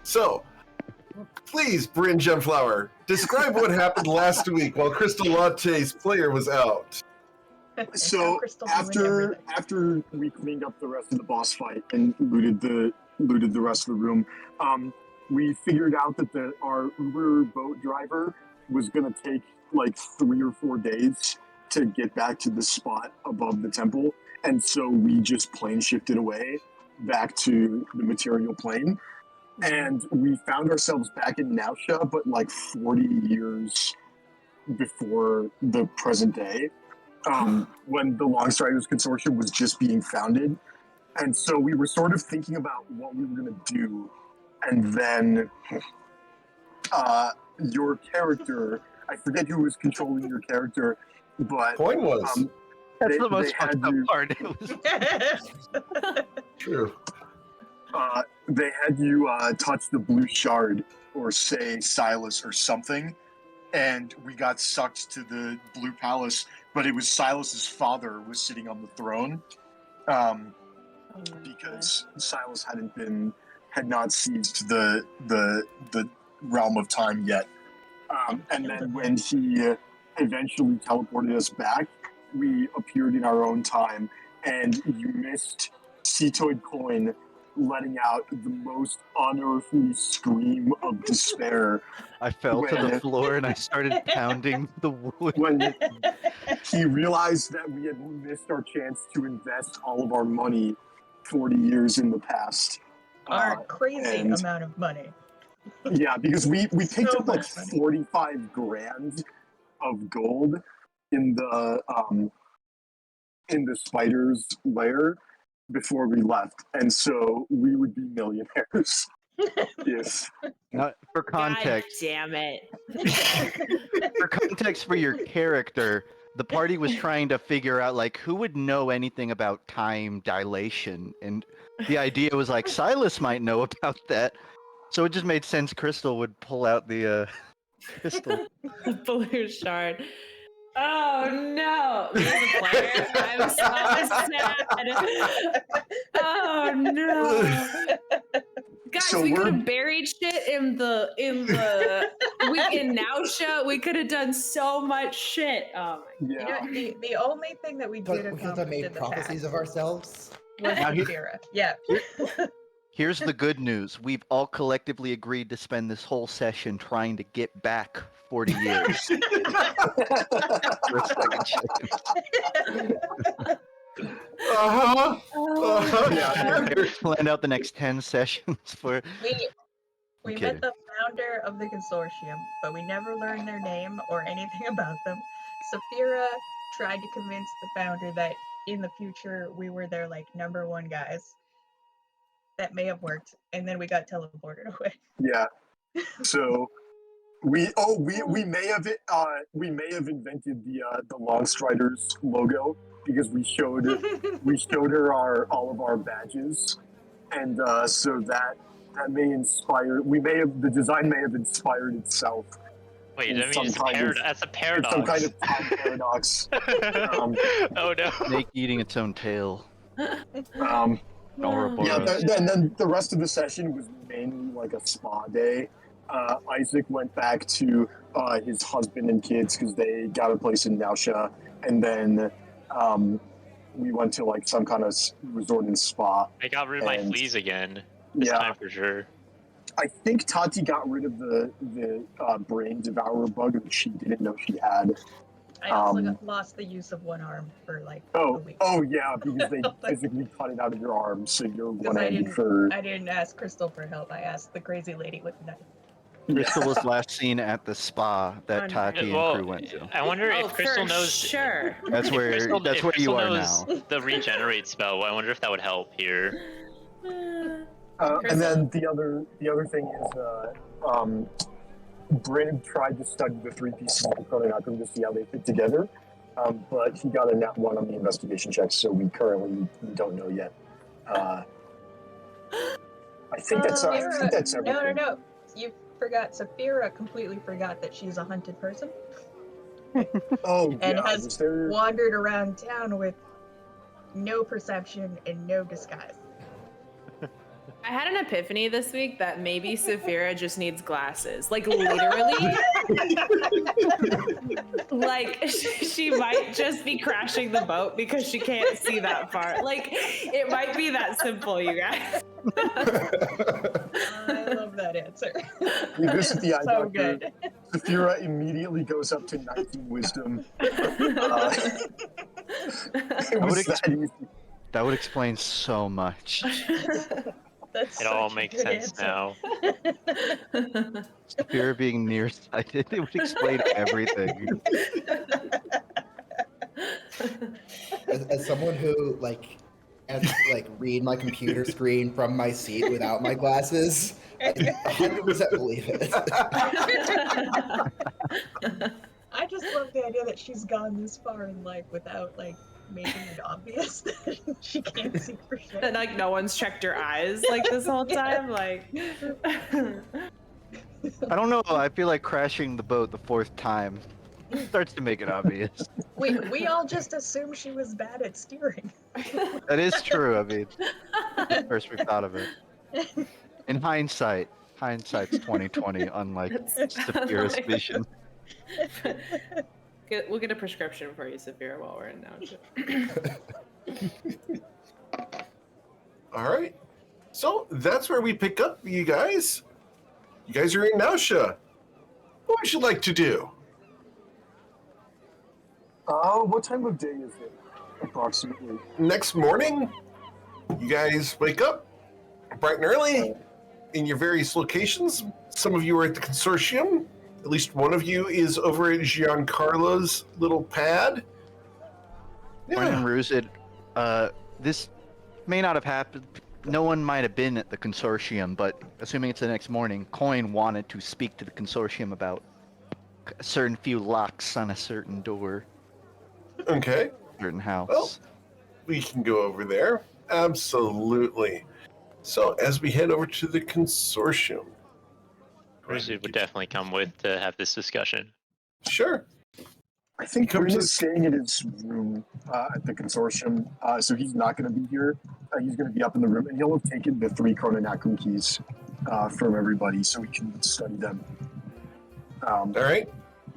So, please, Bryn Gemflower, describe what happened last week while Crystal Latte's player was out. So after we cleaned up the rest of the boss fight and looted the rest of the room, we figured out that our Uber boat driver was going to take like 3 or 4 days to get back to the spot above the temple, and so we just plane shifted away back to the material plane, and we found ourselves back in Nausea, but like 40 years before the present day. When the Longstriders Consortium was just being founded. And so we were sort of thinking about what we were going to do. And then your character, I forget who was controlling your character, but... Coin was. That's the most fucked up part. True. They had you touch the blue shard or say Silas or something. And we got sucked to the Blue Palace, but it was Silas's father was sitting on the throne, because Silas had not seized the realm of time yet. And then when he eventually teleported us back, we appeared in our own time, and you missed Cetoid Coin letting out the most unearthly scream of despair. I fell to the floor and I started pounding the wood. When he realized that we had missed our chance to invest all of our money 40 years in the past. Our crazy amount of money. Yeah, because we picked So up like much money. 45 grand of gold in the spider's lair before we left, and so we would be millionaires. Yes. Now, for context, God damn it. for context for your character, the party was trying to figure out like who would know anything about time dilation, and the idea was like Silas might know about that, so it just made sense Crystal would pull out the crystal. Blue shard. Oh no! Me as a player, I'm so sad. Oh no! Guys, So we could we're- have buried shit in the in Nausea. We could have done so much shit. Oh my Yeah. You know, the only thing that we did We could have accomplish made in the prophecies past of ourselves. was Now he- Saphira. Yeah. Here's the good news. We've all collectively agreed to spend this whole session trying to get back 40 years. For a second chance. Yeah. Eric planned out the next 10 sessions for... We kidding. met the founder of the consortium, but we never learned their name or anything about them. Saphira tried to convince the founder that in the future we were their like #1 guys. That may have worked, and then we got teleported away. Yeah. So we may have invented the Longstriders logo because we showed her all of our badges, and so that may inspire. The design may have inspired itself. Wait, in I mean, some kind of- that's a in paradox. some kind of time paradox. Oh no. Snake eating its own tail. Yeah, and then the rest of the session was mainly like a spa day. Isaac went back to his husband and kids because they got a place in Nausea, and then we went to like some kind of resort and spa. I got rid of my fleas again. This Yeah. time for sure. I think Tati got rid of the brain devourer bug that she didn't know she had. I also lost the use of one arm for like a Oh, week. yeah, because they physically cut it out of your arm, so you're Because I one-handed for. didn't ask Crystal for help. I asked the crazy lady with the knife. Crystal was last seen at the spa that Tati and crew went to. I wonder if Crystal for knows. Sure. That's where If you Crystal are knows now. the regenerate spell. I wonder if that would help here. And then the other thing is, Bryn tried to study the 3 pieces of the chronography to see how they fit together, but he got a nat 1 on the investigation check, so we currently don't know yet. I think that's everything. No. You forgot. Saphira completely forgot that she's a hunted person Oh, and yeah. has wandered around town with no perception and no disguise. I had an epiphany this week that maybe Saphira just needs glasses. Like literally, like she might just be crashing the boat because she can't see that far. Like it might be that simple, you guys. I love that answer. This is the eye so doctor. good. Saphira immediately goes up to 19 wisdom. It was that easy. That would explain so much. That's It all such a makes good sense answer. now. Fear of being nearsighted, it would explain everything. As someone who has to read my computer screen from my seat without my glasses, I 100% believe it. I just love the idea that she's gone this far in life without making it obvious that she can't see for shit. And no one's checked her eyes this whole time. I don't know. I feel like crashing the boat the 4th time starts to make it obvious. We all just assumed she was bad at steering. That is true. I mean, first we thought of it. In hindsight's 2020, unlike Saphira's vision. We'll get a prescription for you, Saphira, while we're in Nausea. All right. So that's where we pick up, you guys. You guys are in Nausea. What would you like to do? What time of day is it, approximately? Next morning, you guys wake up bright and early in your various locations. Some of you are at the consortium. At least one of you is over at Giancarlo's little pad. Morning, Ruzid. This may not have happened. No one might have been at the consortium, but assuming it's the next morning, Coin wanted to speak to the consortium about a certain few locks on a certain door. Okay. Certain house. Well, we can go over there. Absolutely. So as we head over to the consortium. Rizud would definitely come with to have this discussion. Sure. I think Come Bryn to- is staying in his room at the consortium, so he's not going to be here. He's going to be up in the room, and he'll have taken the 3 Chrononacrum keys from everybody so we can study them. All right.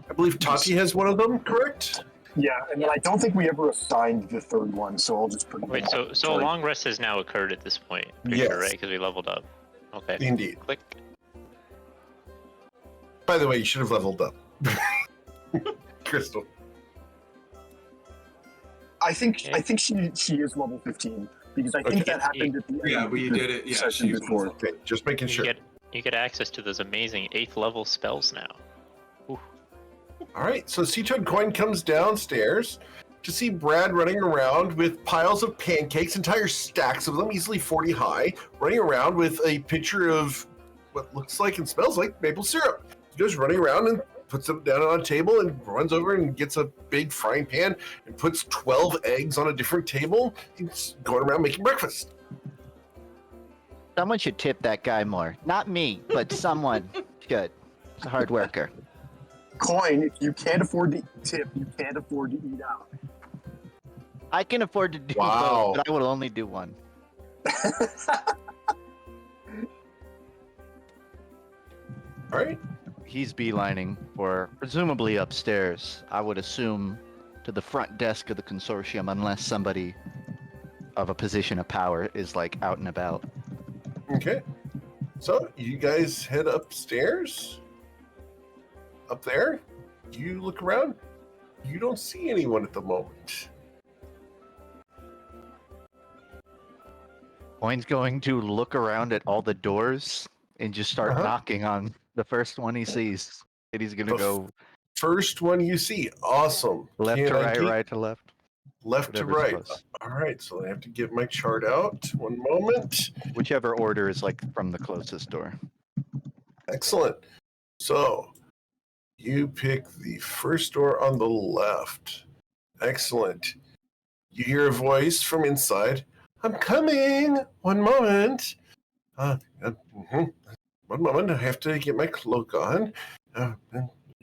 I believe Tati has one of them, correct? Yeah, and then I don't think we ever assigned the 3rd one, so I'll just put it Wait, in. so a long rest has now occurred at this point, pretty Yes. sure, right? Because we leveled up. Okay. Indeed. Click. By the way, you should have leveled up. Crystal. I think she is level 15 because I think Okay. that happened at the end Yeah, of we the did it. Yeah, session she's before. Okay, just making sure. You get access to those amazing 8th level spells now. All right, so Seatoad Coin comes downstairs to see Brad running around with piles of pancakes, entire stacks of them, easily 40 high, running around with a pitcher of what looks like and smells like maple syrup. He goes running around and puts it down on a table and runs over and gets a big frying pan and puts 12 eggs on a different table. He's going around making breakfast. Someone should tip that guy more. Not me, but someone should. He's a hard worker. Coin, if you can't afford to tip, you can't afford to eat out. I can afford to do Wow. both, but I will only do one. All right. He's beelining for presumably upstairs. I would assume to the front desk of the consortium, unless somebody of a position of power is out and about. Okay. So you guys head upstairs. Up there, you look around. You don't see anyone at the moment. Coin's going to look around at all the doors and just start Uh-huh. knocking on the first one he sees. And he's gonna go First one you see. Awesome. left Can to I right, get right to left. Left to whatever's right. close. All right, so I have to get my chart out. One moment. Whichever order is from the closest door. Excellent. So you pick the first door on the left. Excellent. You hear a voice from inside. I'm coming. One moment. Mhm. One moment. I have to get my cloak on.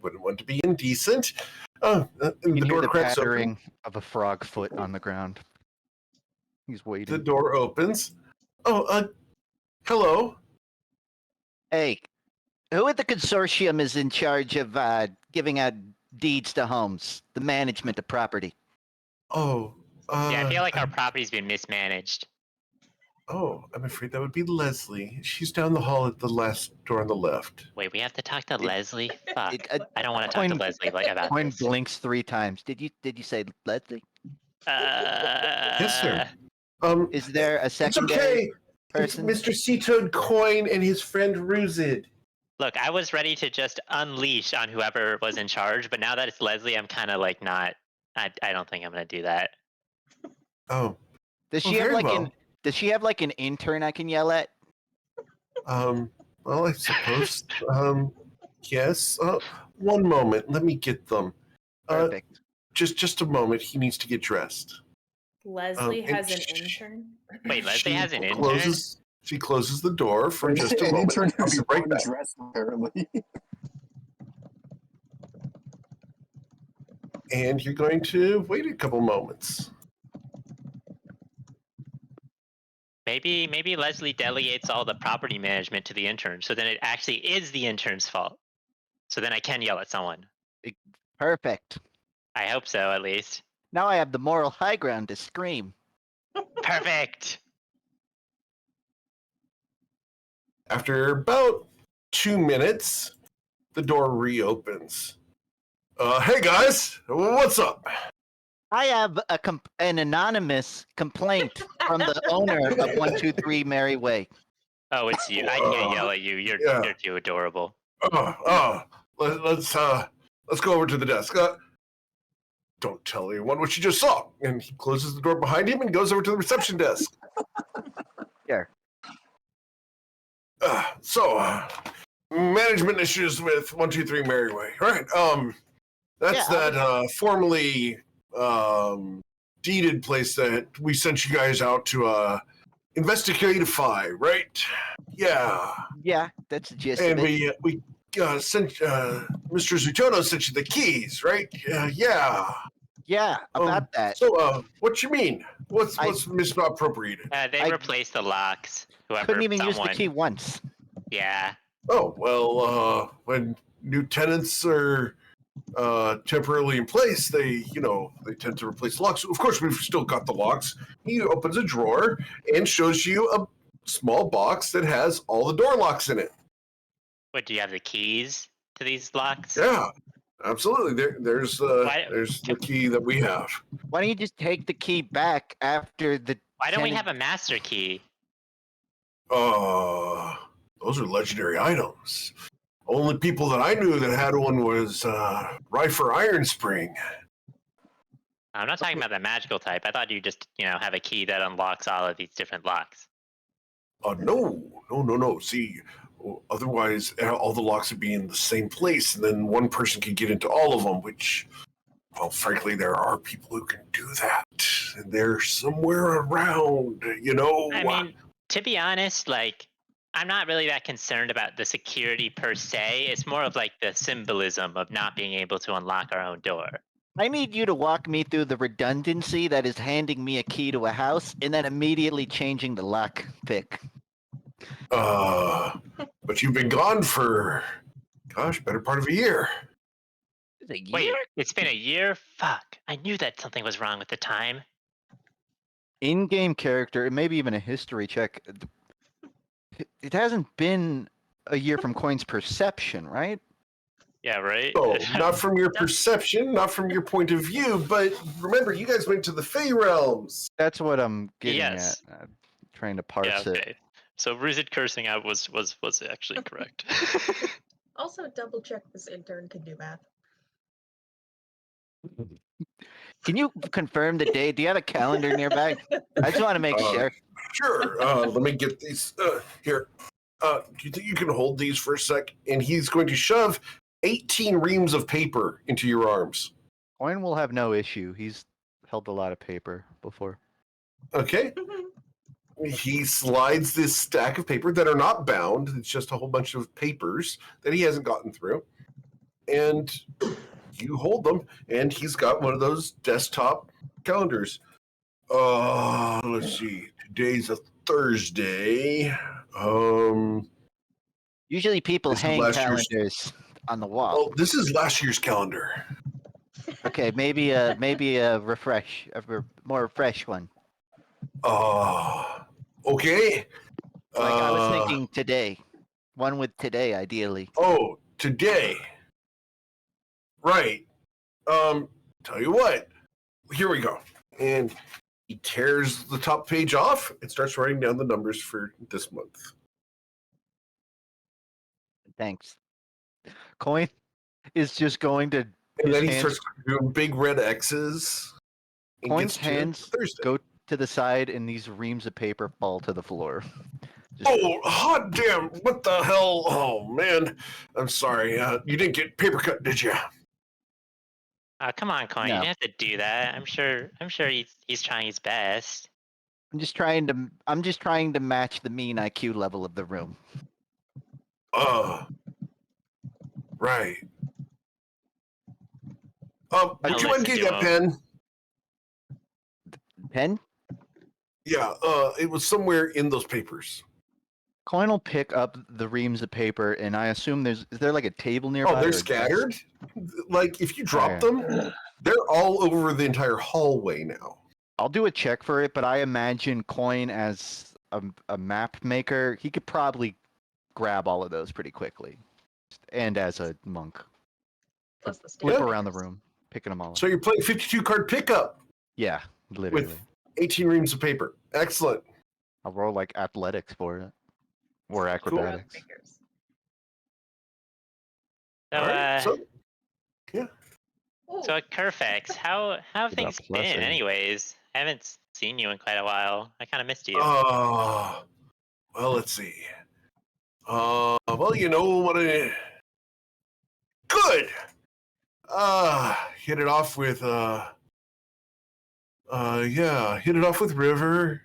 Wouldn't want to be indecent. And You the hear door the cracks open. pattering of a frog foot on the ground. He's waiting. The door opens. Oh, Hello. Hey, who at the consortium is in charge of giving out deeds to homes, the management of property? Oh. Yeah, I feel like our property's been mismanaged. Oh, I'm afraid that would be Leslie. She's down the hall at the last door on the left. Wait, we have to talk to Leslie? Fuck. I don't want to talk Coin- to Leslie about Coin this. blinks 3 times. Did you say Leslie? Yes, sir. Is there a It's secondary okay. person? It's Mr. Sea-Toad Coin and his friend Ruzid. Look, I was ready to just unleash on whoever was in charge, but now that it's Leslie, I'm kind of like not. I don't think I'm gonna do that. Oh. Does she Well, have very like well. Does she have like an intern I can yell at? Well, I suppose. Yes. One moment. Let me get them. Perfect. Just a moment. He needs to get dressed. Leslie and has an intern. Wait, Leslie has an intern? Closes, she closes the door for just a An moment. intern I'll who's be right back. undressed, apparently. And you're going to wait a couple moments. Maybe Leslie delegates all the property management to the intern, so then it actually is the intern's fault. So then I can yell at someone. Perfect. I hope so, at least. Now I have the moral high ground to scream. Perfect. After about 2 minutes, the door reopens. Hey guys, what's up? I have an anonymous complaint from the owner of 123 Mary Way. Oh, it's you. I can't yell at you. You're too adorable. Let's go over to the desk. Don't tell anyone what you just saw. And he closes the door behind him and goes over to the reception desk. Here. Management issues with 123 Mary Way. All right. That's that formerly deeded place that we sent you guys out to investigatify, right? Yeah. Yeah, that's the gist And of it. we sent Mr. Zutono sent you the keys, right? Yeah. Yeah, about that. So, what you mean? What's misappropriated? They replaced the locks. Couldn't even use the key once. Yeah. Oh well, when new tenants are temporarily in place, they tend to replace the locks. Of course, we've still got the locks. He opens a drawer and shows you a small box that has all the door locks in it. What, do you have the keys to these locks? Yeah, absolutely. There's the key that we have. Why don't you just take the key back after the? Why don't we have a master key? Those are legendary items. Only people that I knew that had one was Rifer Iron Spring. I'm not talking about the magical type. I thought you just, have a key that unlocks all of these different locks. No. See, otherwise all the locks would be in the same place, and then one person could get into all of them, which, well, frankly, there are people who can do that, and they're somewhere around, I mean, to be honest, I'm not really that concerned about the security per se. It's more of the symbolism of not being able to unlock our own door. I need you to walk me through the redundancy that is handing me a key to a house and then immediately changing the lock pick. But you've been gone for, better part of a year. Wait, it's been a year? Fuck. I knew that something was wrong with the time. In-game character, and maybe even a history check. It hasn't been a year from Coin's perception, right? Yeah, right? Oh, not from your perception, not from your point of view, but remember, you guys went to the Fey Realms. That's what I'm getting Yes. at. Trying to parse it. So Ruzid cursing out was actually correct. Also, double check this intern can do math. Can you confirm the date? Do you have a calendar nearby? I just want to make sure. Sure. Let me get these here. Do you think you can hold these for a sec? And he's going to shove 18 reams of paper into your arms. Coin will have no issue. He's held a lot of paper before. Okay. He slides this stack of paper that are not bound. It's just a whole bunch of papers that he hasn't gotten through. And you hold them, and he's got one of those desktop calendars. Let's see. Today's a Thursday. Usually people This is hang last year's- calendars on the wall. Oh, this is last year's calendar. Okay, maybe a more fresh one. Okay. Like I was thinking today, one with today, ideally. Oh, today. Right. Tell you what. Here we go. And he tears the top page off and starts writing down the numbers for this month. Thanks. Coin is just going to. And then he hands, starts doing big red X's. and Coin's gets to hands Thursday. go to the side, and these reams of paper fall to the floor. Oh, hot damn. What the hell? Oh, man. I'm sorry. You didn't get paper cut, did you? Come on, Coin. No. You didn't have to do that. I'm sure he's trying his best. I'm just trying to match the mean IQ level of the room. Right. Would you listen undo to that him. pen? Pen? Yeah, it was somewhere in those papers. Coin will pick up the reams of paper, and I assume is there like a table nearby? Oh, or they're a desk? scattered? Like, if you drop yeah. them, they're all over the entire hallway now. I'll do a check for it, but I imagine Coin as a map maker, he could probably grab all of those pretty quickly. And as a monk. Plus the Flip stickers. around the room, picking them all up. So you're playing 52 card pickup Yeah, literally. with 18 reams of paper. Excellent. I'll roll like athletics for it. Or Cool. acrobatics. Figures. So, All right, so Ooh, so at Kerfex, how have About things plus been? eight. Anyways, I haven't seen you in quite a while. I kind of missed you. well, let's see. Well, you know what good. Hit it off with hit it off with River.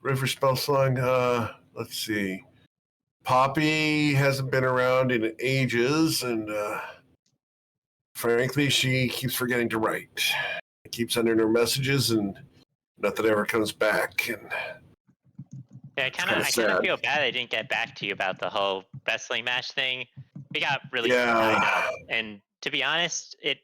River spell song. Let's see. Poppy hasn't been around in ages, and frankly, she keeps forgetting to write. I keep sending her messages, and nothing ever comes back. And Yeah, I kind of sad. feel bad I didn't get back to you about the whole wrestling match thing. We got really Yeah. tied up, and to be honest, it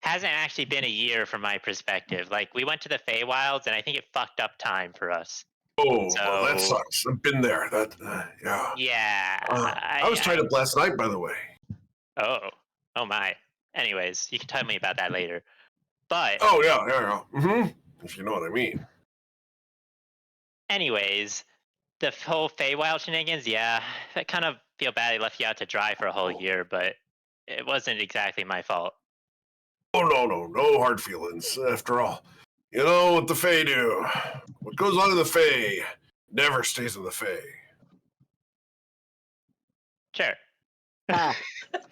hasn't actually been a year from my perspective. Like, we went to the Feywilds, and I think it fucked up time for us. well, that So- sucks. I've been there. That yeah. Yeah. I was tied up last night, by the way. Oh my. Anyways, you can tell me about that later. But Oh yeah. If you know what I mean. anyways, the whole Feywild shenanigans, yeah, I kind of feel bad I left you out to dry for a whole year, but it wasn't exactly my fault. Oh no hard feelings. After all, you know what the Fae do. What goes on in the Fae never stays in the Fae. Sure. Ah,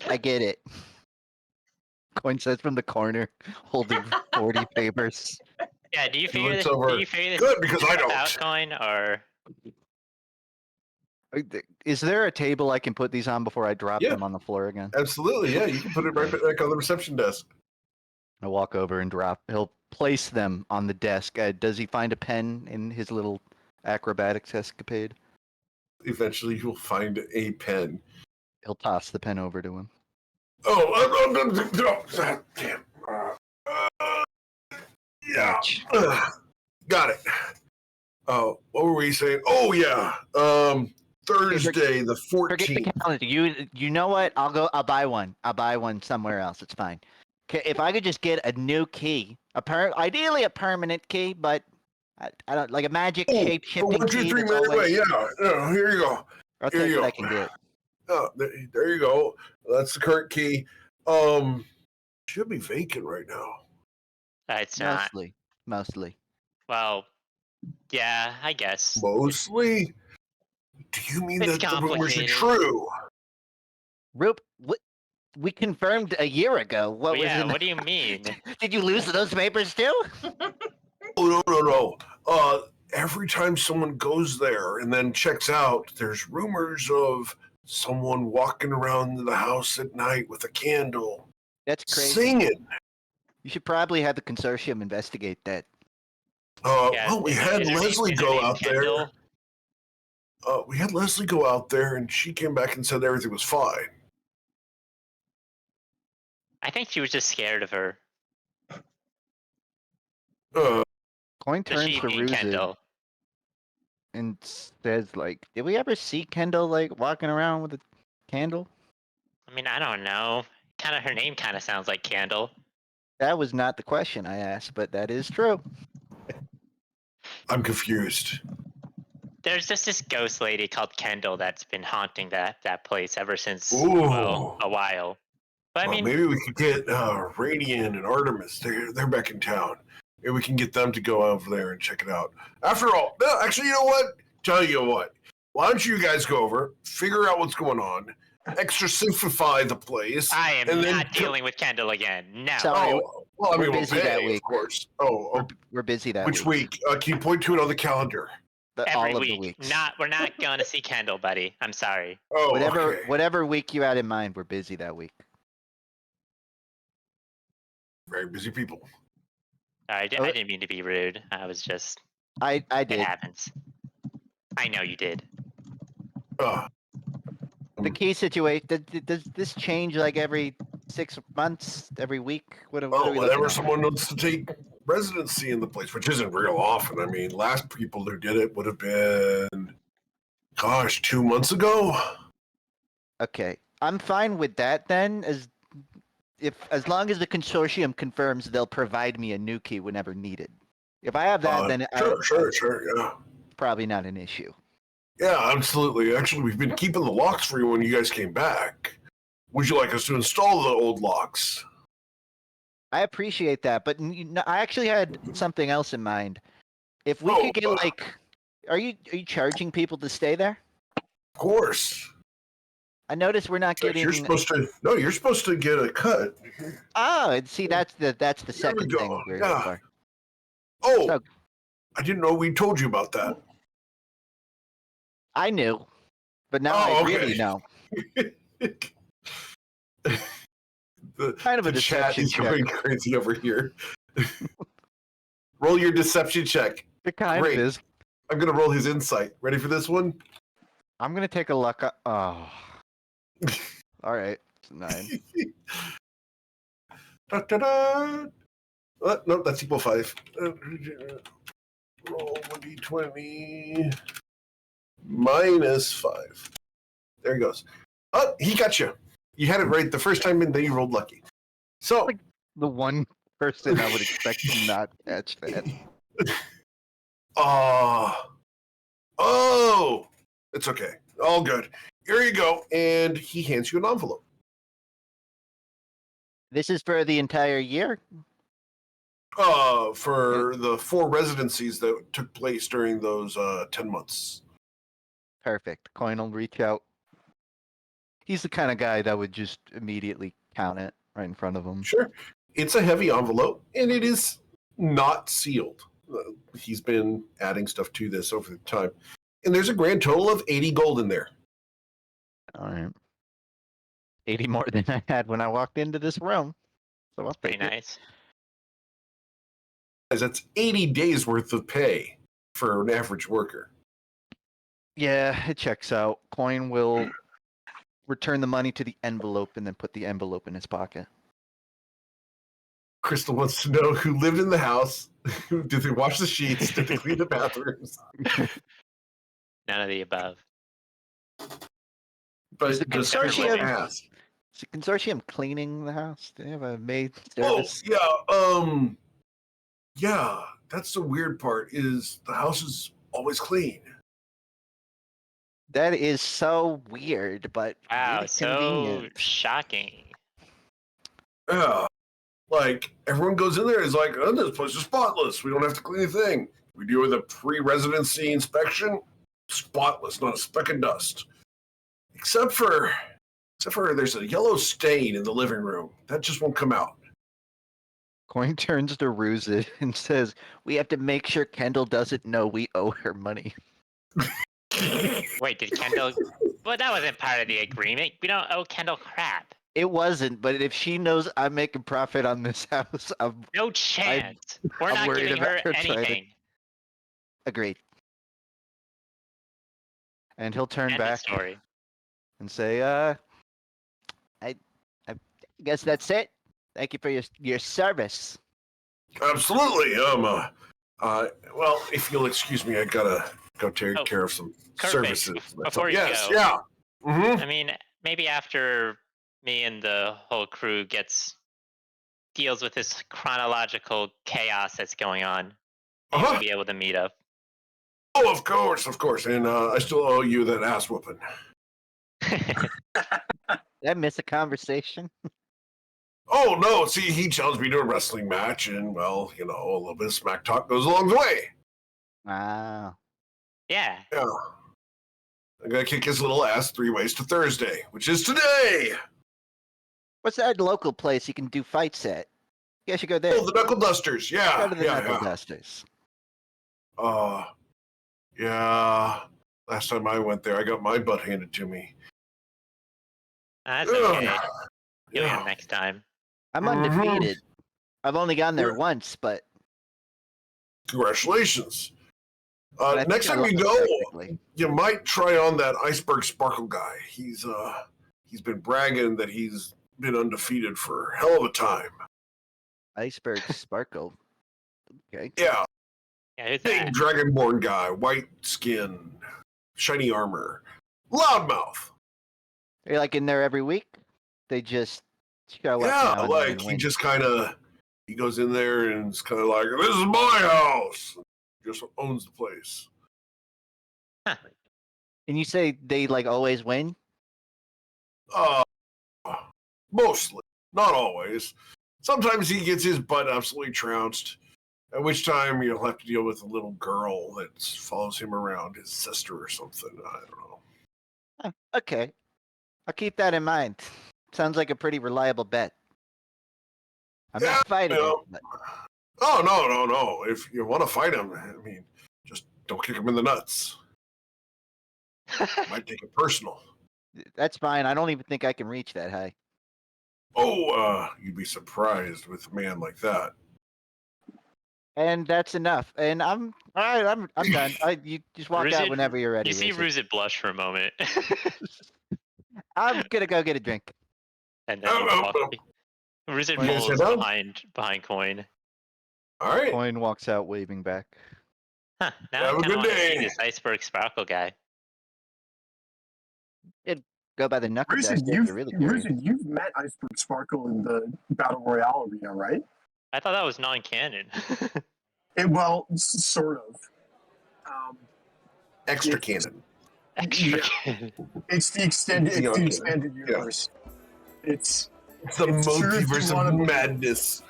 I get it. Coin says from the corner, holding 40 papers. Yeah, do you figure looks this, over. do you figure this Good, because I stuff out, don't. Coin, or Is there a table I can put these on before I drop Yeah. them on the floor again? Absolutely, yeah. You can put it right back on the reception desk. I walk over and drop. He'll place them on the desk. Does he find a pen in his little acrobatics escapade? Eventually, you'll find a pen. He'll toss the pen over to him. Damn. Yeah. Ouch. Got it. Oh, what were we saying? Oh yeah. Thursday the Forget the 14th. calendar. You know what? I'll buy one. I'll buy one somewhere else. It's fine. If I could just get a new key, ideally a permanent key, but I don't like a magic shape shifting 1, 2, key. 3 that's minute always- way. Yeah. Here you go. I'll Here take you what I go. can get. Oh, there you go. That's the current key. Should be vacant right now. it's not? Mostly. Well, yeah, I guess. Mostly. Do you mean It's that the rumors are complicated. true? Roop, we confirmed a year ago. What was Yeah, in what do you mean? Did you lose those papers too? Oh no. Every time someone goes there and then checks out, there's rumors of someone walking around the house at night with a candle, That's crazy. singing. You should probably have the consortium investigate that. Yeah, Well, we is had there Leslie is there go named out there. Kendall? We had Leslie go out there, and she came back and said everything was fine. I think she was just scared of her. Coin The turns she to being Ruzid Kendall. and says, like, did we ever see Kendall, like, walking around with a candle? I mean, I don't know. Her name kind of sounds like Candle. That was not the question I asked, but that is true. I'm confused. There's just this ghost lady called Kendall that's been haunting that place ever since, Ooh. well, a while. But I mean, maybe we could get Radiant and Artemis. They're back in town. Maybe we can get them to go over there and check it out. After all, no, actually, you know what? Tell you what. Why don't you guys go over, figure out what's going on, exorcify the place. I am and not dealing with Kendall again. No. Sorry, well, I mean, we're we'll busy pay, that week. of course. Oh, We're busy that which week. week? Can you point to it on the calendar? Every all of week. the weeks. We're not going to see Kendall, buddy. I'm sorry. Oh, okay. Whatever week you had in mind, we're busy that week. Very busy people. I didn't mean to be rude. I was just. I did. It happens. I know you did. The key situation, does this change like every 6 months, every week? What are we whenever someone wants to take residency in the place, which isn't real often. I mean, last people who did it would have been, 2 months ago. Okay, I'm fine with that then, as long as the consortium confirms they'll provide me a new key whenever needed. If I have that, then Sure, yeah. Probably not an issue. Yeah, absolutely. Actually, we've been keeping the locks for you when you guys came back. Would you like us to install the old locks? I appreciate that, but I actually had something else in mind. If we could get like, are you charging people to stay there? Of course. I noticed we're not getting. You're supposed to get a cut. Oh, and see, that's the second thing we're here for. Oh, so, I didn't know we told you about that. I knew, but now I really know. Kind of a deception check. Going crazy over here. Roll your deception check. It kind of is. I'm gonna roll his insight. Ready for this one? I'm gonna take a luck. Oh. All right. It's 9. No, that's equal 5. Roll 1d20 minus 5. There he goes. Oh, he got you. You had it right the first time, and then you rolled lucky. So like the one person I would expect to not catch that. Oh, it's okay. All good. Here you go, and he hands you an envelope. This is for the entire year? For the 4 residencies that took place during those 10 months. Perfect. Coin will reach out. He's the kind of guy that would just immediately count it right in front of him. Sure. It's a heavy envelope, and it is not sealed. He's been adding stuff to this over the time. And there's a grand total of 80 gold in there. All right. 80 more than I had when I walked into this room. So I'll take it. Nice. That's 80 days worth of pay for an average worker. Yeah, it checks out. Coin will return the money to the envelope and then put the envelope in his pocket. Crystal wants to know who lived in the house. Did they wash the sheets? Did they clean the bathrooms? None of the above. But is the consortium cleaning the house? Do they have a maid service? Oh, yeah, that's the weird part, is the house is always clean. That is so weird, but wow, really so convenient. Shocking. Yeah, like everyone goes in there is like, oh, this place is spotless. We don't have to clean a thing. We do with a pre-residency inspection, spotless, not a speck of dust. Except for there's a yellow stain in the living room that just won't come out. Coin turns to Ruzid and says, "We have to make sure Kendall doesn't know we owe her money." Wait, did Kendall? Well, that wasn't part of the agreement. We don't owe Kendall crap. It wasn't, but if she knows I'm making profit on this house, no chance. We're not giving her anything. Agreed. And he'll turn End of back story. and say, I guess that's it. Thank you for your service. Absolutely. Well, if you'll excuse me, I gotta go take care of some services. Before you yes, go, yeah. I mean, maybe after me and the whole crew deals with this chronological chaos that's going on, maybe we'll be able to meet up. Oh, of course. And I still owe you that ass whooping. Did I miss a conversation? Oh, no. See, he challenged me to a wrestling match, and, well, a little bit of smack talk goes a long way. Wow. Yeah. Yeah. I'm going to kick his little ass 3 ways to Thursday, which is today. What's that local place you can do fights at? You guys should go there. Oh, the Knuckle Dusters. Yeah. Go to the Knuckle Dusters. Yeah. Last time I went there, I got my butt handed to me. That's okay. You'll get next time. I'm undefeated. I've only gone there once, but... Congratulations. Next time you go, you might try on that Iceberg Sparkle guy. He's been bragging that he's been undefeated for a hell of a time. Iceberg Sparkle. Okay. Yeah. Who's big that? dragonborn guy, white skin, shiny armor, loudmouth. They're like in there every week. They just show up. Yeah, like he just he goes in there and it's kind of like, this is my house. Just owns the place. Huh. And you say they like always win? Mostly, not always. Sometimes he gets his butt absolutely trounced. At which time you'll have to deal with a little girl that follows him around, his sister or something. I don't know. Huh. Okay, I'll keep that in mind. Sounds like a pretty reliable bet. I'm not fighting him. But... Oh, no. If you want to fight him, I mean, just don't kick him in the nuts. Might take it personal. That's fine. I don't even think I can reach that high. Oh, you'd be surprised with a man like that. And that's enough. And I'm all right. I'm done. You just walk out whenever you're ready. You see Ruzit blush for a moment. I'm gonna go get a drink. And then Ruzit falls behind Coin. All right. Coin walks out waving back. Huh. Now I kind of want to see this Iceberg Sparkle guy. It'd go by the knuckle. Ruzit, you've met Iceberg Sparkle in the Battle Royale arena, right? I thought that was non-canon. Well, sort of. Extra canon. Extra canon. It's the expanded universe. Yeah. It's the multiverse of madness.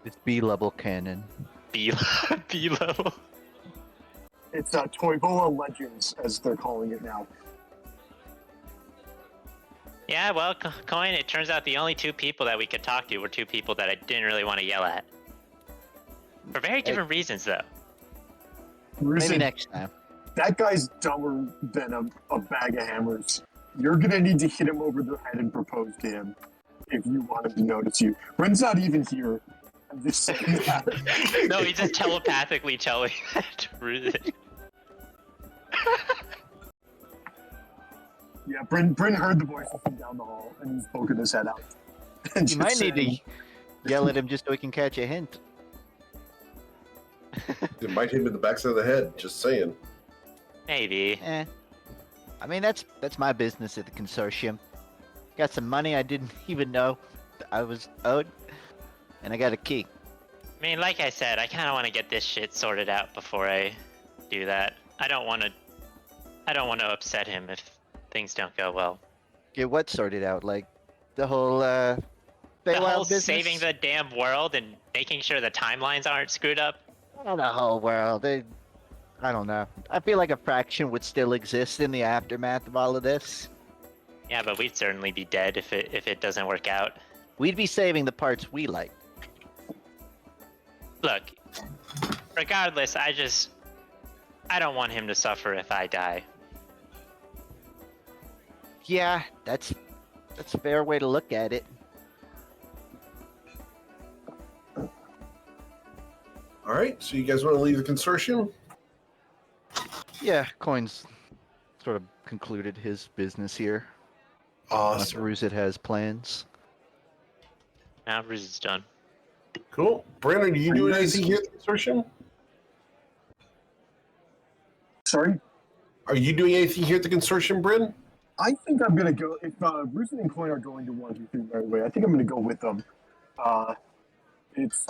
It's B-level canon. B-level. It's Toivoan Legends, as they're calling it now. Yeah, well, Coin, it turns out the only two people that we could talk to were two people that I didn't really want to yell at. For very different reasons, though. Ruzit, maybe next time. That guy's dumber than a bag of hammers. You're gonna need to hit him over the head and propose to him if you want him to notice you. Ren's not even here. I'm just saying that. No, he's just telepathically telling that to Ruzit. Yeah, Bryn heard the voices from down the hall, and he's poking his head out. You might need to yell at him just so he can catch a hint. It might hit him in the backside of the head, just saying. Maybe. I mean, that's my business at the consortium. Got some money I didn't even know I was owed, and I got a key. I mean, like I said, I kind of want to get this shit sorted out before I do that. I don't want to upset him if things don't go well. Get what sorted out? Like the whole the whole business? saving the damn world and making sure the timelines aren't screwed up. Not the whole world. I don't know. I feel like a fraction would still exist in the aftermath of all of this. Yeah, but we'd certainly be dead if it doesn't work out. We'd be saving the parts we like. Look, regardless, I don't want him to suffer if I die. Yeah, that's a fair way to look at it. All right, so you guys want to leave the consortium? Yeah, Coin's sort of concluded his business here. Awesome. Ruzit has plans. Now Riz is done. Cool. Brandon, are you doing anything here at the consortium? Sorry? Are you doing anything here at the consortium, Bryn? I think I'm gonna go. If Bruce and Coin are going to 1, 2, 3 right away, I think I'm gonna go with them. I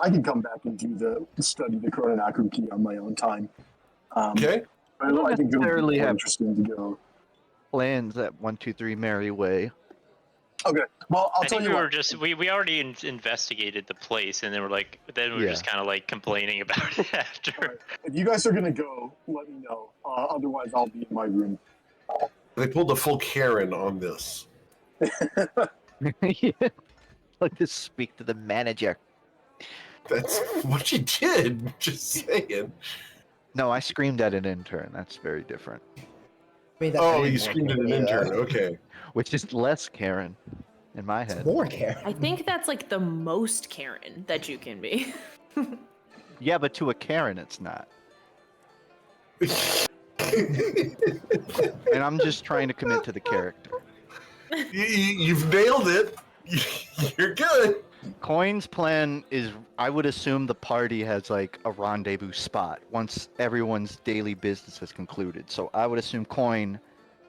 can come back and do study the Chrononacru key on my own time. Okay. But I think it would necessarily be more have- interesting to go. Plans at 123 Merry Way. Okay. Well, I'll I tell think you we what. were just we already investigated the place, and then we were Yeah. just kind of like complaining about it after. All right. If you guys are gonna go, let me know. Otherwise, I'll be in my room. They pulled a full Karen on this. Yeah. Like to speak to the manager. That's what you did. Just saying. No, I screamed at an intern. That's very different. I mean, that's Oh, way you more screamed at an Karen, intern. Okay. Which is less Karen in my It's head. more Karen. I think that's like the most Karen that you can be. Yeah, but to a Karen, it's not. And I'm just trying to commit to the character. You've nailed it. You're good. Coin's plan is, I would assume the party has like a rendezvous spot once everyone's daily business has concluded. So I would assume Coin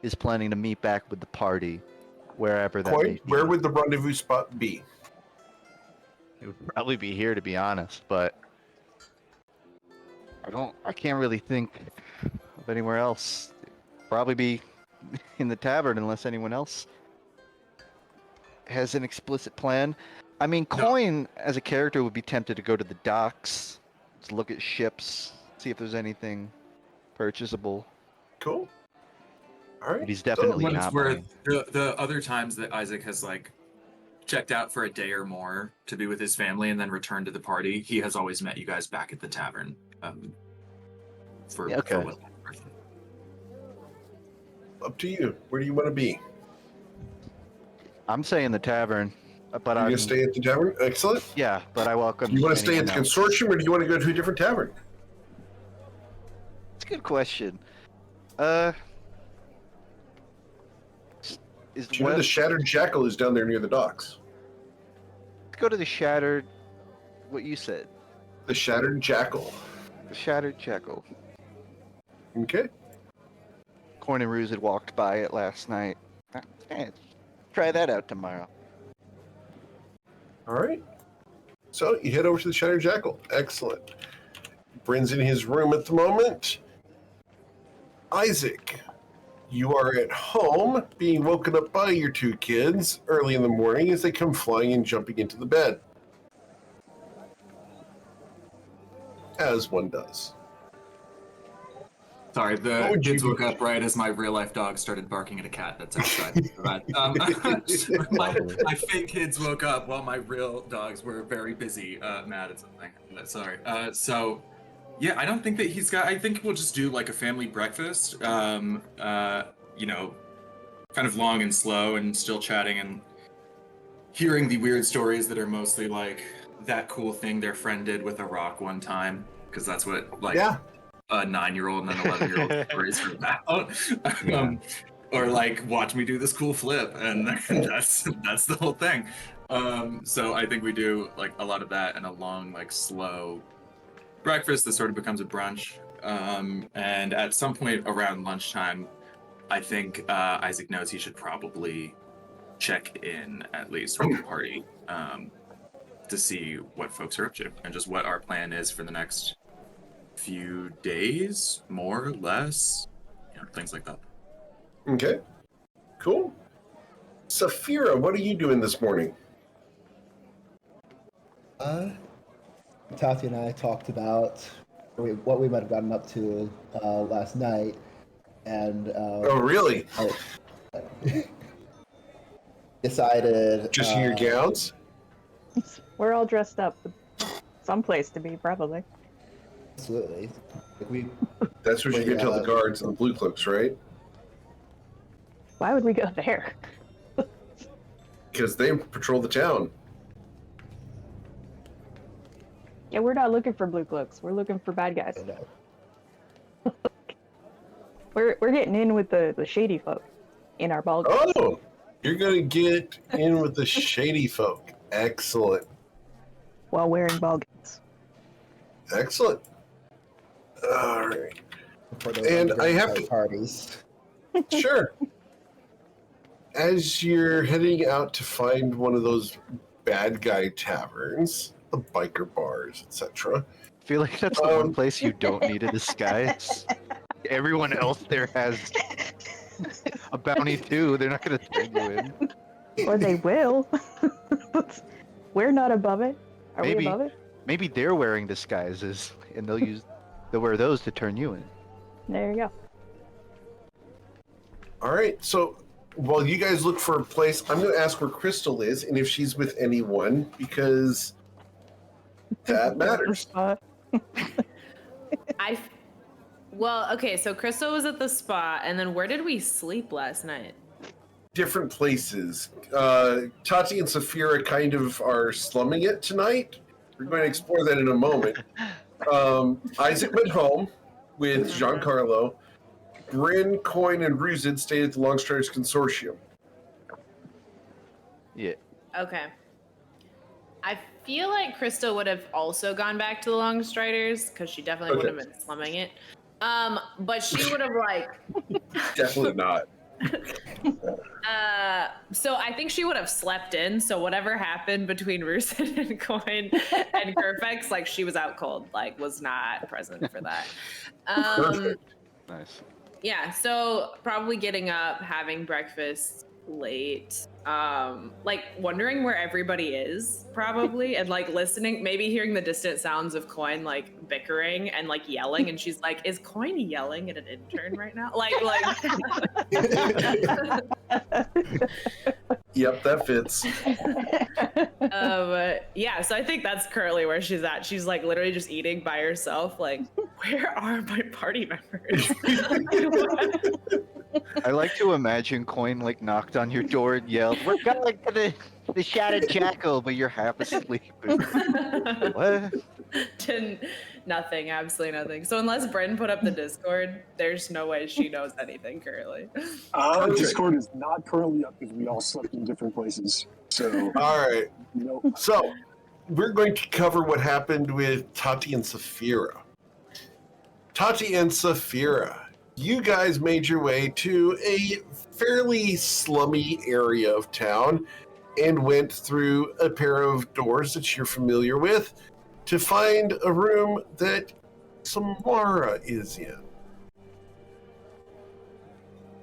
is planning to meet back with the party wherever that may Coin, be. where would the rendezvous spot be? It would probably be here, to be honest, but I can't really think of anywhere else. Probably be in the tavern unless anyone else has an explicit plan. I mean, Coin as a character would be tempted to go to the docks, to look at ships, see if there's anything purchasable. Cool. All right. But he's definitely What it's not worth, buying. the other times that Isaac has like checked out for a day or more to be with his family and then returned to the party, he has always met you guys back at the tavern. For Yeah, okay. what that's worth. Up to you. Where do you want to be? I'm saying the tavern, but You're I'm going to stay at the tavern? Excellent. yeah, but I welcome. Do you want to stay at the anyone else. consortium or do you want to go to a different tavern? It's a good question. Is Do you know the Shattered Jackal is down there near the docks? Let's go to the Shattered. What you said. The Shattered Jackal. The Shattered Jackal. Okay. Corn and Ruse had walked by it last night. Try that out tomorrow. All right. So you head over to the Shattered Jackal. Excellent. Bryn's in his room at the moment. Isaac, you are at home being woken up by your two kids early in the morning as they come flying and jumping into the bed. As one does. Sorry, What the would you kids do? woke up right as my real life dog started barking at a cat that's outside. My fake kids woke up while my real dogs were very busy, mad at something. Sorry. Yeah, I don't think that he's got. I think we'll just do like a family breakfast. You know, kind of long and slow, and still chatting and hearing the weird stories that are mostly like that cool thing their friend did with a rock one time, because that's what like. Yeah. A 9-year-old and an 11-year-old stories are about. Yeah. Or like watch me do this cool flip, and that's the whole thing. So I think we do like a lot of that and a long like slow breakfast that sort of becomes a brunch. And at some point around lunchtime, I think Isaac knows he should probably check in at least with the party to see what folks are up to and just what our plan is for the next few days, more, less, you know, things like that. Okay. Cool. Saphira, what are you doing this morning? Tati and I talked about what we might have gotten up to last night, and Oh, really? decided Just in your gowns? We're all dressed up. Someplace to be, probably. Absolutely. We That's what you can tell the guards and the blue cloaks, right? Why would we go there? Because they patrol the town. Yeah, we're not looking for blue cloaks. We're looking for bad guys. don't know. We're getting in with the shady folk in our ball games. Oh, you're gonna get in with the shady folk. Excellent. While wearing ball games. Excellent. All right. For those And I have underground to- parties. Sure. As you're heading out to find one of those bad guy taverns, the biker bars, etc. I feel like that's the one place you don't need a disguise. Everyone else there has a bounty too. They're not going to turn you in. Or they will. We're not above it. Are we above it? Maybe they're wearing disguises, and they'll wear those to turn you in. There you go. All right. So while you guys look for a place, I'm going to ask where Crystal is and if she's with anyone, because that matters. Well, okay, so Crystal was at the spa, and then where did we sleep last night? Different places. Tati and Saphira kind of are slumming it tonight. We're going to explore that in a moment. Isaac went home with Giancarlo. Bryn, Coin, and Ruzid stayed at the Longstriders Consortium. Yeah. Okay. I feel like Crystal would have also gone back to the Longstriders, because she definitely would have been slumming it. But she would have Definitely not. So I think she would have slept in. So whatever happened between Rusin and Coin and Kerfex, she was out cold, was not present for that. Nice. Yeah, so probably getting up, having breakfast late, wondering where everybody is, probably, and listening, maybe hearing the distant sounds of Coin bickering and yelling, and she's like, "Is Coin yelling at an intern right now?" Yep, that fits. Yeah, so I think that's currently where she's at. She's literally just eating by herself. Where are my party members? I like to imagine Coin knocked on your door and yelled, "We're going to the Shattered Jackal," but you're half asleep. What? Nothing, absolutely nothing. So unless Bryn put up the Discord, there's no way she knows anything currently. Discord is not currently up because we all slept in different places. So all right. Nope. So we're going to cover what happened with Tati and Saphira. Tati and Saphira, you guys made your way to a fairly slummy area of town and went through a pair of doors that you're familiar with to find a room that Samara is in.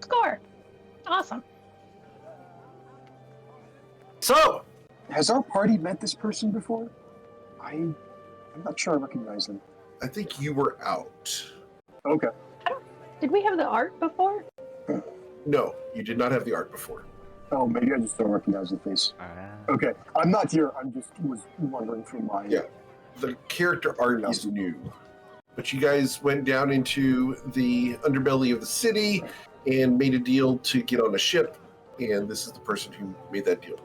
Score. Awesome. So, has our party met this person before? I'm not sure I recognize them. I think you were out. Okay. Did we have the art before? No, you did not have the art before. Oh, maybe I just don't recognize the face. Okay, I'm not here. I'm just was wondering from my... Yeah, the character art is new. But you guys went down into the underbelly of the city and made a deal to get on a ship, and this is the person who made that deal.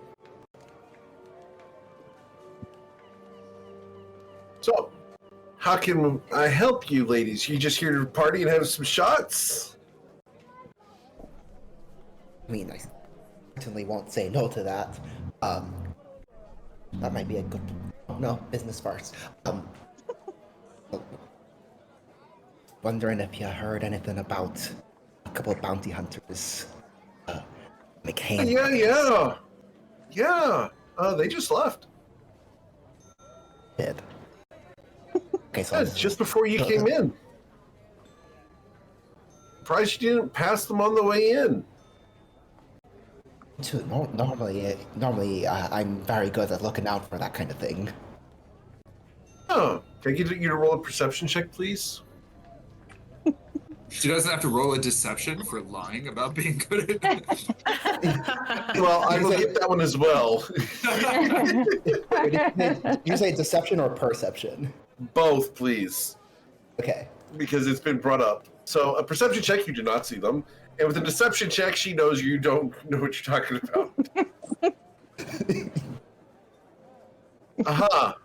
So, how can I help you, ladies? You just here to party and have some shots? I mean, I certainly won't say no to that. That might be a good... No, business first. Wondering if you heard anything about a couple of bounty hunters. McCain. Yeah. They just left. Did. Okay, so Just before you came in. Surprised you didn't pass them on the way in. Normally, I'm very good at looking out for that kind of thing. Oh, can I get you to roll a perception check, please? She doesn't have to roll a deception for lying about being good at it. Well, I will get that one as well. Did you say deception or perception? Both, please. Okay. Because it's been brought up. So a perception check, you do not see them. And with a deception check, she knows you don't know what you're talking about. Aha.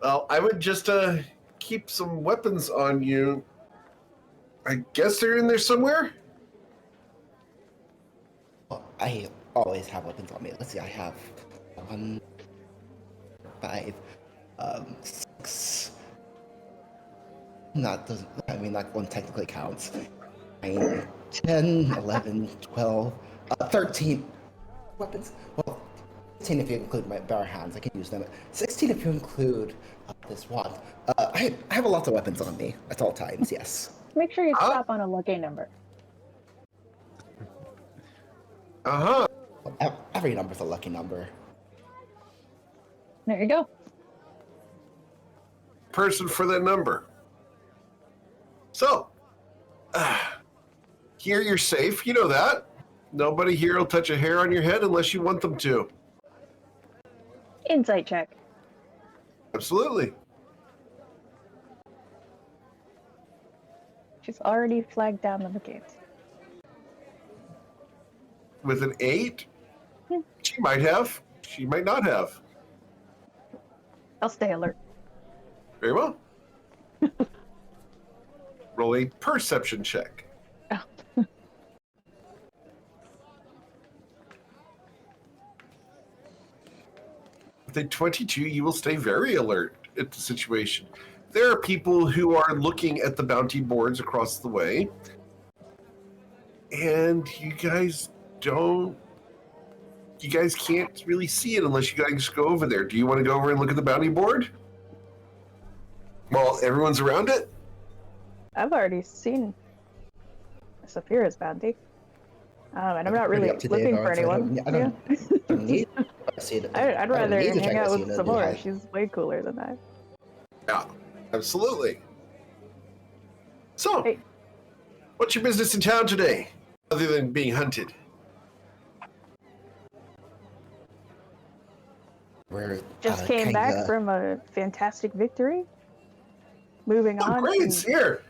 Well, I would just keep some weapons on you. I guess they're in there somewhere. Well, I always have weapons on me. Let's see, I have 1, 5, 6. Not doesn't. I mean, that one technically counts. 9, 10, 11, 12, 13 weapons. Well, 15 if you include my bare hands. I can use them. 16 if you include this wand. I have a lot of weapons on me at all times. Yes. Make sure you stop on a lucky number. Every number's a lucky number. There you go. Person for that number. So, here you're safe. You know that. Nobody here will touch a hair on your head unless you want them to. Insight check. Absolutely. She's already flagged down the gates. With an 8, she might have. She might not have. I'll stay alert. Very well. Roll a perception check. Oh. With a 22, you will stay very alert at the situation. There are people who are looking at the bounty boards across the way, and you guys can't really see it unless you guys go over there. Do you want to go over and look at the bounty board while everyone's around it? I've already seen Saphira's bounty. And I'm not really looking for anyone. I don't need to see it. I'd rather need to hang check out to see with it. Samora. She's way cooler than that. Yeah, absolutely. So, Hey. What's your business in town today, other than being hunted? We're Just came back from a fantastic victory. Moving on. Great! Here.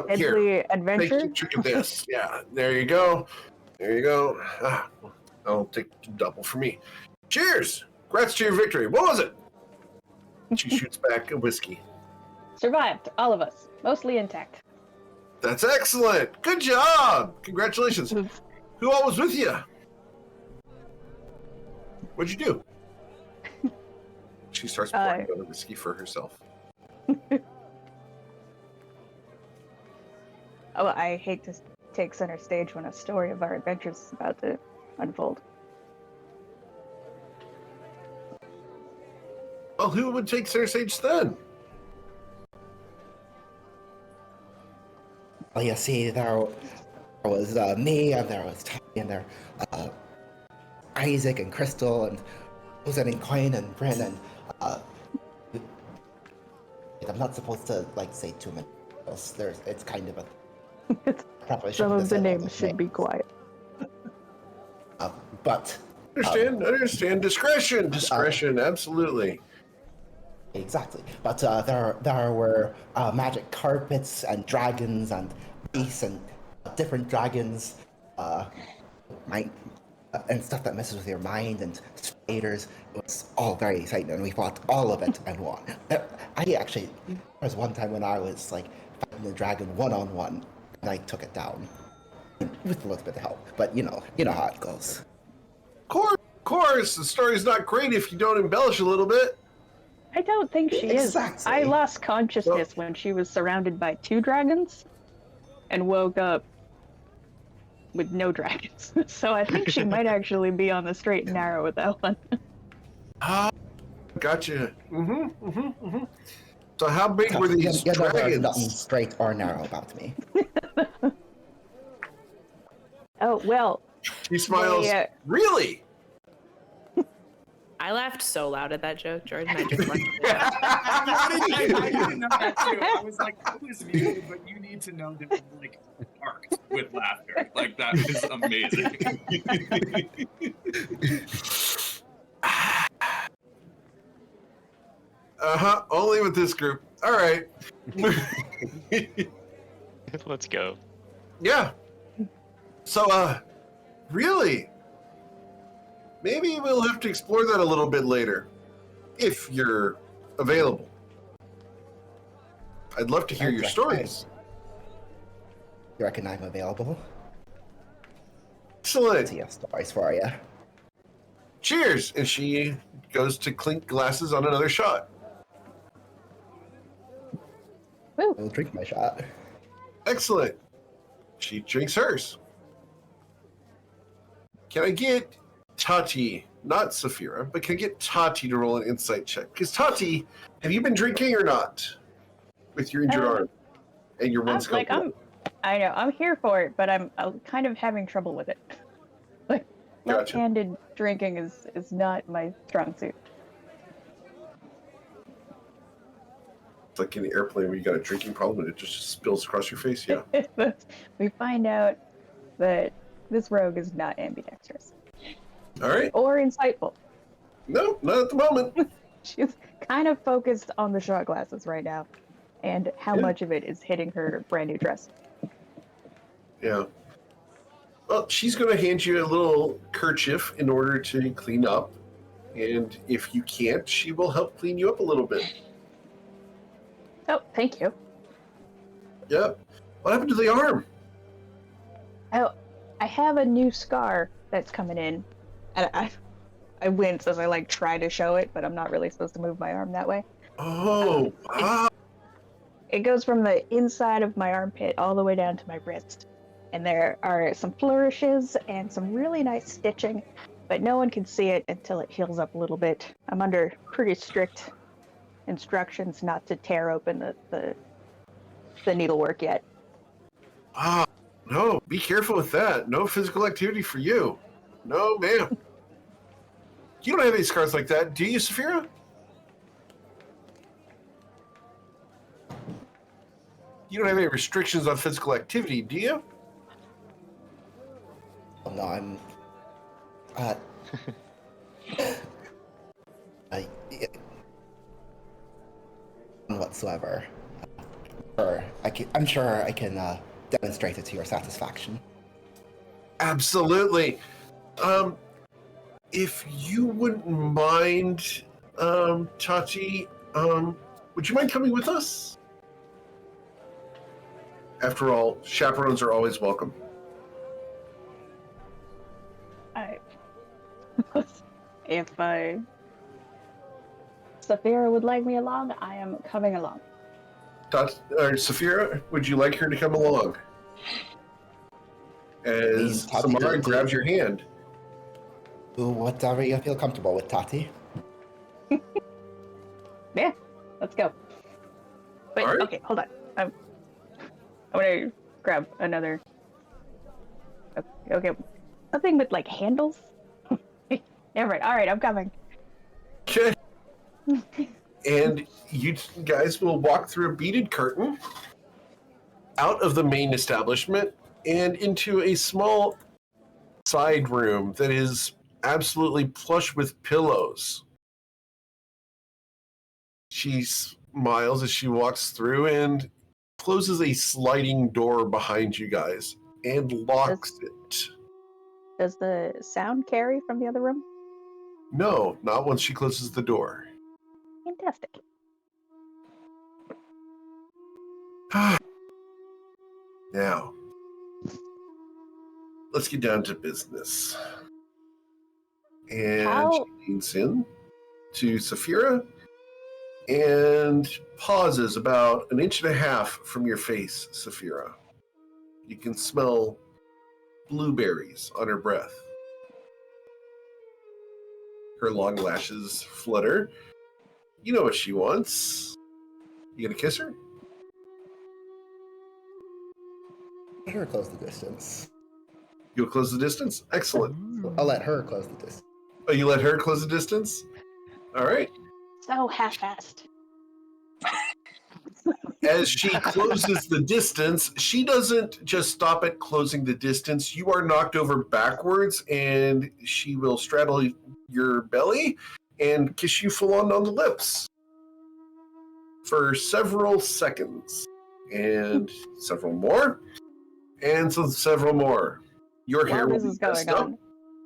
Deadly adventure. Take a trick of this. Yeah, there you go. There you go. I'll take double for me. Cheers! Congrats to your victory. What was it? She shoots back a whiskey. Survived, all of us, mostly intact. That's excellent. Good job. Congratulations. Who all was with you? What'd you do? She starts pouring out the whiskey for herself. Oh, I hate to take center stage when a story of our adventures is about to unfold. Well, who would take center stage then? Well, you see, there was me, and there was Tommy, and there Isaac and Crystal, and Susan and Coin and Bryn, and I'm not supposed to say too many else. It's kind of a. Some of the names should be quiet. But understand. Discretion, absolutely. Exactly. But there were magic carpets and dragons and beasts and different dragons, and stuff that messes with your mind and spiders. It was all very exciting, and we fought all of it and won. There was one time when I was fighting the dragon one-on-one, and I took it down with a little bit of help. But you know how it goes. Of course, the story's not great if you don't embellish a little bit. I don't think she Exactly. is. I lost consciousness when she was surrounded by 2 dragons and woke up with no dragons. So I think she might actually be on the straight and narrow with that one. Gotcha. So how big were these There's nothing dragons? straight or narrow about me. Oh, well. She smiles. Really? I laughed so loud at that joke, Jordan. I just left it. I didn't know that too. I was like, it was muted, but you need to know that I'm sparked with laughter. That is amazing. Only with this group. All right. Let's go. Yeah. So, really? Maybe we'll have to explore that a little bit later, if you're available. I'd love to hear your stories. You reckon I'm available? Excellent. See stories for you. Cheers! And she goes to clink glasses on another shot. Woo. I'll drink my shot. Excellent. She drinks hers. Can I get Tati, not Saphira, but can I get Tati to roll an insight check? Because Tati, have you been drinking or not? With your injured arm and your one skill. I know, I'm here for it, but I'm kind of having trouble with it. Like, Gotcha. left-handed drinking is not my strong suit. It's like in the airplane where you got a drinking problem and it just spills across your face. Yeah. We find out that this rogue is not ambidextrous. All right. Or insightful. No, not at the moment. She's kind of focused on the shot glasses right now and how much of it is hitting her brand new dress. Yeah. Well, she's going to hand you a little kerchief in order to clean up. And if you can't, she will help clean you up a little bit. Oh, thank you. Yep. What happened to the arm? Oh, I have a new scar that's coming in. And I wince as I try to show it, but I'm not really supposed to move my arm that way. Oh, wow. It goes from the inside of my armpit all the way down to my wrist. And there are some flourishes and some really nice stitching, but no one can see it until it heals up a little bit. I'm under pretty strict instructions not to tear open the needlework yet. Ah, no, be careful with that. No physical activity for you. No, ma'am. You don't have any scars like that, do you, Saphira? You don't have any restrictions on physical activity, do you? Oh, no, I'm... whatsoever. I'm sure I can demonstrate it to your satisfaction. Absolutely. If you wouldn't mind, Tati, would you mind coming with us? After all, chaperones are always welcome. If Saphira would like me along, I am coming along. Saphira, would you like her to come along? As Samara grabs your hand. Whatever you feel comfortable with, Tati. Yeah, let's go. Wait, right. Okay, hold on. I'm gonna grab another. Okay, something with handles. Yeah, right. All right, I'm coming. Okay. And you guys will walk through a beaded curtain out of the main establishment and into a small side room that is absolutely plush with pillows. She smiles as she walks through and closes a sliding door behind you guys and locks it. Does the sound carry from the other room? No, not once she closes the door. Fantastic. Now, let's get down to business. And she leans in to Saphira and pauses about 1.5 inches from your face, Saphira. You can smell blueberries on her breath. Her long lashes flutter. You know what she wants. You gonna kiss her? Let her close the distance. You'll close the distance? Excellent. I'll let her close the distance. Oh, you let her close the distance? All right. So half-assed. As she closes the distance, she doesn't just stop at closing the distance. You are knocked over backwards, and she will straddle your belly and kiss you full on the lips for several seconds, and several more, and several more. Your hair will be messed up.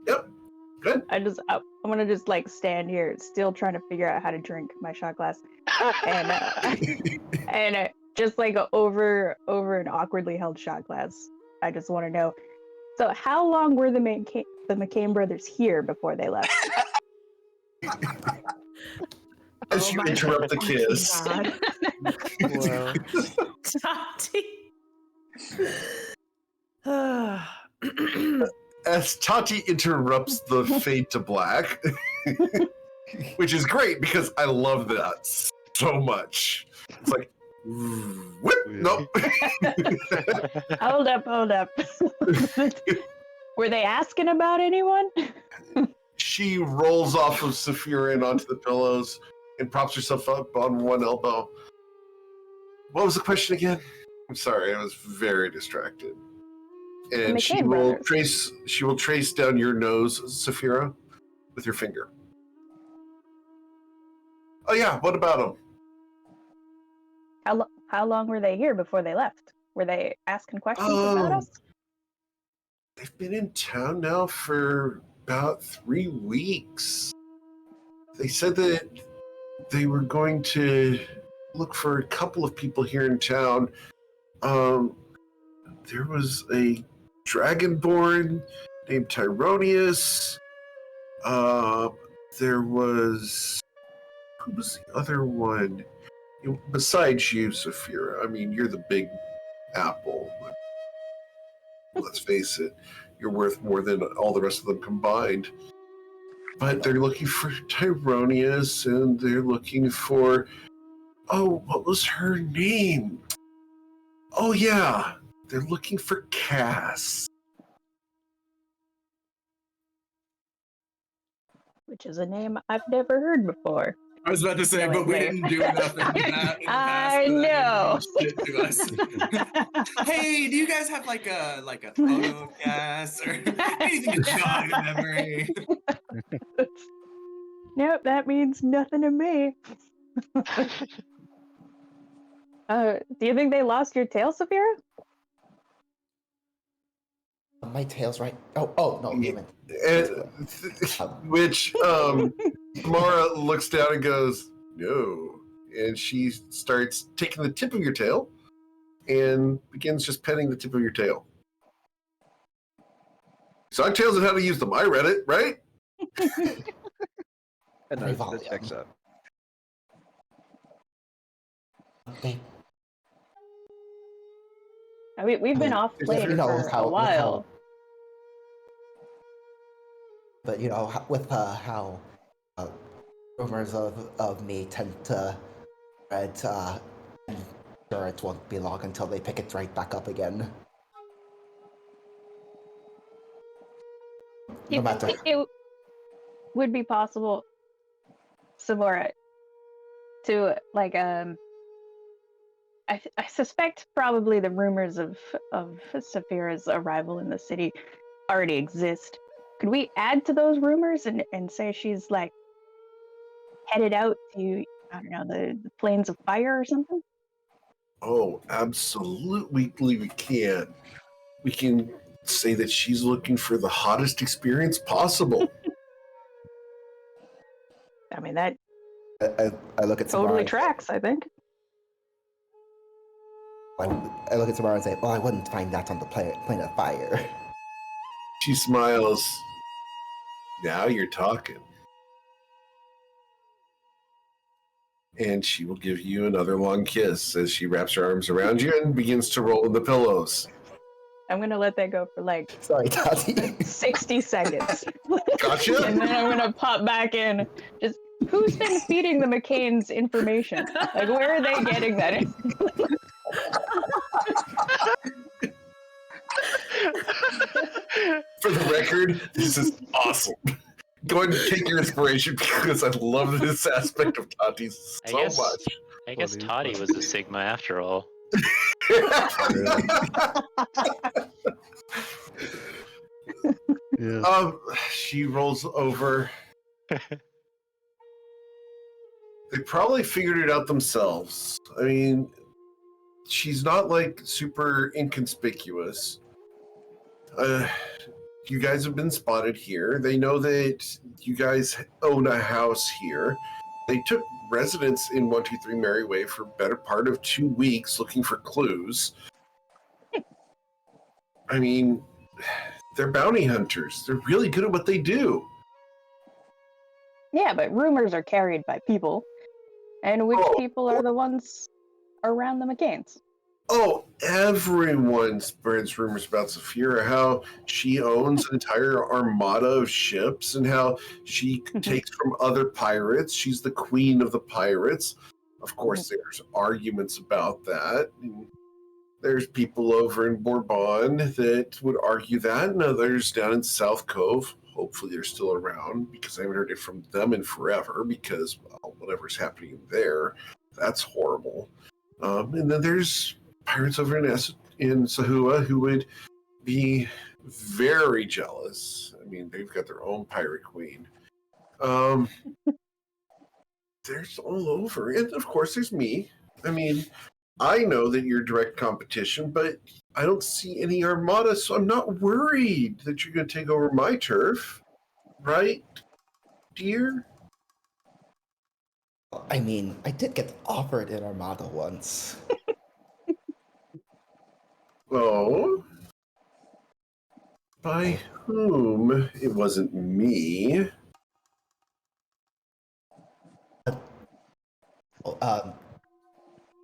Yep. Good. I'm gonna just stand here, still trying to figure out how to drink my shot glass, and just like over an awkwardly held shot glass. I just want to know. So, how long were the McCain brothers here before they left? As you interrupt the kiss. Wow. Tati. As Tati interrupts the fade to black, which is great because I love that so much. It's like, whip, nope. Hold up. Were they asking about anyone? She rolls off of Saphira and onto the pillows and props herself up on one elbow. What was the question again? I'm sorry, I was very distracted. And she will trace down your nose, Saphira, with your finger. Oh yeah, what about them? How long were they here before they left? Were they asking questions about us? They've been in town now for about 3 weeks. They said that they were going to look for a couple of people here in town. There was a dragonborn named Tyronius. There was... Who was the other one? Besides you, Saphira. I mean, you're the big apple. Let's face it, you're worth more than all the rest of them combined. But they're looking for Tyronius, and they're looking for... Oh, what was her name? Oh, yeah. They're looking for Cass. Which is a name I've never heard before. I was about to say, but we didn't do enough in that. I know. To us. Hey, do you guys have like a photo of Cass or anything to jog the memory? Nope, that means nothing to me. Do you think they lost your tail, Saphira? My tail's right. Oh no, you meant. Which Mara looks down and goes, no. And she starts taking the tip of your tail and begins just petting the tip of your tail. Songtails and how to use them. I read it, right? And that checks out. Okay. I mean, we've been off plane for a while. But you know, with how rumors of me tend to spread, I'm sure it won't be long until they pick it right back up again. No matter. It would be possible, Samora, to like I suspect probably the rumors of Saphira's arrival in the city already exist. Could we add to those rumors and say she's like headed out to, I don't know, the plains of fire or something? Oh, absolutely we can. We can say that she's looking for the hottest experience possible. I mean, that I look at totally Samara tracks, I think. I look at Samara and say, well, I wouldn't find that on the planet of fire. She smiles. Now you're talking. And she will give you another long kiss as she wraps her arms around you and begins to roll in the pillows. I'm gonna let that go for like Sorry, Tati. 60 seconds. Gotcha. And then I'm gonna pop back in. Just who's been feeding the McCains information? Like, where are they getting that information? For the record, this is awesome. Go ahead and take your inspiration because I love this aspect of Tati so much. I guess Toddy was a Sigma after all. Yeah. She rolls over. They probably figured it out themselves. I mean, she's not like super inconspicuous. You guys have been spotted here. They know that you guys own a house here. They took residence in 123 Mary Way for a better part of 2 weeks looking for clues. I mean, they're bounty hunters. They're really good at what they do. Yeah, but rumors are carried by people. And which people are the ones around the McCains? Oh, everyone spreads rumors about Saphira, how she owns an entire armada of ships and how she takes from other pirates. She's the queen of the pirates. Of course, there's arguments about that. There's people over in Bourbon that would argue that, and others down in South Cove. Hopefully they're still around, because I haven't heard it from them in forever, because whatever's happening there, that's horrible. And then there's pirates over in Sahua who would be very jealous. I mean, they've got their own pirate queen. There's all over. And of course, there's me. I mean, I know that you're direct competition, but I don't see any armada, so I'm not worried that you're going to take over my turf. Right, dear? I mean, I did get offered an armada once. Oh? By whom? It wasn't me.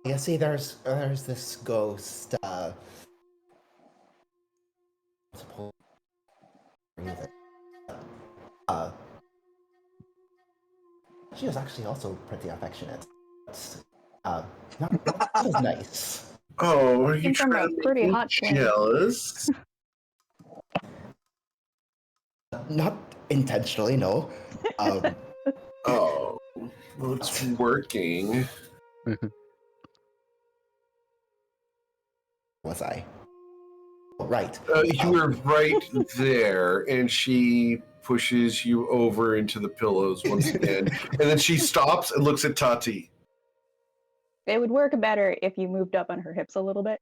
Yeah, see, there's this ghost, she was actually also pretty affectionate. Not as nice. Oh, are you Came from trying a to pretty make me hot planet. jealous? Not intentionally, no. Oh, well, it's working. Was I? Oh, right. You were right there, and she pushes you over into the pillows once again, and then she stops and looks at Tati. It would work better if you moved up on her hips a little bit.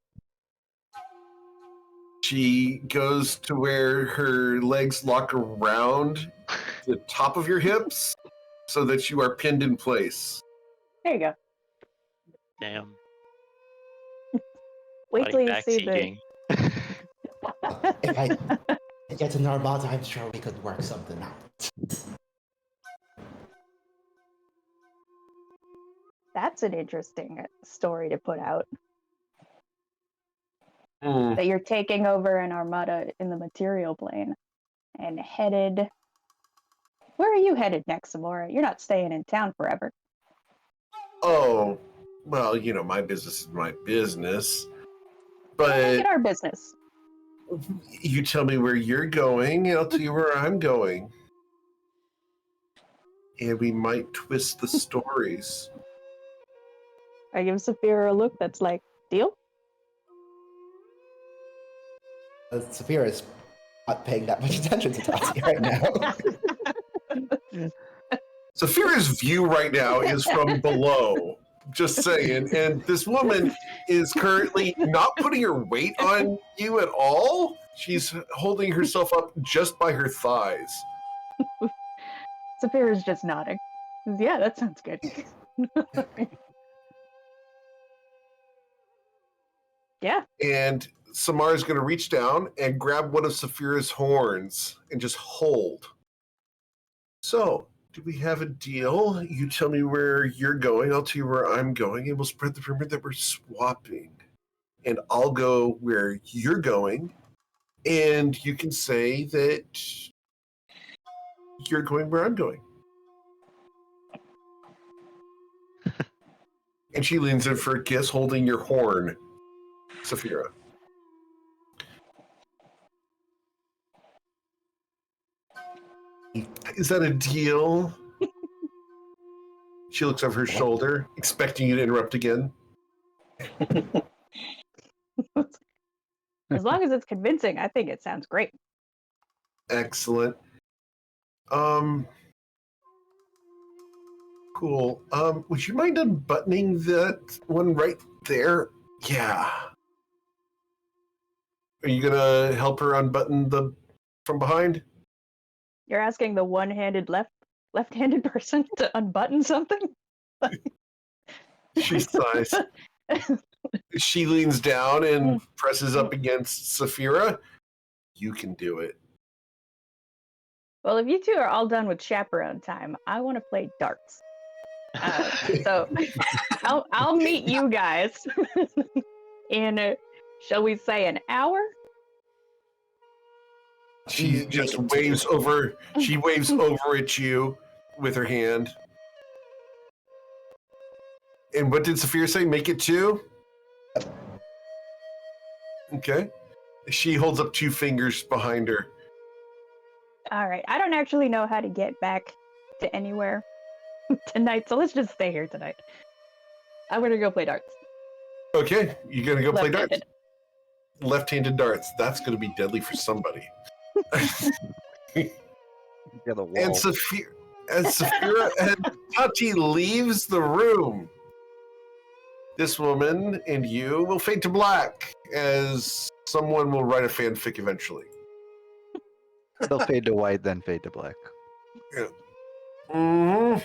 She goes to where her legs lock around the top of your hips so that you are pinned in place. There you go. Damn. Wait till you see the... Backseating. If I get an armada, I'm sure we could work something out. That's an interesting story to put out. Mm. That you're taking over an armada in the material plane and headed... Where are you headed next, Samora? You're not staying in town forever. Oh, well, you know, my business is my business. Make But it our business. you tell me where you're going, and I'll tell you where I'm going. And we might twist the stories. I give Saphira a look that's like, deal? Saphira is not paying that much attention to Tati right now. Saphira's view right now is from below, just saying. And this woman is currently not putting her weight on you at all. She's holding herself up just by her thighs. Saphira's just nodding. Yeah, that sounds good. Yeah. And Samara's going to reach down and grab one of Saphira's horns and just hold. So, do we have a deal? You tell me where you're going, I'll tell you where I'm going, and we'll spread the rumor that we're swapping. And I'll go where you're going, and you can say that you're going where I'm going. And she leans in for a kiss, holding your horn, Saphira. Is that a deal? She looks over her shoulder, expecting you to interrupt again. As long as it's convincing, I think it sounds great. Excellent. Cool. Would you mind unbuttoning that one right there? Yeah. Are you gonna help her unbutton the from behind? You're asking the one-handed left left-handed person to unbutton something. She sighs. She leans down and presses up against Saphira. You can do it. Well, if you two are all done with chaperone time, I want to play darts. So I'll meet you guys in, shall we say, an hour? She just waves over. She waves over at you with her hand. And what did Saphira say? Make it 2? Okay. She holds up 2 fingers behind her. All right. I don't actually know how to get back to anywhere tonight, so let's just stay here tonight. I'm gonna go play darts. Okay, you're gonna go play darts. Left-handed. Left-handed darts. That's gonna be deadly for somebody. Yeah, the wall. And Saphira and Tati leaves the room, this woman and you will fade to black as someone will write a fanfic eventually. They'll fade to white, then fade to black. Yeah. Mm-hmm.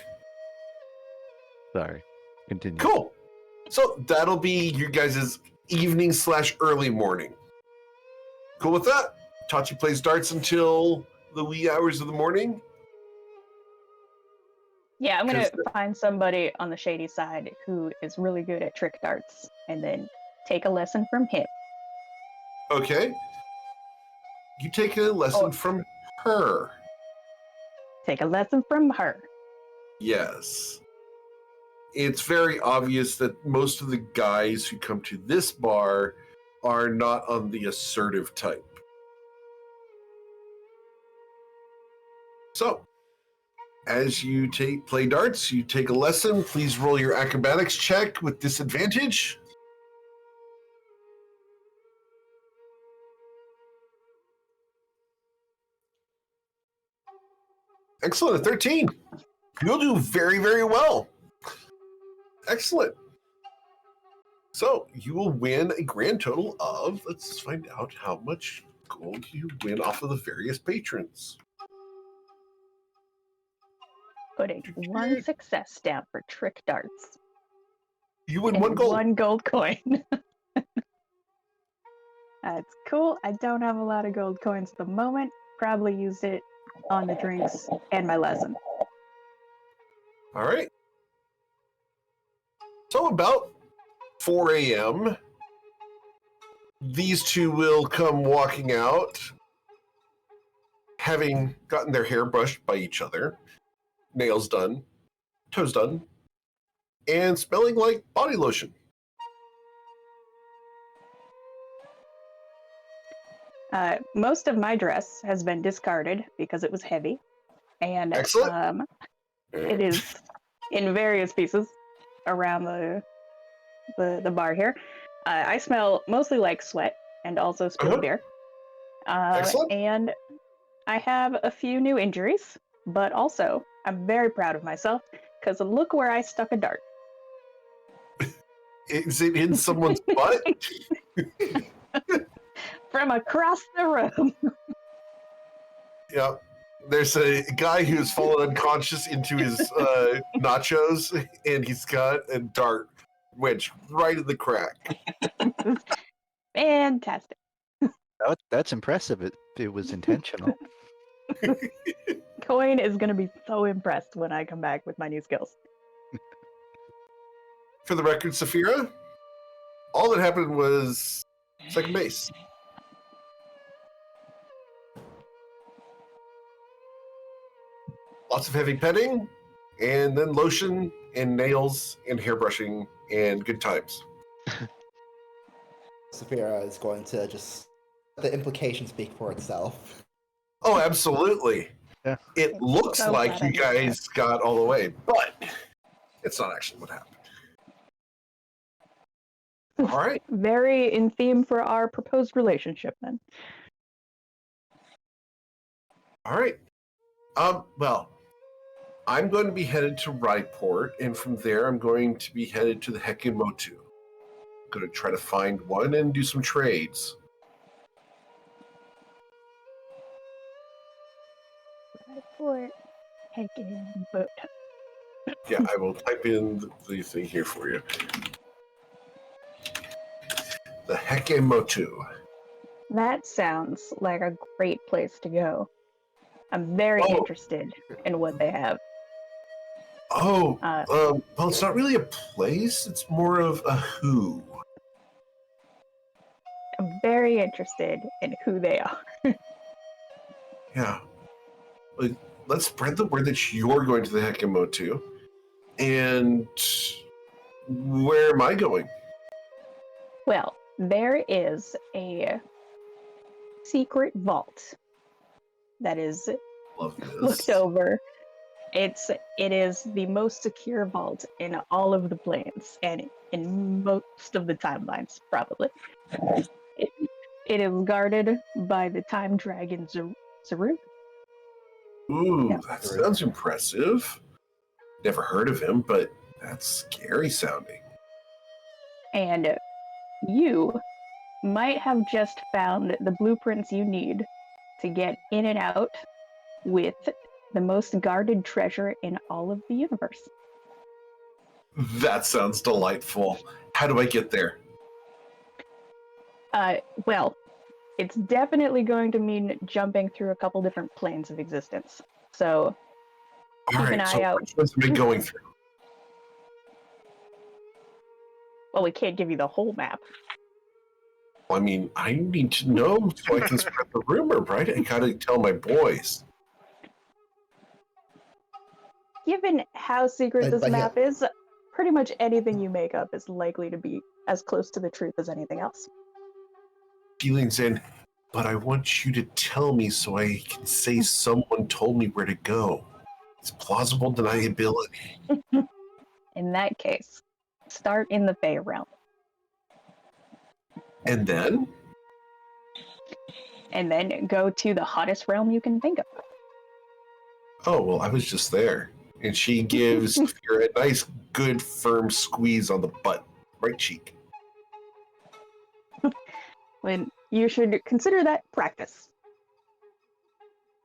Sorry. Continue. Cool. So that'll be you guys' evening/early morning. Cool with that? Tachi plays darts until the wee hours of the morning. Yeah, I'm gonna find somebody on the shady side who is really good at trick darts, and then take a lesson from him. Okay. You take a lesson from her. Take a lesson from her. Yes. It's very obvious that most of the guys who come to this bar are not on the assertive type. So, as you play darts, you take a lesson. Please roll your acrobatics check with disadvantage. Excellent, a 13. You'll do very, very well. Excellent. So you will win a grand total of, let's find out how much gold you win off of the various patrons. Putting 1 success down for trick darts. You win 1 gold. 1 gold coin. That's cool. I don't have a lot of gold coins at the moment. Probably used it on the drinks and my lesson. All right. So about 4 a.m., these two will come walking out, having gotten their hair brushed by each other, nails done, toes done, and smelling like body lotion. Most of my dress has been discarded because it was heavy, and it is in various pieces around the bar here. I smell mostly like sweat and also spilled beer. And I have a few new injuries, but also I'm very proud of myself because look where I stuck a dart. Is it in someone's butt? From across the room. Yeah. There's a guy who's fallen unconscious into his nachos, and he's got a dart wedged right in the crack. Fantastic. That's impressive. It was intentional. Coin is going to be so impressed when I come back with my new skills. For the record, Saphira, all that happened was second base. Lots of heavy petting, and then lotion, and nails, and hairbrushing, and good times. Saphira is going to just let the implication speak for itself. Oh, absolutely. Yeah. It looks So like glad you I did guys got all the way, but it's not actually what happened. All right. Very in theme for our proposed relationship, then. All right. Well, I'm going to be headed to Raiport, and from there I'm going to be headed to the Hekimotu. I'm going to try to find one and do some trades. Raiport, Hegemoto. Yeah, I will type in the thing here for you. The Hegemoto. That sounds like a great place to go. I'm very interested in what they have. Well, it's not really a place. It's more of a who. I'm very interested in who they are. Yeah. Let's spread the word that you're going to the Hegemoto. And where am I going? Well, there is a secret vault that is looked over. It is the most secure vault in all of the planes and in most of the timelines, probably. It is guarded by the time dragon Zaru. Ooh, that sounds impressive. Never heard of him, but that's scary sounding. And you might have just found the blueprints you need to get in and out with the most guarded treasure in all of the universe. That sounds delightful. How do I get there? Well, it's definitely going to mean jumping through a couple different planes of existence. So keep an eye out. Which ones am I going through? Well, we can't give you the whole map. I mean, I need to know so I can spread the rumor, right? I gotta tell my boys. Given how secret this map is, pretty much anything you make up is likely to be as close to the truth as anything else. Feelings in, but I want you to tell me so I can say someone told me where to go. It's plausible deniability. In that case, start in the Fey realm. And then? And then go to the hottest realm you can think of. Oh, well, I was just there. And she gives Saphira a nice, good, firm squeeze on the butt, right cheek. When you should consider that practice.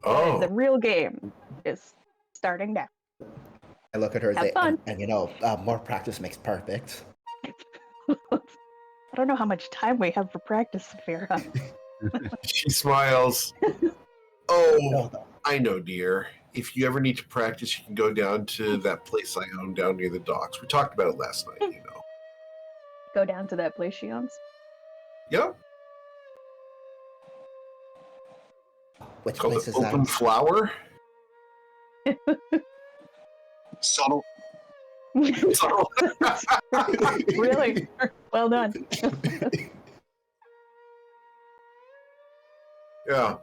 Oh. The real game is starting now. I look at her Have fun. And more practice makes perfect. I don't know how much time we have for practice, Saphira. She smiles. Oh, I know, dear. If you ever need to practice, you can go down to that place I own down near the docks. We talked about it last night, you know. Go down to that place she owns? Yep. Which called place the is Open that? Flower. Subtle. Subtle. Really? Well done. Yeah.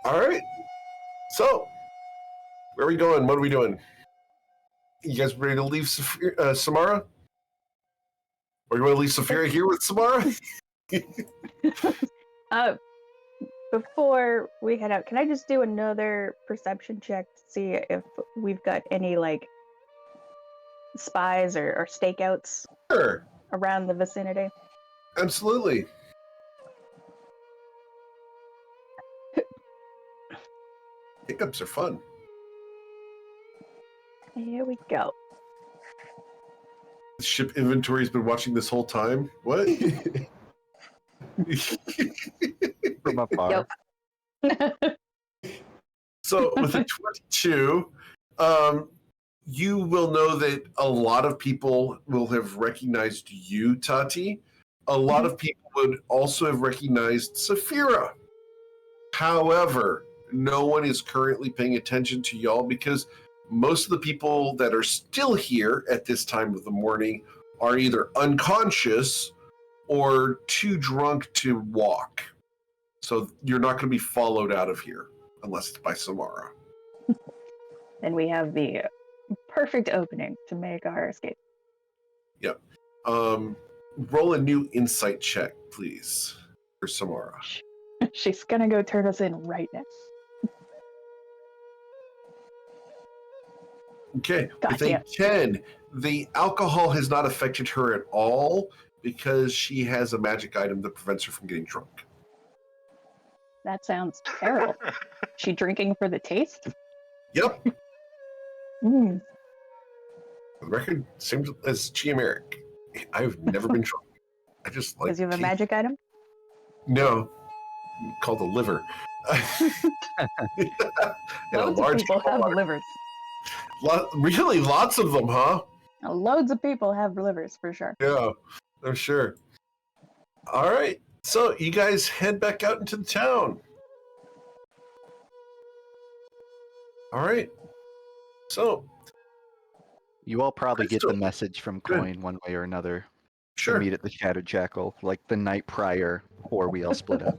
All right. So, where are we going? What are we doing? You guys ready to leave Samara? Or you want to leave Saphira here with Samara? Before we head out, can I just do another perception check to see if we've got any, like, spies or stakeouts Sure. around the vicinity? Absolutely. Hiccups are fun. Here we go. The ship inventory's been watching this whole time. What? From afar. Yep. So with a 22, you will know that a lot of people will have recognized you, Tati. A lot of people would also have recognized Saphira. However, no one is currently paying attention to y'all because most of the people that are still here at this time of the morning are either unconscious or too drunk to walk. So you're not going to be followed out of here unless it's by Samara. And we have the perfect opening to make our escape. Yep. Roll a new insight check, please, for Samara. She's gonna go turn us in right now. Okay, with Gotcha. a 10, the alcohol has not affected her at all because she has a magic item that prevents her from getting drunk. That sounds terrible. She drinking for the taste? Yep. Mm. The record seems as geomeric. I've never been drunk. I just like. Does he have a tea. magic item? No, called the liver. And a Loads of large people have livers. really, lots of them, huh? Loads of people have livers, for sure. Yeah, I'm sure. All right, so you guys head back out into the town. All right, so You all probably get the Crystal. message from Good. Coin one way or another. sure. To meet at the Shattered Jackal, like the night prior, before we all split up.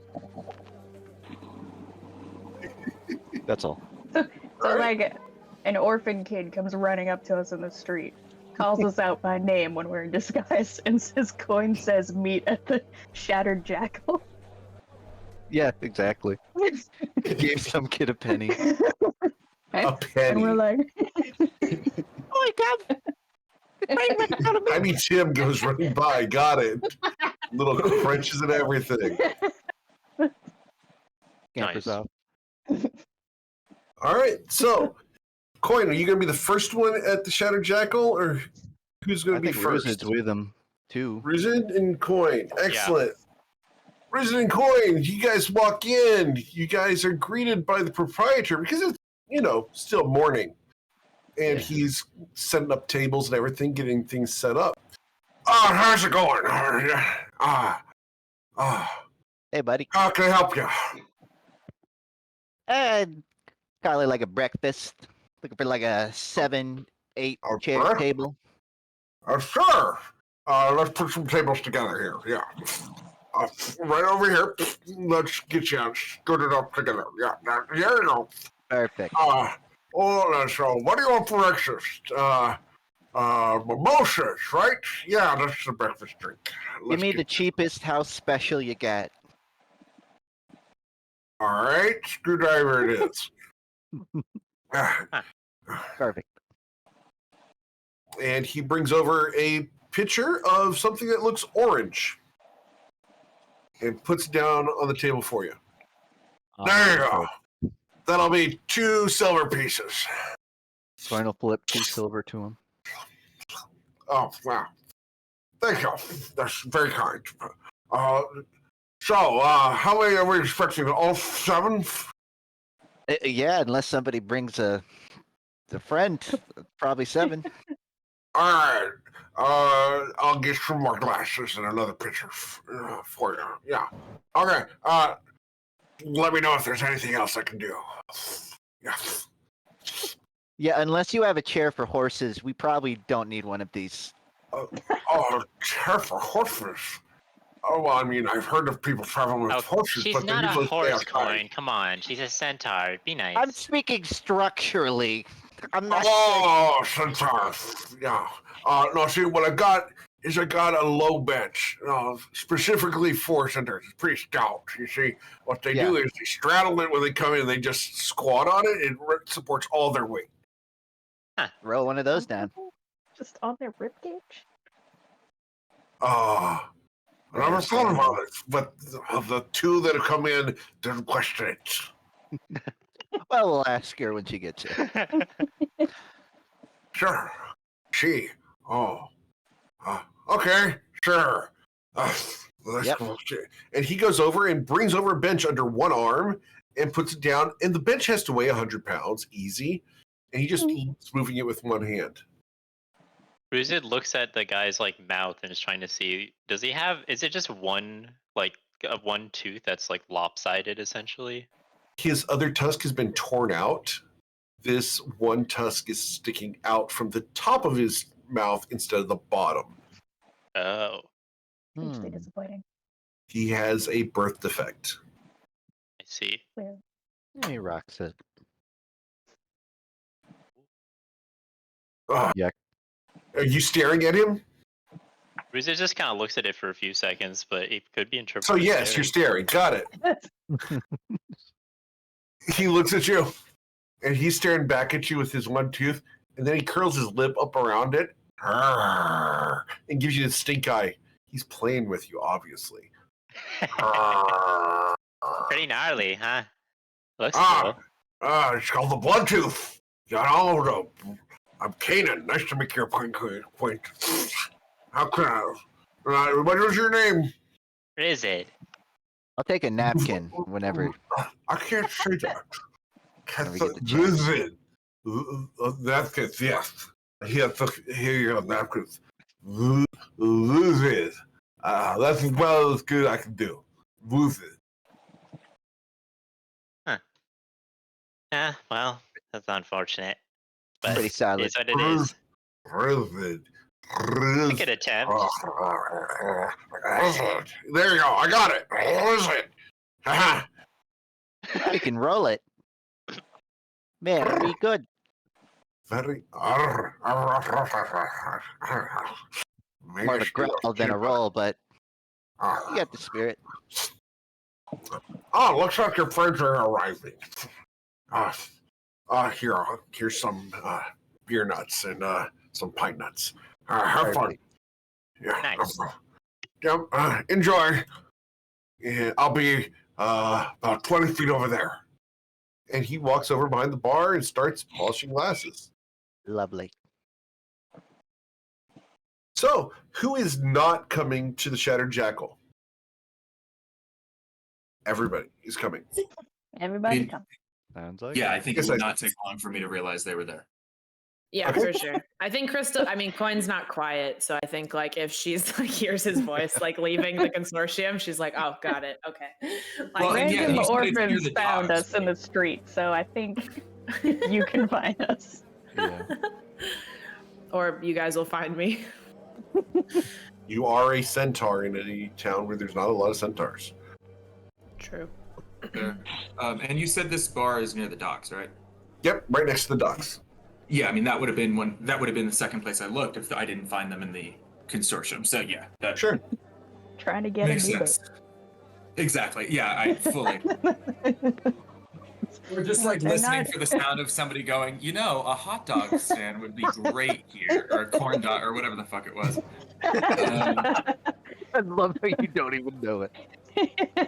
That's all. So All right. like, an orphan kid comes running up to us in the street, calls us out by name when we're in disguise, and says, "Coin says meet at the Shattered Jackal." Yeah, exactly. Gave some kid a penny. A penny. And we're like, Oh my god! I mean, Tim goes running by. Got it. Little crunches and everything. Campers Nice. off. All right, so Coin, are you going to be the first one at the Shattered Jackal, or who's I going to be think first? Ruzin's with him too. Risen and Coin. Excellent. Risen and Coin, you guys walk in. You guys are greeted by the proprietor because it's, still morning. And Yeah. he's setting up tables and everything, getting things set up. How's it going? Hey, buddy. How can I help you? Probably like a breakfast. Looking for like a 7-8 chair Alright. table. Sure. Let's put some tables together here. Yeah. Right over here. Let's get you scooted up together. Yeah. There you go. Perfect. So what do you want for breakfast? Mimosas, right? Yeah, that's the breakfast drink. Give me the cheapest house special you got. All right, screwdriver it is. Perfect. And he brings over a pitcher of something that looks orange and puts it down on the table for you. There you go. That'll be 2 silver pieces. Coin will flip 2 silver to him. Oh, wow. Thank you. That's very kind. So, how many are we expecting? All 7? Yeah, unless somebody brings a friend, probably 7. All right. I'll get some more glasses and another pitcher for you. Yeah. Okay. Let me know if there's anything else I can do. Yeah. Yeah, unless you have a chair for horses, we probably don't need one of these. Chair for horses. Oh, well, I mean, I've heard of people traveling with horses, She's but they not a usually stay horse, outside. Coin. Come on, she's a centaur. Be nice. I'm speaking structurally. I'm not. Oh, centaur. Yeah. No, see, what I got is I got a low bench, specifically for centaurs. It's pretty stout. You see, what they do is they straddle it when they come in and they just squat on it. It supports all their weight. Roll one of those down. just on their ribcage? I never thought about it, but the 2 that have come in didn't question it. Well, we'll ask her when she gets here. Sure. She. Okay. Sure. Let's go. And he goes over and brings over a bench under one arm and puts it down. And the bench has to weigh 100 pounds, easy. And he just keeps moving it with one hand. Ruzid looks at the guy's mouth and is trying to see, does he have, is it just one tooth that's lopsided essentially? His other tusk has been torn out. This one tusk is sticking out from the top of his mouth instead of the bottom. Oh. Hugely disappointing. He has a birth defect. I see. Clearly. He rocks it. Yeah. Are you staring at him? Ruzid just kind of looks at it for a few seconds, but it could be interpreted. So yes, you're staring. Got it. He looks at you, and he's staring back at you with his one tooth, and then he curls his lip up around it, and gives you the stink eye. He's playing with you, obviously. Pretty gnarly, huh? Looks Ah, cool. it's called the Bloodtooth. You know, I'm Kanan. Nice to make your acquaintance. How can I? What was your name? What is it? I'll take a napkin whenever. I can't say that. Whenever we get the chance. Vivid. Napkins, yes. Here you go, napkins. Vivid. That's about as good I can do. Vivid. Yeah, well, that's unfortunate. But Pretty solid. it is what it is. Vivid. A good attempt. There you go. I got it. What is it? Haha. We can roll it. Very good. Very. More of a growl than a roll, but you got the spirit. Oh, looks like your friends are arriving. Here's some beer nuts and some pine nuts. Have fun. Yeah. Nice. Yep. Enjoy. Yeah, I'll be about 20 feet over there. And he walks over behind the bar and starts polishing glasses. Lovely. So, who is not coming to the Shattered Jackal? Everybody is coming. Everybody come. Sounds like Yeah, it. I think it would not take long for me to realize they were there. Yeah, for sure. I think Crystal, I mean, Coin's not quiet. So I think like if she's like hears his voice like leaving the consortium, she's like, oh, got it. Okay. Like, Well, and Random you said it's near orphans the found docks, us in the street, so I think you can find us. Yeah. or you guys will find me. You are a centaur in a town where there's not a lot of centaurs. True. Yeah. And you said this bar is near the docks, right? Yep, right next to the docks. Yeah, I mean that would have been the second place I looked if I didn't find them in the consortium. So yeah, that Sure. Trying to get makes a new sense. Exactly. Yeah, I fully. We're just like They're listening not- for the sound of somebody going, a hot dog stand would be great here, or a corn dog, or whatever the fuck it was. I love how you don't even know it.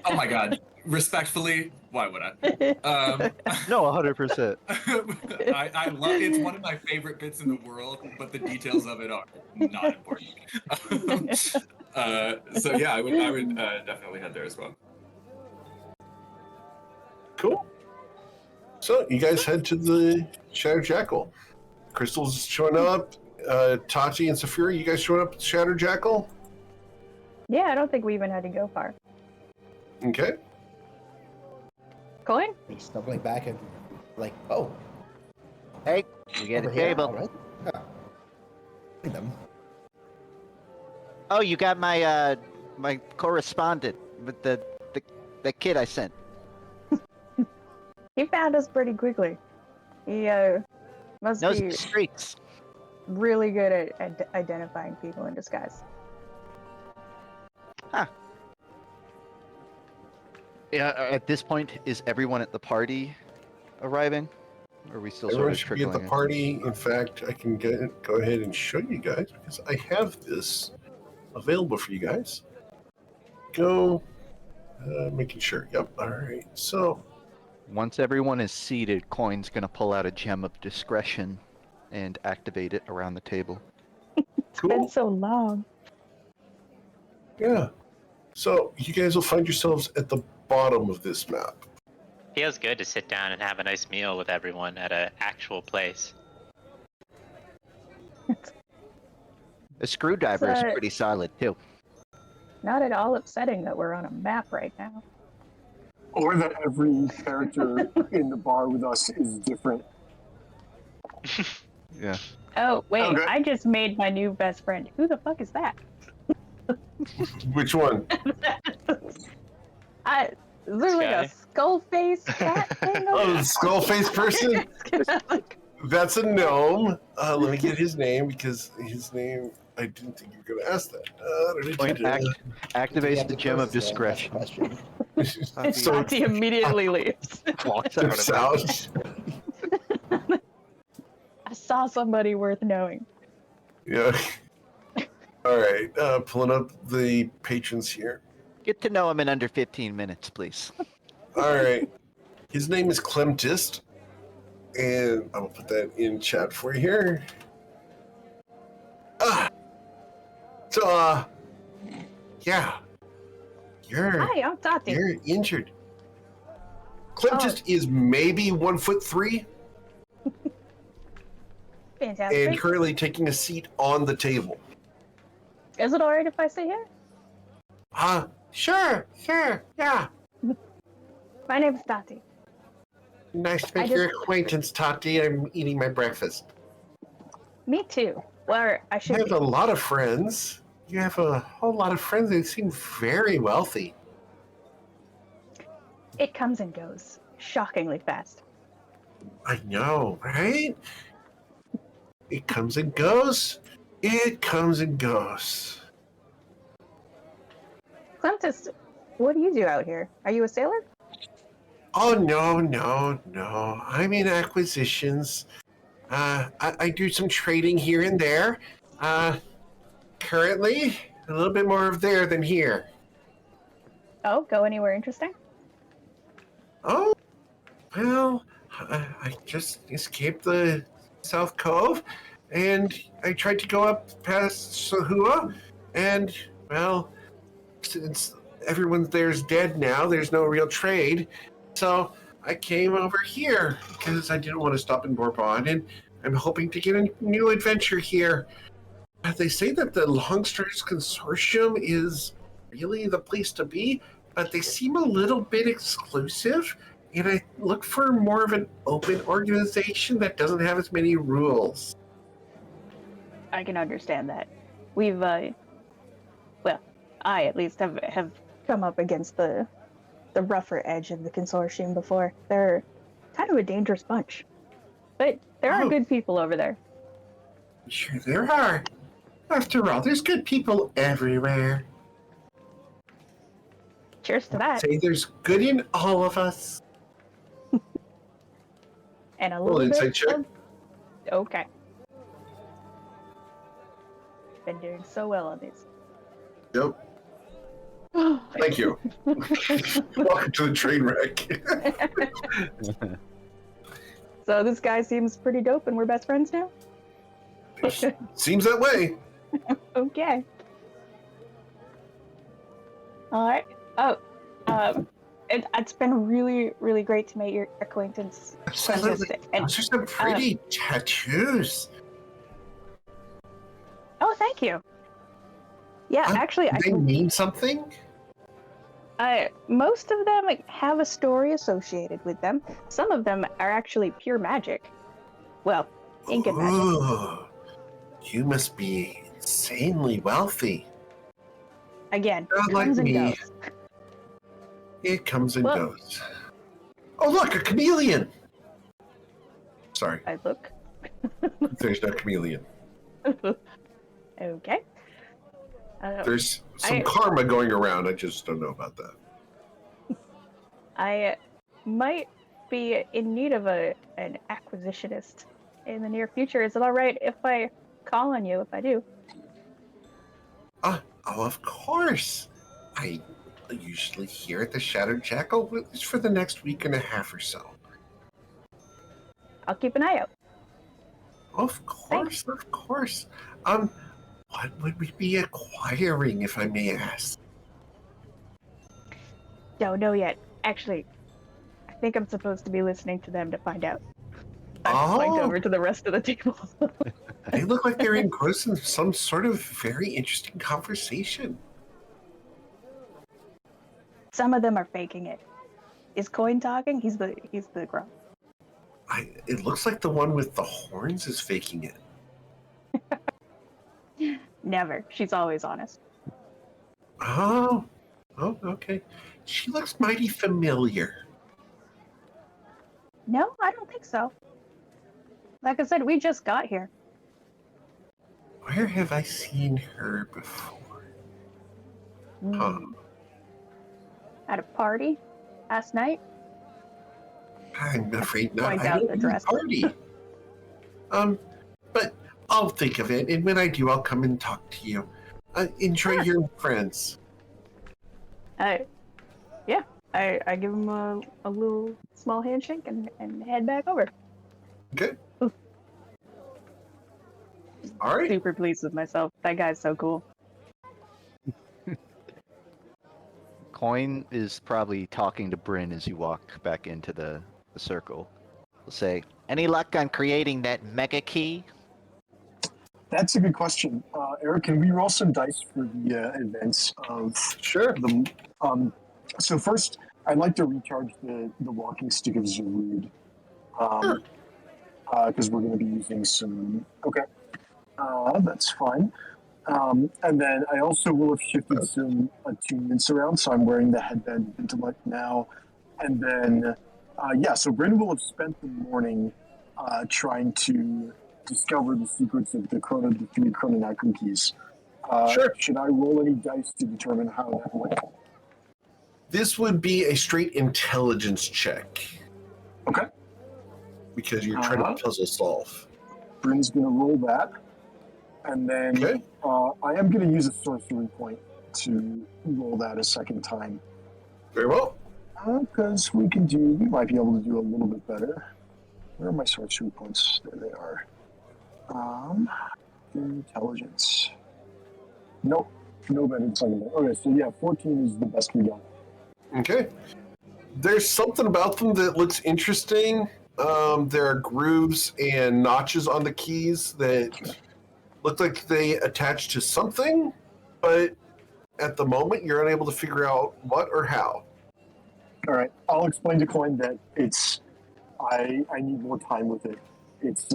Oh my god. Respectfully, why would I? No, 100%. I love it's one of my favorite bits in the world, but the details of it are not important. So yeah, I would definitely head there as well. Cool. So you guys head to the Shattered Jackal. Crystal's showing up. Tati and Saphira, you guys showing up at the Shattered Jackal? Yeah, I don't think we even had to go far. Okay. Coin? He's stumbling back and like, oh, Hey, we get a over here, table. all right. Yeah. See them. Oh, you got my my correspondent with the kid I sent. He found us pretty quickly. He must Knows be the streets. really good at identifying people in disguise. Huh. Yeah, at this point, is everyone at the party arriving? Or are we still Everyone sort of should be at trickling the in? party. In fact, I can go ahead and show you guys because I have this available for you guys. Go. Making sure. Yep. All right. So. Once everyone is seated, Coin's gonna pull out a gem of discretion and activate it around the table. It's been so long. Yeah. So you guys will find yourselves at the bottom of this map. Feels good to sit down and have a nice meal with everyone at an actual place. A screwdriver is pretty solid too. Not at all upsetting that we're on a map right now. Or that every character in the bar with us is different. Yeah. Oh, wait, Okay. I just made my new best friend. Who the fuck is that? Which one? Is there like guy? a skull face cat thing? Oh, the skull face person? That's a gnome. Let me get his name because his name. I didn't think you were going to ask that. Coin activates the gem of That's the discretion. question. So Tati immediately leaves. Walks out of it's it. out. I saw somebody worth knowing. Yeah. All right. Pulling up the patrons here. Get to know him in under 15 minutes, please. All right. His name is Clemtist, and I'll put that in chat for you here. So, yeah. Hi, I'm Tati. You're injured. Clemtist is maybe 1'3" Fantastic. and currently taking a seat on the table. Is it alright if I sit here? Sure, yeah. My name's Tati. Nice to make your acquaintance, Tati. I'm eating my breakfast. Me too. Well, I should. You have a lot of friends. You have a whole lot of friends. They seem very wealthy. It comes and goes shockingly fast. I know, right? It comes and goes. It comes and goes. Clemtis, what do you do out here? Are you a sailor? Oh, no. I'm in acquisitions. I do some trading here and there. Currently, a little bit more of there than here. Oh, go anywhere interesting? Oh, well, I just escaped the South Cove, and I tried to go up past Sahua, and, well, since everyone there's dead now, there's no real trade, so I came over here because I didn't want to stop in Bourbon, and I'm hoping to get a new adventure here. They say that the Longstars Consortium is really the place to be, but they seem a little bit exclusive, and I look for more of an open organization that doesn't have as many rules. I can understand that. We've, well, I at least have come up against the rougher edge of the consortium before. They're kind of a dangerous bunch. But there are good people over there. Sure there are. After all, there's good people everywhere. Cheers to that. Say there's good in all of us. And a little inside bit check. Okay. Been doing so well on these. Yep. Thank you. Welcome to the train wreck. So this guy seems pretty dope and we're best friends now? Seems that way. Okay. Alright. Oh, it's been really, really great to make your acquaintance. Absolutely. Those are some pretty tattoos. Oh, thank you. Yeah, actually, do they mean something? Most of them have a story associated with them. Some of them are actually pure magic. Well, ink and magic. Ooh, you must be insanely wealthy. Again, Not comes like and me. goes. It comes and goes. Oh, look, a chameleon! Sorry. I look. There's no chameleon. Okay. There's some karma going around. I just don't know about that. I might be in need of an acquisitionist in the near future. Is it all right if I call on you if I do? Oh, of course. I usually here at the Shattered Jackal for the next week and a half or so. I'll keep an eye out. Of course, of course. What would we be acquiring, if I may ask? Don't know yet. Actually, I think I'm supposed to be listening to them to find out. I flanked over to the rest of the table. They look like they're engrossed in some sort of very interesting conversation. Some of them are faking it. Is Coin talking? He's the grump. It looks like the one with the horns is faking it. Never. She's always honest. Oh, okay. She looks mighty familiar. No, I don't think so. Like I said, we just got here. Where have I seen her before? Huh. At a party last night. I'm afraid not. Point I out don't the do dress. party. But I'll think of it, and when I do, I'll come and talk to you. Enjoy your friends. Yeah, I give him a little small handshake and head back over. Okay. All right. Super pleased with myself. That guy's so cool. Coin is probably talking to Bryn as you walk back into the circle. He'll say, "Any luck on creating that mega key?" That's a good question. Eric, can we roll some dice for the events of Sure. the... So first, I'd like to recharge the walking stick of Zarud. Because we're going to be using some... Okay. That's fine. And then I also will have shifted some attunements around, so I'm wearing the headband of intellect now. And then, so Bryn will have spent the morning trying to discover the secrets of the three chrononacron keys. Sure. Should I roll any dice to determine how that went? This would be a straight intelligence check. Okay. Because you're trying to puzzle solve. Bryn's going to roll that. And then I am going to use a sorcery point to roll that a second time. Very well. Because we might be able to do a little bit better. Where are my sorcery points? There they are. Intelligence. Nope. No better than second. Okay, so yeah, 14 is the best we got. Okay. There's something about them that looks interesting. There are grooves and notches on the keys that look like they attach to something, but at the moment you're unable to figure out what or how. All right, I'll explain to Coin that I need more time with it. It's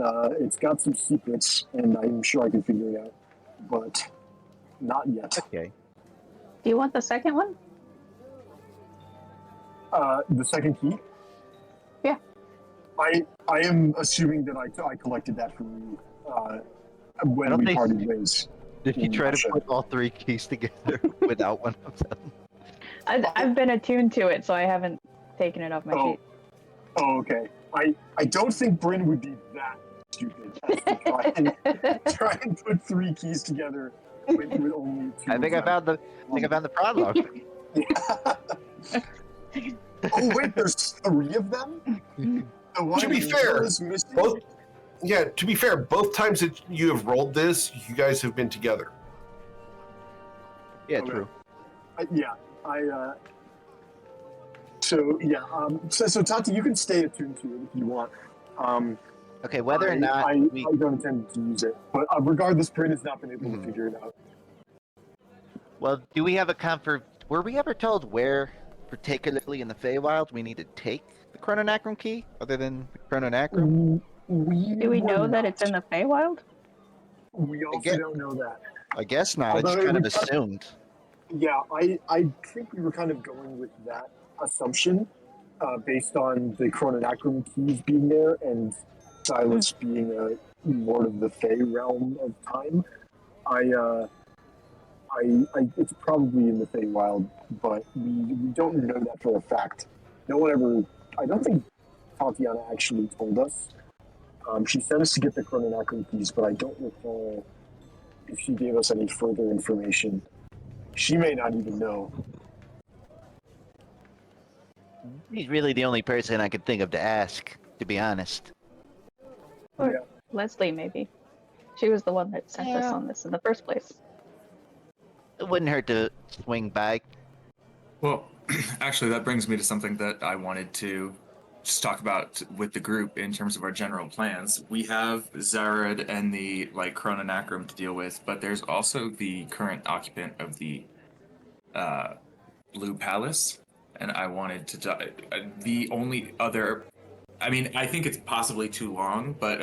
got some secrets, and I'm sure I can figure it out, but not yet. Okay. Do you want the second one? The second key? Yeah. I am assuming that I collected that from you when we parted ways. Did you try to put all three keys together without one of them? I've been attuned to it, so I haven't taken it off my sheet. Oh, okay. I don't think Bryn would be that stupid as to try and put three keys together with only two. I think I found the prologue. Oh wait, there's three of them? To be fair, both times that you have rolled this, you guys have been together. Yeah, okay. True. So Tati, you can stay attuned to it if you want. Okay, whether or not I don't intend to use it, but regardless, Bryn has not been able to figure it out. Well, do we have a comfort? Were we ever told where, particularly in the Feywild, we need to take the chrononacron key, other than the chrononacron? Do we know that it's in the Feywild? We also don't know that. I guess not. Although I just kind of assumed. Yeah, I think we were kind of going with that assumption based on the chrononacron keys being there and Silas being a lord of the Fey realm of time. It's probably in the Feywild, but we don't know that for a fact. No one ever. I don't think Tatiana actually told us. She sent us to get the chrononacron keys, but I don't recall if she gave us any further information. She may not even know. He's really the only person I could think of to ask, to be honest. Or Leslie, maybe. She was the one that sent us on this in the first place. It wouldn't hurt to swing by. Well, actually, that brings me to something that I wanted to just talk about with the group in terms of our general plans. We have Zarad and the chrononacron to deal with, but there's also the current occupant of the Blue Palace, and I wanted to the only other. I mean, I think it's possibly too long, but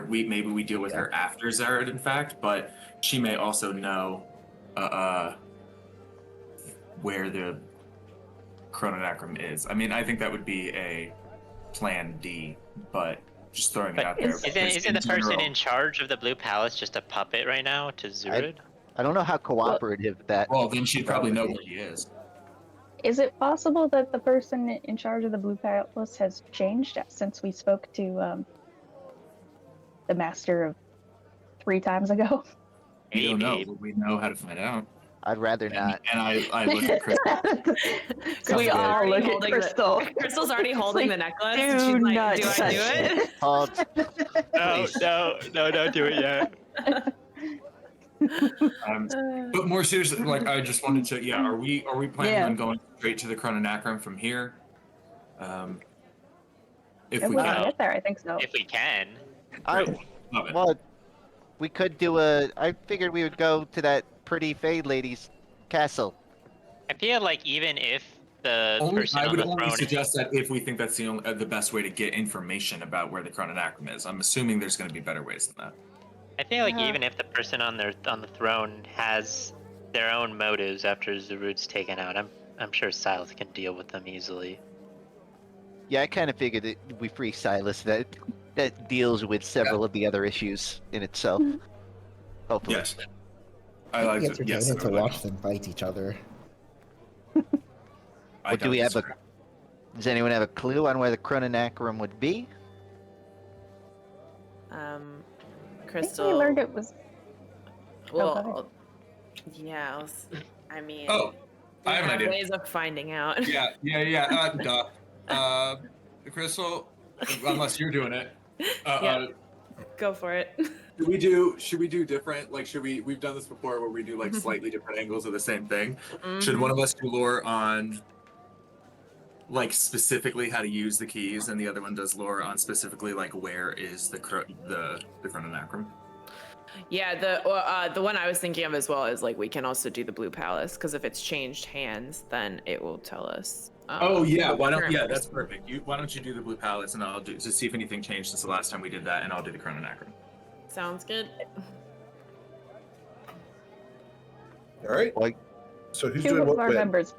maybe we deal with her after Zarad, in fact. But she may also know where the chrononacron is. I mean, I think that would be a plan D, but just throwing it out there. Isn't the person in charge of the Blue Palace just a puppet right now to Zurud? I don't know how cooperative that. Well, then she'd probably know where he is. Is it possible that the person in charge of the Blue Palace has changed since we spoke to the master of 3 times ago? We don't know, but we know how to find out. I'd rather not. And I look at Chris. We all look at Crystal. Crystal's already holding the necklace. And Do she's like, not do I touch do it? Oh, No, don't do it yet. But more seriously, like I just wanted to, are we planning on going straight to the Chrononacrum from here? If If we we can. can get there, I think so. If we can. Love it. well, we could do I figured we would go to that pretty Fade lady's castle. I feel like even if the person I on would the only throne suggest that if we think that's the best way to get information about where the Chrononacrum is. I'm assuming there's going to be better ways than that. I feel like even if the person on the throne has their own motives after Zarud's taken out, I'm sure Silas can deal with them easily. Yeah, I kind of figured that we free Silas. That deals with several of the other issues in itself. Hopefully. Yes. I like It's it. Yes. entertaining to watch them fight each other. Well, do we have does anyone have a clue on where the Chrononacrum would be? I think Crystal. we learned it was. Well, yeah. I mean. Oh, we I have an idea. ways of finding out. Yeah. Crystal, unless you're doing it. Go for it. Should we do different? Like, we've done this before where we do like slightly different angles of the same thing. Should one of us do lore on like specifically how to use the keys and the other one does lore on specifically like where is the Chrononacrum? Yeah, the one I was thinking of as well is like we can also do the Blue Palace because if it's changed hands, then it will tell us. That's perfect. Why don't you do the Blue Palace and I'll do to see if anything changed since the last time we did that, and I'll do the Chrononacrum. Sounds good. All right. Like, So who's Two doing of what our when? members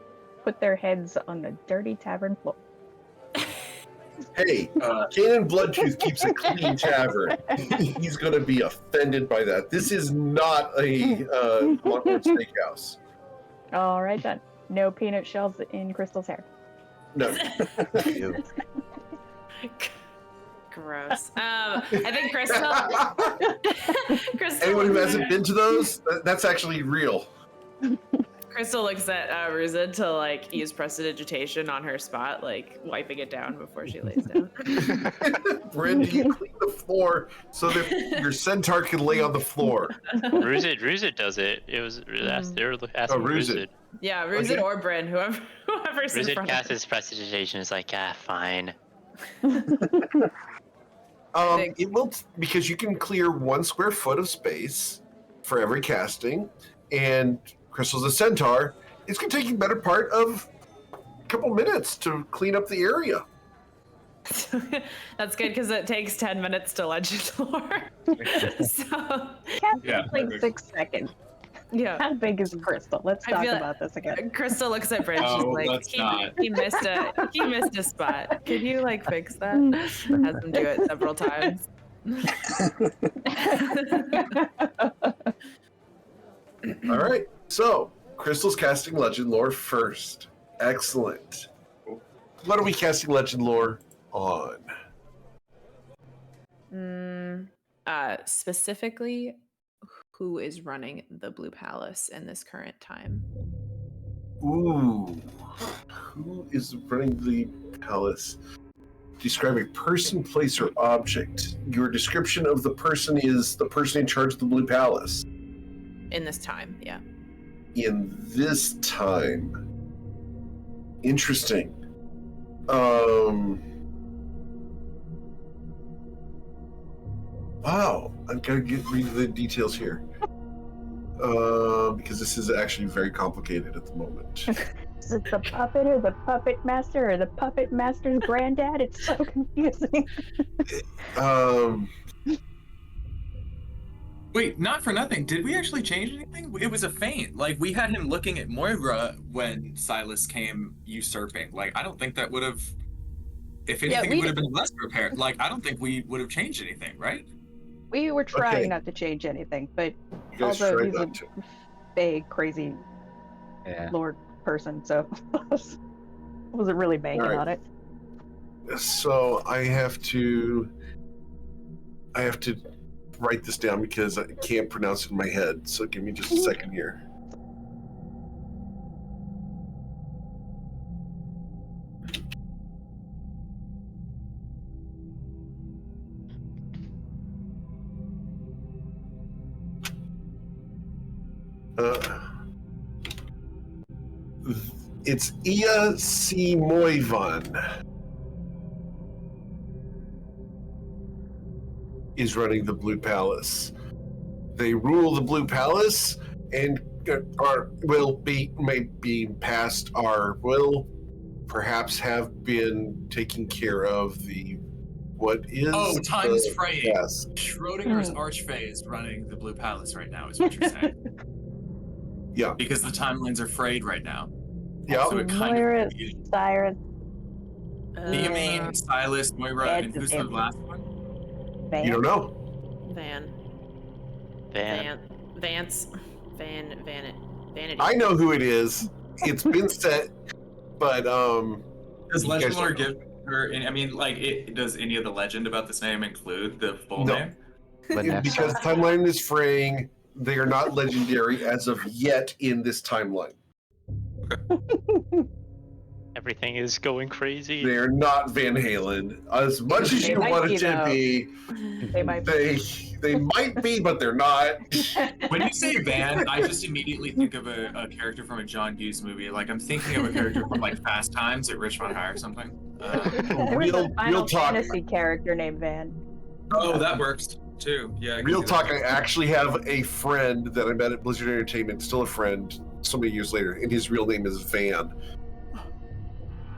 put their heads on the dirty tavern floor. Hey, Kanan Bloodtooth keeps a clean tavern. He's going to be offended by that. This is not a Longhorn Steakhouse. All right then. No peanut shells in Crystal's hair. No. Gross. I think Crystal. Anyone who hasn't been to those, that's actually real. Crystal looks at Ruzid to like use prestidigitation on her spot, like wiping it down before she lays down. Bryn, do you clean the floor so that your centaur can lay on the floor? Ruzid does it. It was they're asking Ruzid. Yeah, Ruzid Okay. or Bryn, whoever's in Ruzid front. casts his prestidigitation. Is like, fine. It will, because you can clear 1 square foot of space for every casting, and Crystal's a centaur. It's going to take you better part of a couple minutes to clean up the area. That's good because it takes 10 minutes to legend lore. So, It's like 6 seconds. yeah. How big is Crystal? Let's I talk feel- about this again. Crystal looks at Bryn. She's Oh, like, let's not. he missed a spot. Can you like fix that? Has him do it several times. All right. So, Crystal's casting legend lore first. Excellent. What are we casting legend lore on? Specifically, who is running the Blue Palace in this current time? Ooh. Who is running the palace? Describe a person, place, or object. Your description of the person is the person in charge of the Blue Palace. In this time, yeah. In this time. Interesting. Wow. I've got to read the details here. Because this is actually very complicated at the moment. Is it the puppet or the puppet master or the puppet master's granddad? It's so confusing. Wait, not for nothing. Did we actually change anything? It was a feint. Like, we had him looking at Moira when Silas came usurping. Like, I don't think that would have... If anything, it would have been less prepared. Like, I don't think we would have changed anything, right? We were trying Okay. not to change anything, but You guys although tried he's a not to. vague, crazy lord person, so wasn't really banking All right. on it. So I have to write this down because I can't pronounce it in my head. So give me just a second here. It's Ia C. Moivan is running the Blue Palace. They rule the Blue Palace and maybe past our will perhaps have been taking care of time is fraying. Yes. Schrodinger's Archfey is running the Blue Palace right now, is what you're saying. Yeah. Because the timelines are frayed right now. Yeah. So it kind Moira, Cyrus, Theamine, Silas, Moira, and who's the last one? Van. You don't know. Vanity. I know who it is. It's been set, but Does Legend Lore give her? Does any of the legend about this name include the full name? Because timeline is fraying. They are not legendary as of yet in this timeline. Everything is going crazy. They're not Van Halen. As much as you want it to be, they might be, but they're not. When you say Van, I just immediately think of a character from a John Hughes movie. Like I'm thinking of a character from like Fast Times at Richmond High or something. There was a Final Fantasy character named Van. Oh, that works too. Yeah. Real talk. I actually have a friend that I met at Blizzard Entertainment, still a friend, so many years later, and his real name is Van.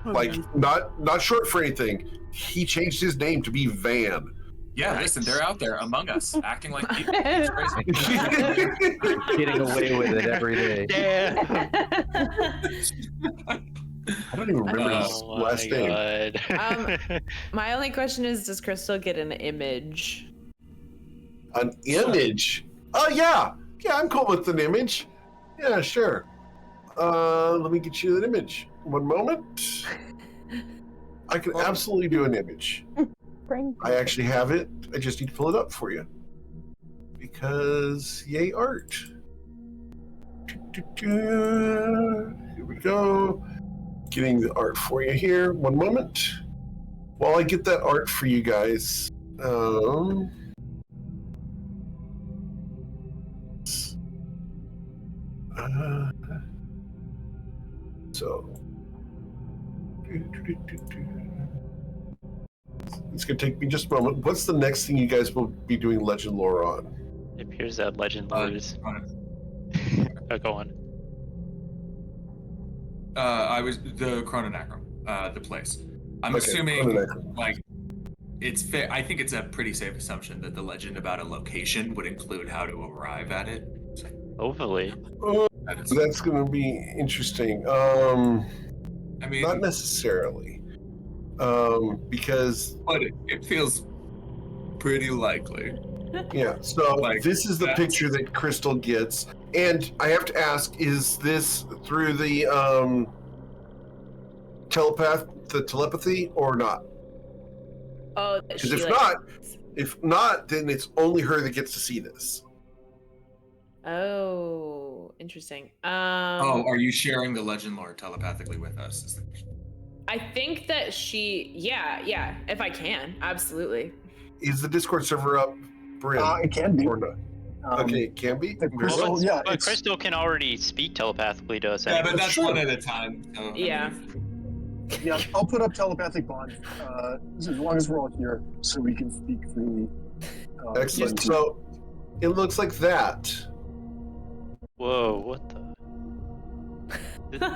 Like not short for anything. He changed his name to be Van. Yeah, listen, they're out there among us, acting like people. Getting away with it every day. Yeah. I don't even remember his last name. My only question is, does Crystal get an image? An image? Oh yeah, I'm cool with an image. Yeah, sure. Let me get you an image. One moment. I can absolutely do an image. I actually have it. I just need to pull it up for you. Because yay art. Here we go. Getting the art for you here. One moment. While I get that art for you guys. So it's going to take me just a moment. What's the next thing you guys will be doing Legend Lore on? It appears that Legend Lore is... go on. I was the Chrononacrum, the place. I'm assuming, like, it's fair. I think it's a pretty safe assumption that the legend about a location would include how to arrive at it. Hopefully. That's going to be interesting. I mean, not necessarily, because but it feels pretty likely. Yeah. So this is the picture that Crystal gets, and I have to ask: is this through the telepathy, or not? Oh, because if not, then it's only her that gets to see this. Oh, interesting. Are you sharing the legend lore telepathically with us? I think that yeah, if I can, absolutely. Is the Discord server up, Bryn? It can be. Or not? Okay, it can be. Crystal, but Crystal can already speak telepathically to us. Yeah, but that's one at a time. So, yeah. Yeah, I'll put up telepathic bond as long as we're all here, so we can speak freely. Excellent. So it looks like that. Whoa! What the?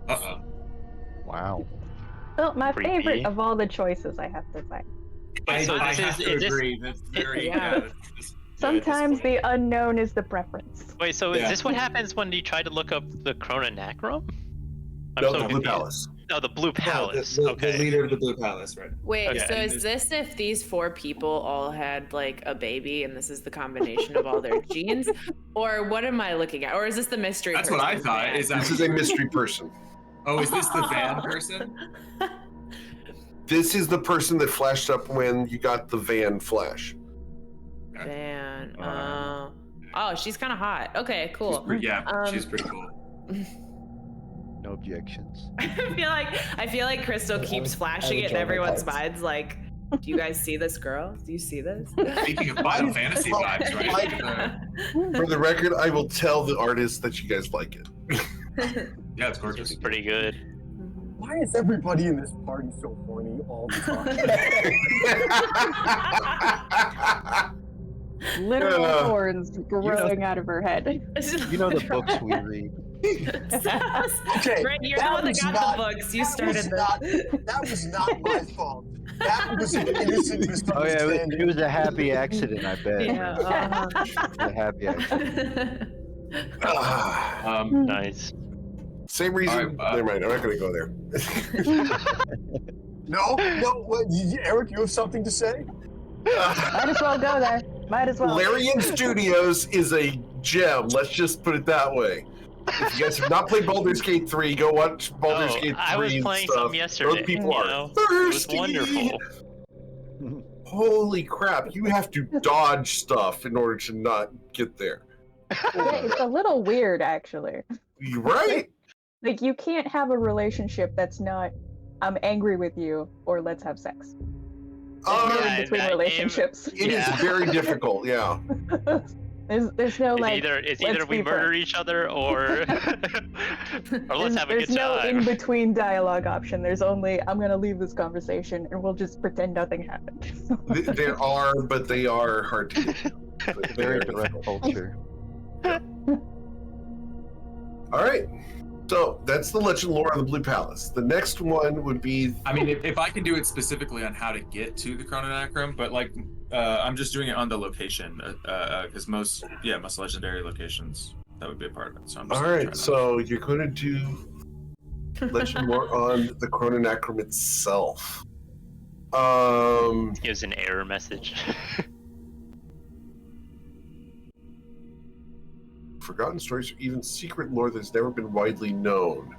Uh-oh. Wow. Well, my Creepy. favorite of all the choices, I have to say. I have to agree. That's very Sometimes the unknown is the preference. Wait, so is this what happens when you try to look up the Chrononacrum? No, the Blue Palace. Oh, the Blue Palace. The okay. leader of the Blue Palace, right? Wait, Okay. so is this if these 4 people all had like a baby and this is the combination of all their genes? Or what am I looking at? Or is this the mystery That's person? what I thought. This is a mystery person. Oh, is this the van person? This is the person that flashed up when you got the van flash. Van. Oh, she's kind of hot. Okay, cool. She's pretty cool. No objections. I feel like Crystal keeps flashing it in everyone's minds, like Do you guys see this girl? Do you see this? Speaking of Final Fantasy vibes, right? For the record, I will tell the artist that you guys like it. Yeah, it's gorgeous. It's pretty good. Why is everybody in this party so horny all the time? Literal horns growing out of her head. You know the books we read. Okay, Brent, you're the one that got the books. You started this. That was not my fault. That was an innocent Oh yeah, misunderstanding. it was a happy accident, I bet. Yeah. A happy accident. Nice. Same reason. All right, Never mind. I'm not going to go there. No. What, Eric, you have something to say? Might as well go there. Might as well. Larian Studios is a gem. Let's just put it that way. If you guys have not played Baldur's Gate 3, go watch Baldur's Gate 3 I was and playing stuff. some yesterday. Those people you are know? thirsty. It was wonderful. Holy crap! You have to dodge stuff in order to not get there. Yeah, it's a little weird, actually. You right? Like, you can't have a relationship that's not, I'm angry with you, or let's have sex. Yeah, In between I- relationships. It is very difficult. Yeah. There's no, like, It's let's either we be murder friends. each other or let's have a There's good no time. in-between dialogue option. There's only, I'm gonna leave this conversation and we'll just pretend nothing happened. There are, but they are hard to get to. But they Very are direct difficult. culture. All right. So that's the legend lore of the Blue Palace. The next one would be. I mean, if I can do it specifically on how to get to the Chrononacrum, but like, I'm just doing it on the location, because most legendary locations, that would be a part of it. So I'm just All gonna right. try that. So you're going to do legend lore on the Chrononacrum itself. Gives an error message. Forgotten stories or even secret lore that's never been widely known.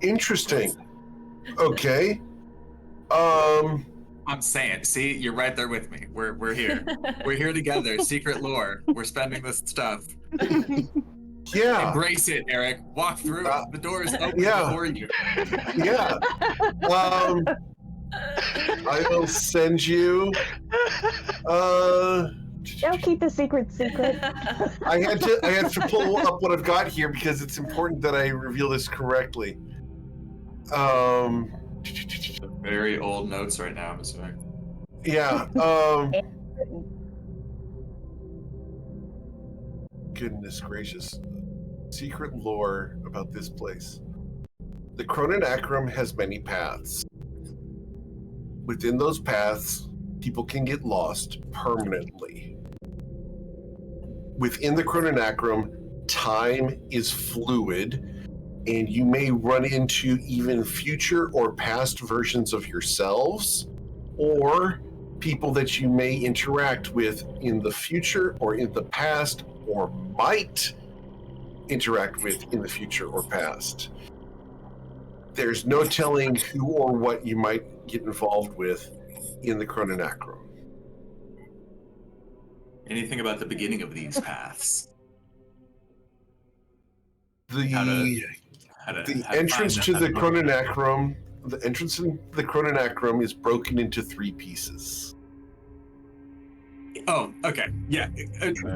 Interesting. Okay. I'm saying, see, you're right there with me. We're here. We're here together. Secret lore. We're spending this stuff. Yeah. Embrace it, Eric. Walk through. The door is open yeah. for you. Yeah. I will send you. Don't keep the secret. I had to pull up what I've got here because it's important that I reveal this correctly. Very old notes right now, I'm assuming. Yeah. Goodness gracious. Secret lore about this place. The Chrononacrum has many paths. Within those paths, people can get lost permanently. Within the Chrononacrum, time is fluid, and you may run into even future or past versions of yourselves, or people that you may interact with in the future or in the past, or might interact with in the future or past. There's no telling who or what you might get involved with in the Chrononacrum. Anything about the beginning of these paths? The The entrance to the Chrononacrum, the entrance in the Chrononacrum is broken into 3 pieces. Oh, okay. Yeah.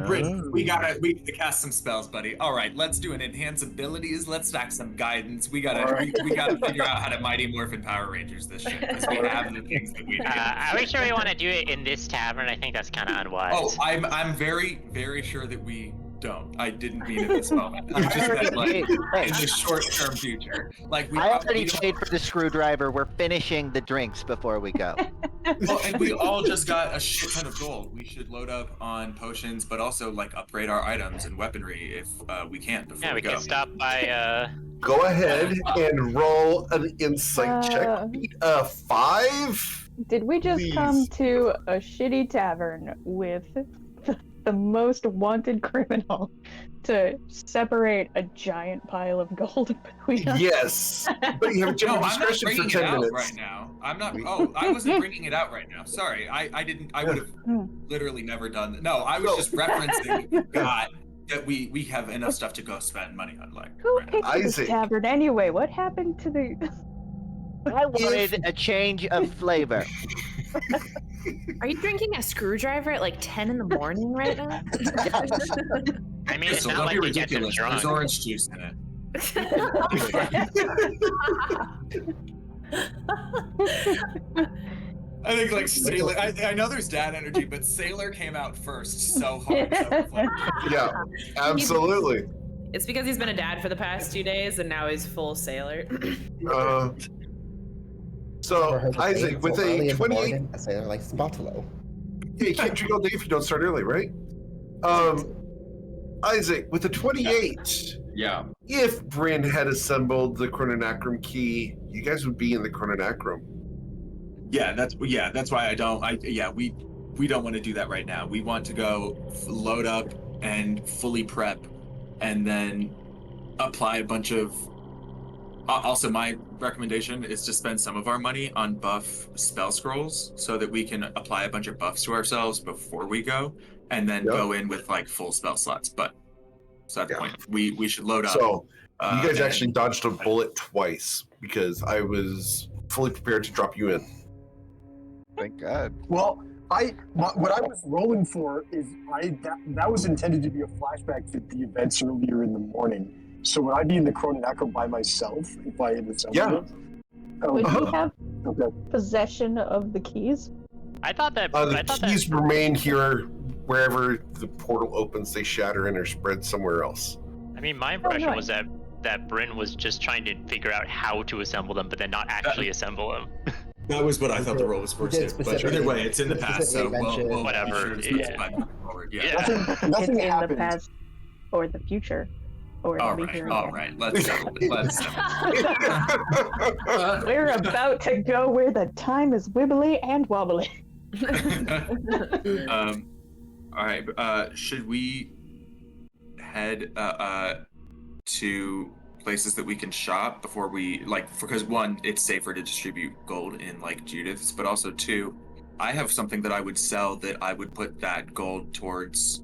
Bryn, we gotta cast some spells, buddy. All right, let's do an enhance abilities. Let's stack some guidance. We gotta figure out how to Mighty Morphin Power Rangers this shit because we have the things that we need. Are we sure we want to do it in this tavern? I think that's kind of unwise. Oh, I'm very, very sure that we don't. I didn't mean it this moment. I just meant like in the short-term future. Like I already paid for the screwdriver. We're finishing the drinks before we go. Well, and we all just got a shit ton of gold. We should load up on potions, but also like upgrade our items and weaponry if we can before we go. can stop by. Go ahead and roll an insight check. Beat a 5. Did we just Please. come to a shitty tavern with the most wanted criminal to separate a giant pile of gold between us? Yes, but you have a general No, I'm not discretion for bringing 10 it out minutes. right now. I'm not. Oh, I wasn't bringing it out right now. Sorry, I didn't. I would have literally never done that. No, I was just referencing God that we have enough stuff to go spend money on. Like Who right now. picked this Isaac. tavern anyway? What happened to the... I wanted a change of flavor. Are you drinking a screwdriver at like 10 in the morning right now? I mean, it's Crystal, not don't like be it gets him ridiculous. drunk. There's orange juice in it. I think like Sailor. I know there's dad energy, but Sailor came out first so hard. Yeah, absolutely. It's because he's been a dad for the past 2 days and now he's full sailor. So Isaac, with a 28, a sailor likes buffalo. yeah, you can't drink all day if you don't start early, right? Isaac, with a 28, Yeah. if Bryn had assembled the Chrononacrum key, you guys would be in the Chrononacrum. Yeah, that's why we don't want to do that right now. We want to go load up and fully prep, and then apply a bunch of. Also, my recommendation is to spend some of our money on buff spell scrolls so that we can apply a bunch of buffs to ourselves before we go, and then go in with like full spell slots. But so that's the point. We should load up. So you guys actually dodged a bullet twice because I was fully prepared to drop you in. Thank God. Well, what I was rolling for is that was intended to be a flashback to the events earlier in the morning. So would I be in the Chrononacrum by myself if I had assembled it? Would you have possession of the keys? I thought that the keys remain here. Wherever the portal opens, they shatter and are spread somewhere else. I mean, my impression was that Bryn was just trying to figure out how to assemble them, but then not actually assemble them. That was what I thought the role was for too. But either way, it's in the past, so we'll whatever. Nothing in happened. the past or the future. Or All right. Let's settle it. We're about to go where the time is wibbly and wobbly. All right. Should we head to places that we can shop before we because one, it's safer to distribute gold in like Judith's, but also two, I have something that I would sell that I would put that gold towards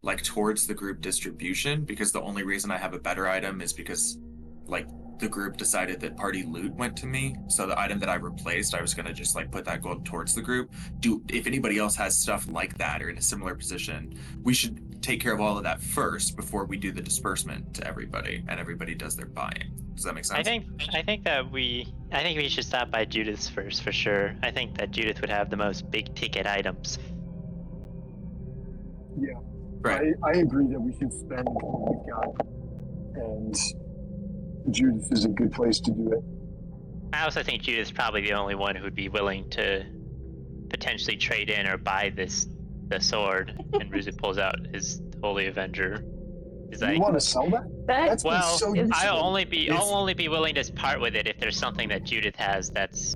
the group distribution, because the only reason I have a better item is because the group decided that party loot went to me. So the item that I replaced, I was going to just put that gold towards the group. If anybody else has stuff like that or in a similar position, we should take care of all of that first before we do the disbursement to everybody and everybody does their buying. Does that make sense? I think we should stop by Judith's first for sure. I think that Judith would have the most big ticket items. Yeah. Right. I agree that we should spend what we've got, and Judith is a good place to do it. I also think Judith's probably the only one who would be willing to potentially trade in or buy the sword. And Ruzit pulls out his Holy Avenger. He's You want to sell that? That's well, I'll only be willing to part with it if there's something that Judith has that's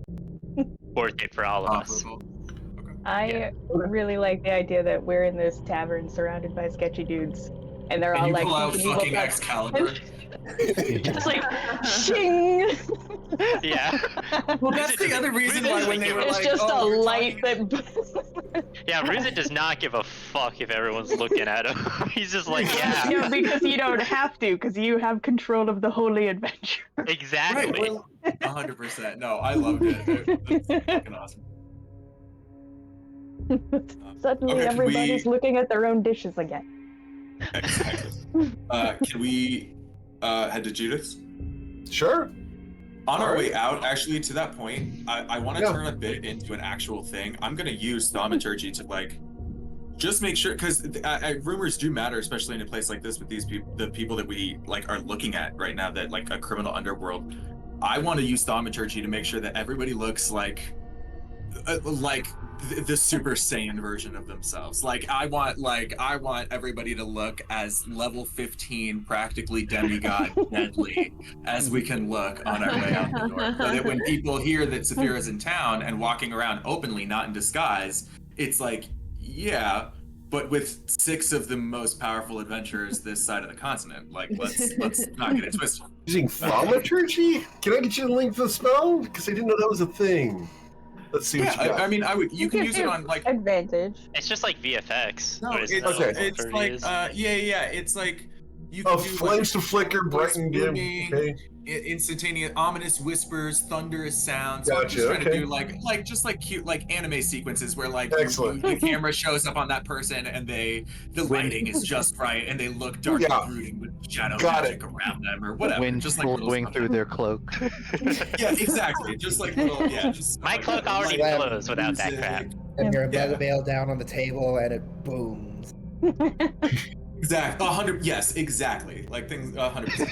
worth it for all of us. I really like the idea that we're in this tavern surrounded by sketchy dudes, and they're all pull out fucking Excalibur. Just shing. Yeah. Well, that's the other reason why when they were it's just a light that. Yeah, Ruzit does not give a fuck if everyone's looking at him. He's just yeah. Yeah, because you don't have to, because you have control of the Holy Adventure. Exactly. Right, 100%. No, I loved it. It's fucking awesome. Suddenly everybody's looking at their own dishes again. Exactly. Can we head to Judith's? Sure. On our way out, actually, to that point, I want to turn a bit into an actual thing. I'm going to use thaumaturgy to just make sure, because rumors do matter, especially in a place like this with these people, the people that we are looking at right now, that a criminal underworld. I want to use thaumaturgy to make sure that everybody looks like the Super Saiyan version of themselves. I want everybody to look as level 15, practically demigod deadly as we can look on our way out the door. So that when people hear that Saphira's in town and walking around openly, not in disguise, it's yeah, but with 6 of the most powerful adventurers this side of the continent. Let's not get it twisted. Using thaumaturgy? Can I get you to link the spell? Because I didn't know that was a thing. Let's see what you got. I mean, you can use it on advantage. It's just VFX. No, it's you can do flames to flicker, bright and dim. Okay. instantaneous, ominous whispers, thunderous sounds. So I'm Gotcha, just trying to okay. do just like cute like anime sequences where like Excellent. the camera shows up on that person and the lighting is just right and they look dark Yeah. and brooding with shadow Got magic it. around them or whatever. Wind Just like little blowing stuff. through their cloak. Yeah, exactly. Just like little just My cloak already Like, blows without that crap. And your Yeah. mega veil down on the table, and it booms. Exactly. 100. Yes, exactly. Like things. 100%.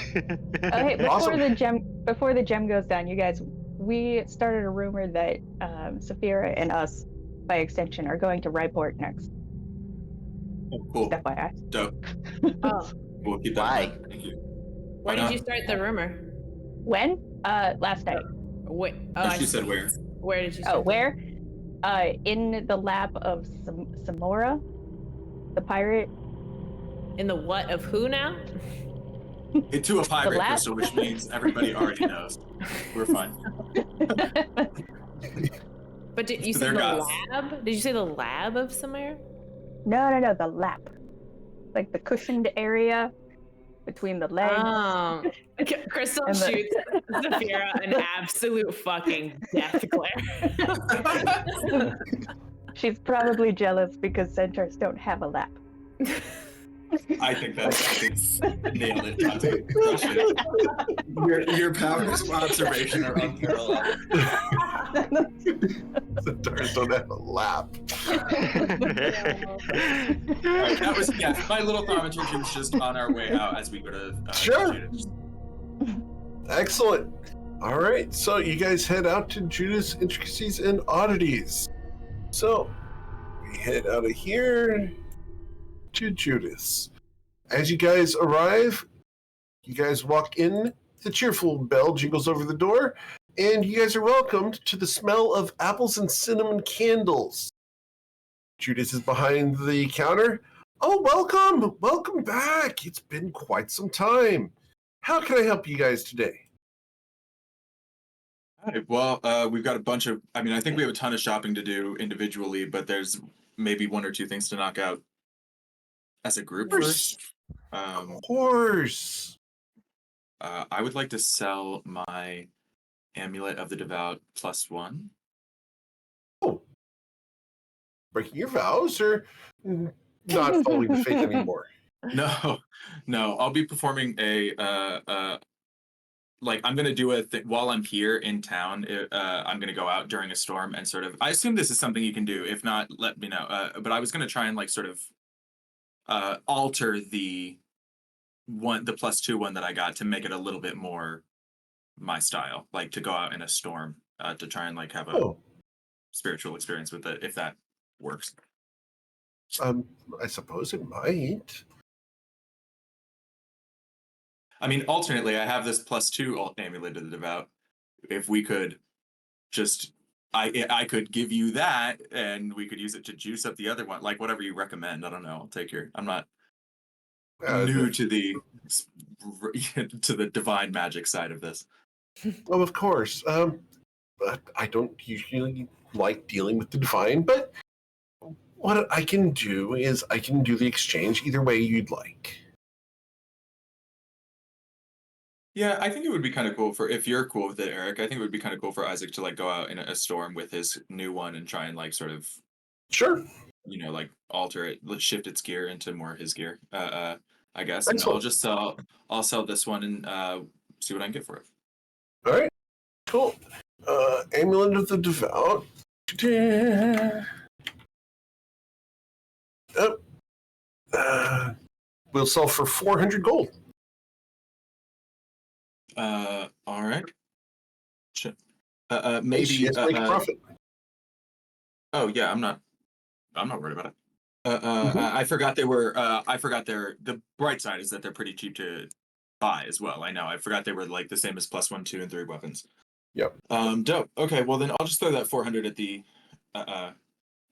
Okay, Awesome. before the gem goes down, you guys, we started a rumor that Saphira and us, by extension, are going to Ryport next. Oh, cool. Just FYI. Dope. Oh, We'll keep that Why? in mind. Thank you. where Why did you not? start the rumor? When? Last night. Wait, She said where. Where did you? Oh, Start where? In the lab of Samora, the pirate. In the what of who now? To a pirate lab? crystal, which means everybody already knows. We're fine. But did you say Their the gods. lab? Did you say the lab of somewhere? No, the lap. Like the cushioned area between the legs. Crystal And the- shoots Saphira an absolute fucking death glare. She's probably jealous because centaurs don't have a lap. I think nailed it, Dante. Crushed it. Your powers of observation are unparalleled. Centaurs don't have a lap. Alright, that was my little thaumaturgy was just on our way out as we go to Sure. Judas. Excellent. All right, so you guys head out to Judas Intricacies and Oddities. So we head out of here to Judas. As you guys arrive, you guys walk in, the cheerful bell jingles over the door, and you guys are welcomed to the smell of apples and cinnamon candles. Judas is behind the counter. Oh, welcome back. It's been quite some time. How can I help you guys today? All right, well, we've got a bunch of, I think we have a ton of shopping to do individually, but there's maybe one or two things to knock out as a group first. Of course. I would like to sell my Amulet of the Devout +1. Oh. Breaking your vows or not following the faith anymore? No, I'll be performing I'm going to do a thing while I'm here in town. I'm going to go out during a storm and sort of, I assume this is something you can do. If not, let me know. But I was going to try and alter the +2 one that I got to make it a little bit more my style, like to go out in a storm, to try and have a spiritual experience with it, if that works. I suppose it might. Alternately, I have this +2 Amulet of the Devout. If we could just, I could give you that, and we could use it to juice up the other one, like whatever you recommend. I don't know. I'll take I'm not new to the divine magic side of this. Well, of course. But I don't usually like dealing with the divine, but what I can do is I can do the exchange either way you'd like. Yeah, I think it would be kind of cool if you're cool with it, Eric. I think it would be kind of cool for Isaac to go out in a storm with his new one and try and sort of, sure, alter it, shift its gear into more his gear. I guess. Excellent. And I'll sell this one and see what I can get for it. All right, cool. Amulet of the Devout. We'll sell for 400 gold. All right. Maybe Yes, make a profit. Oh yeah, I'm not worried about it. I forgot they were. The bright side is that they're pretty cheap to buy as well. I know. I forgot they were the same as +1, 2, and 3 weapons. Yep. Dope. Okay. Well, then I'll just throw that 400 at the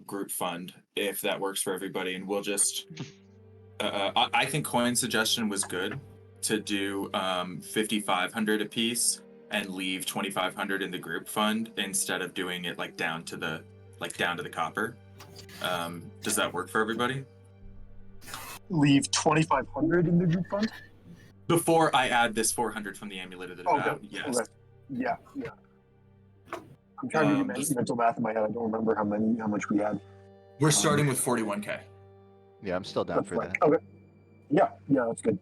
group fund if that works for everybody, and we'll just. I think Coin's suggestion was good to do 5,500 a piece and leave 2,500 in the group fund instead of doing it down to the copper. Does that work for everybody? Leave 2,500 in the group fund? Before I add this 400 from the amulet of the devout, yes. Okay. Yeah. I'm trying to do mental math in my head. I don't remember how much we had. We're starting with 41k. Yeah, I'm still down for that. Okay. Yeah, that's good.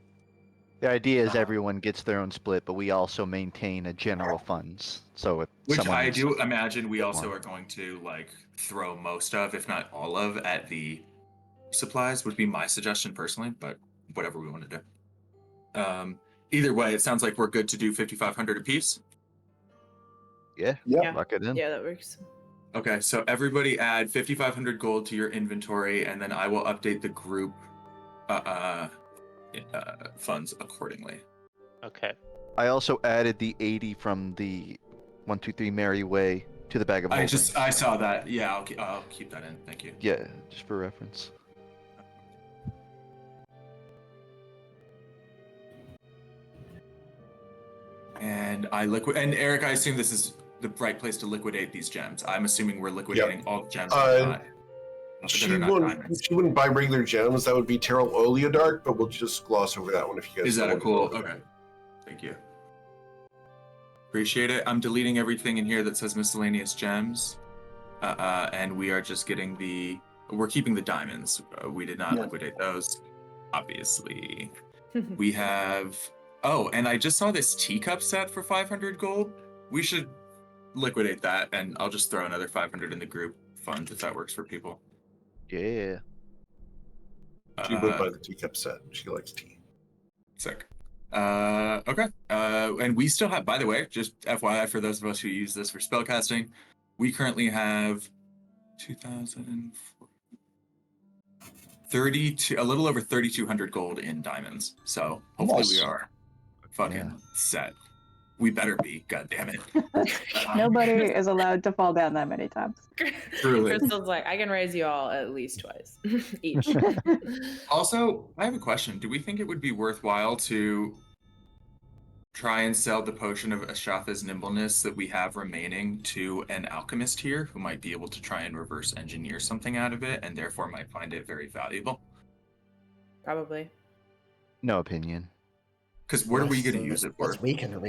The idea is everyone gets their own split, but we also maintain a general funds. So if Which someone I needs do imagine we also more. are going to like throw most of, if not all of, at the supplies would be my suggestion personally, but whatever we want to do. Either way, it sounds like we're good to do 5,500 apiece. Yeah, Yeah. lock it in. Yeah, that works. Okay, so everybody add 5,500 gold to your inventory, and then I will update the group funds accordingly. Okay. I also added the 80 from the 123 Mary Way to the bag of holding. I saw that. Yeah, I'll keep that in. Thank you. Yeah, just for reference. And and Eric, I assume this is the right place to liquidate these gems. I'm assuming we're liquidating all the gems. She wouldn't buy regular gems. That would be Terrell Oleodark, but we'll just gloss over that one if you guys. Is that a cool? Okay. Thank you. Appreciate it. I'm deleting everything in here that says miscellaneous gems, and we are just getting we're keeping the diamonds. We did not liquidate those, obviously. We have. Oh, and I just saw this teacup set for 500 gold. We should liquidate that, and I'll just throw another 500 in the group fund if that works for people. Yeah. She would buy the teacup set. She likes tea. Sick. Okay. And we still have, by the way, just FYI for those of us who use this for spellcasting, we currently have 32, a little over 3,200 gold in diamonds. So hopefully we are fucking set. We better be, god damn it. Nobody is allowed to fall down that many times. Truly. Crystal's like, I can raise you all at least twice each. Also, I have a question. Do we think it would be worthwhile to try and sell the potion of Ashatha's nimbleness that we have remaining to an alchemist here who might be able to try and reverse engineer something out of it and therefore might find it very valuable? Probably. No opinion. Because what are we going to use it for? Unless we can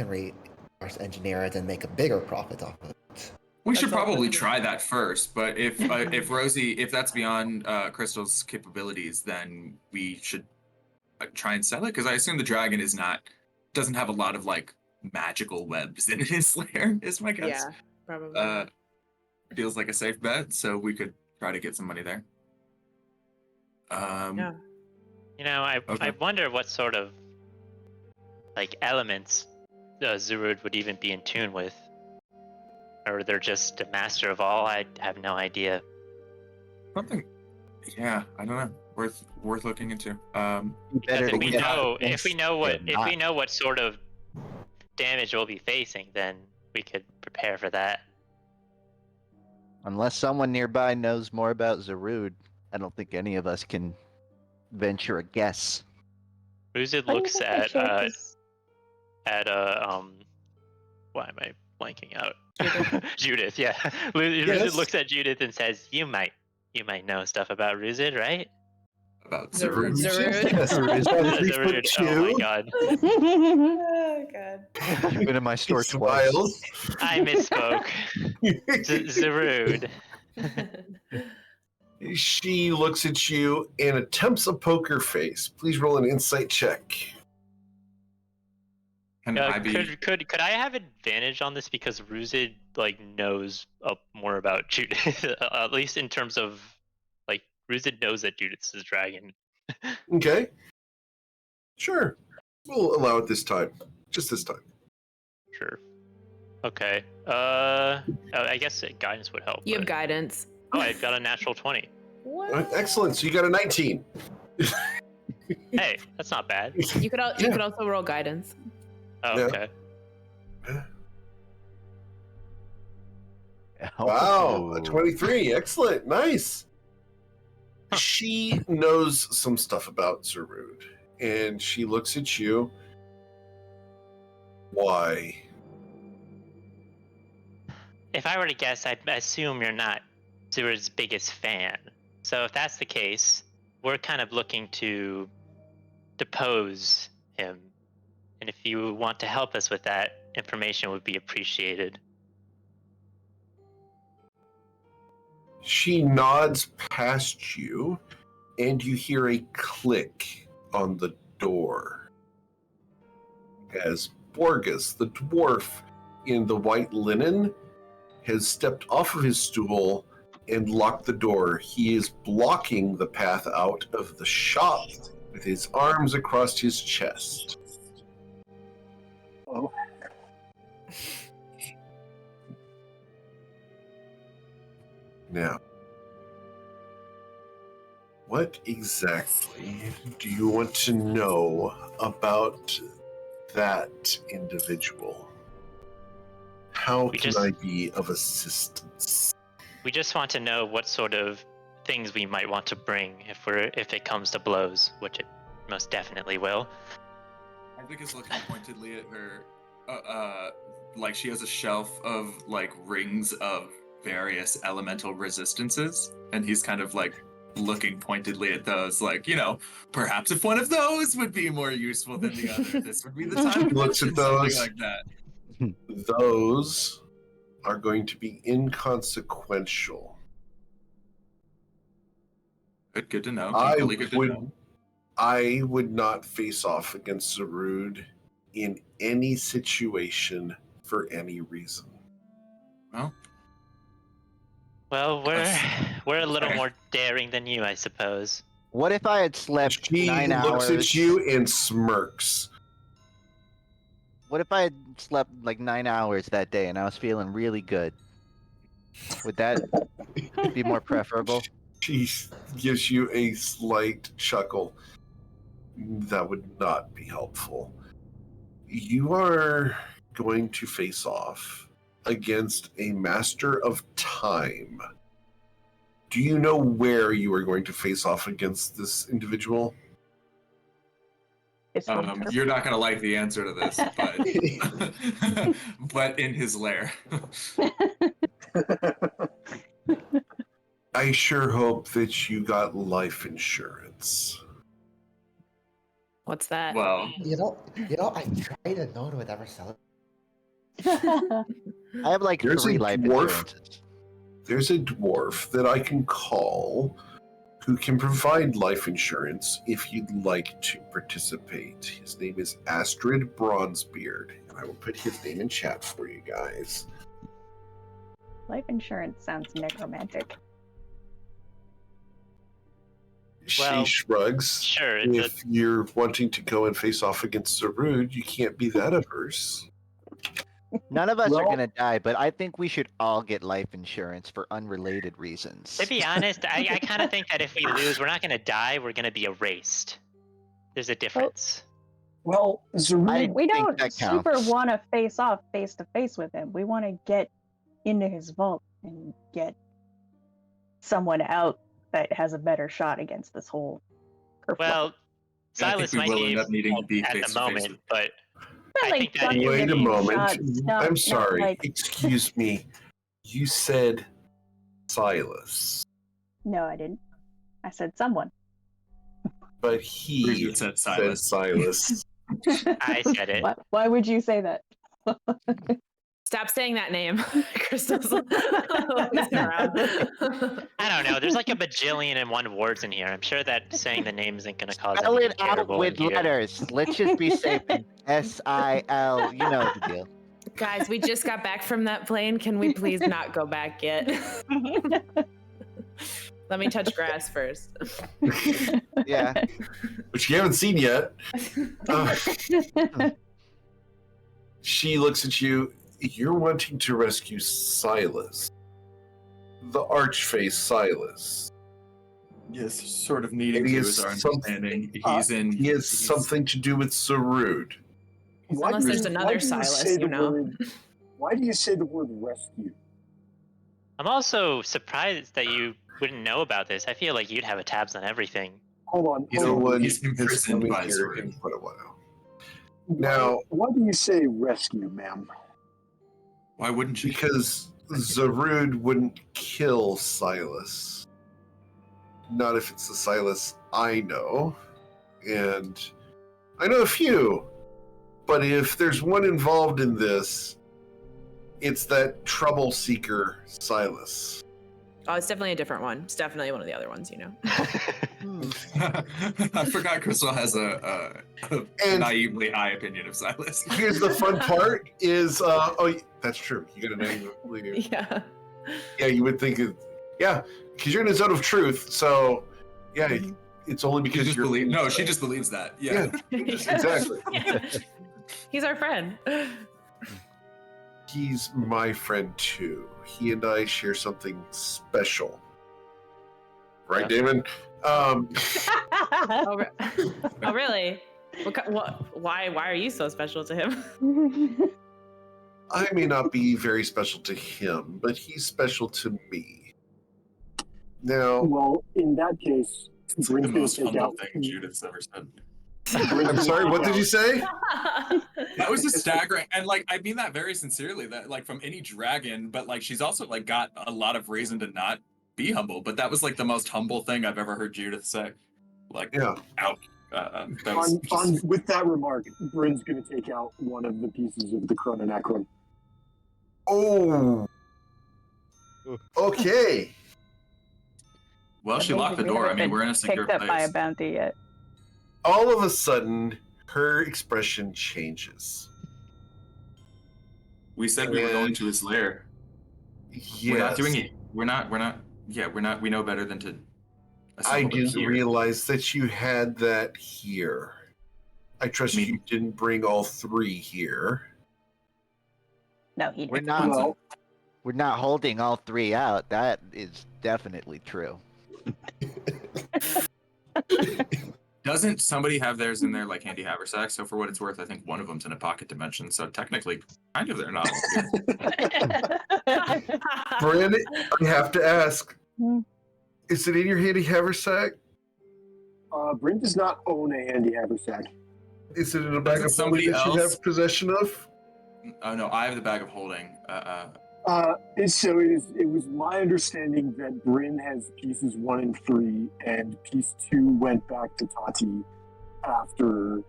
reverse engineer it and make a bigger profit off of it. We should probably try that first, but if Rosie, if that's beyond Crystal's capabilities, then we should try and sell it. Because I assume the dragon doesn't have a lot of like magical webs in his lair. Is my guess. Yeah, probably. Feels like a safe bet, so we could try to get some money there. Yeah. You know, I wonder what sort of like elements Zurud would even be in tune with. Or they're just a master of all. I have no idea. Something, yeah, I don't know. Worth looking into. If we know what sort of damage we'll be facing, then we could prepare for that. Unless someone nearby knows more about Zurud, I don't think any of us can venture a guess. Ruzid looks at why am I blanking out? Judith, yeah. Ruzid looks at Judith and says, "You might know stuff about Ruzid, right?" About Zurud. Zurud. Oh my god. Oh god. You've been in my store twice. I misspoke. Zurud. She looks at you and attempts a poker face. Please roll an insight check. Could I have advantage on this because Ruzid like knows more about Judith, at least in terms of like Ruzid knows that Judith's his dragon. Okay. Sure. We'll allow it this time. Just this time. Sure. Okay. I guess guidance would help. You have guidance. Oh, I got a natural 20. What? Excellent. So you got a 19. Hey, that's not bad. You could also roll guidance. Oh, okay. Wow, a 23. Excellent. Nice. She knows some stuff about Zurud, and she looks at you. Why? If I were to guess, I'd assume you're not Zurud's biggest fan. So if that's the case, we're kind of looking to depose him. And if you want to help us with that, information would be appreciated. She nods past you, and you hear a click on the door. As Borgus, the dwarf in the white linen, has stepped off of his stool and locked the door. He is blocking the path out of the shop with his arms across his chest. Oh. Now, what exactly do you want to know about that individual? How can I be of assistance? We just want to know what sort of things we might want to bring if it comes to blows, which it most definitely will. Isaac is looking pointedly at her, like she has a shelf of like rings of various elemental resistances, and he's kind of like looking pointedly at those, like, you know, perhaps if one of those would be more useful than the other, this would be the time to Looks at mention something those. like that. Those are going to be inconsequential. Good to know. I would not face off against Zarud in any situation for any reason. Well, we're a little more daring than you, I suppose. What if I had slept She 9 hours? looks at you and smirks. What if I had slept like 9 hours that day and I was feeling really good? Would that be more preferable? She gives you a slight chuckle. That would not be helpful. You are going to face off against a master of time. Do you know where you are going to face off against this individual? You're not going to like the answer to this, but but in his lair. I sure hope that you got life insurance. What's that? Well, you know, I try to know whatever sell. I have like There's 3 a life dwarf. insurances. There's a dwarf that I can call who can provide life insurance if you'd like to participate. His name is Astrid Bronzebeard, and I will put his name in chat for you guys. Life insurance sounds necromantic. She shrugs. Sure. If you're wanting to go and face off against Zarud, you can't be that averse. None of us are gonna die, but I think we should all get life insurance for unrelated reasons. To be honest, I kind of think that if we lose, we're not going to die, we're going to be erased. There's a difference. Well, Zarud, We don't that super counts. want to face off face to face with him. We want to get into his vault and get someone out that has a better shot against this whole kerfuffle. Well, Silas we might will be end up needing to be at the face-to-face moment, with- but But, I like, think that Duncan Wait a getting moment. shots, not- I'm not sorry. like- Excuse me. You said Silas, No, I didn't. I said someone. but he Bridget said Silas. I said it. Why would you say that? Stop saying that name. Crystal's messing around. I don't know. There's like a bajillion and one words in here. I'm sure that saying the name isn't going to cause Spell anything it out terrible with in here. letters. Let's just be safe. S-I-L. You know the deal. Guys, we just got back from that plane. Can we please not go back yet? Let me touch grass first. Yeah. which you haven't seen yet. She looks at you. You're wanting to rescue Silas. The archface Silas. Yes, sort of needing And to he is our understanding. He has something to do with Sarud. Unless there's another Silas, you know. Why do you say the word rescue? I'm also surprised that you wouldn't know about this. I feel like you'd have tabs on everything. Hold on. No one he's has imprisoned come in by here Sarud. in quite a while. Now, why do you say rescue, ma'am? Why wouldn't you? because Zarud wouldn't kill Silas. Not if it's the Silas I know. And I know a few, but if there's one involved in this, it's that trouble seeker, Silas. Oh, it's definitely a different one. It's definitely one of the other ones, I forgot Crystal has a naively high opinion of Silas. Here's the fun part is, that's true. You got a naively. Yeah. Yeah, you would think because you're in a zone of truth, so yeah, it's only because she just believes that. Yeah. Exactly. Yeah. He's our friend. He's my friend too. He and I share something special. Right, Damon? Oh, really? Why are you so special to him? I may not be very special to him, but he's special to me. Now, well, in that case, it's like the most humble thing Judith's ever said. I'm sorry, what did you say? That was just staggering, and like I mean that very sincerely. That like from any dragon, but like she's also like got a lot of reason to not be humble. But that was like the most humble thing I've ever heard Judith say. Like, yeah. Out. With that remark, Bryn's gonna take out one of the pieces of the chrononecron. Oh. Okay. Well, she locked the door. I mean, we're in a secure picked up by a place. bounty yet. All of a sudden, her expression changes. We said we were going to his lair. Yes. We're not doing it. We're not. Yeah, we're not. We know better than to. I didn't realize that you had that here. I trust you didn't bring all three here. No, he We're didn't. not. We're not holding all three out. That is definitely true. Doesn't somebody have theirs in their like handy haversack? So for what it's worth, I think one of them's in a pocket dimension. So technically, kind of they're not. Bryn, I have to ask. Is it in your handy haversack? Bryn does not own a handy haversack. Is it in a bag of somebody holding that you else have possession of? Oh no, I have the bag of holding. So it was my understanding that Bryn has pieces 1 and 3, and piece 2 went back to Tati after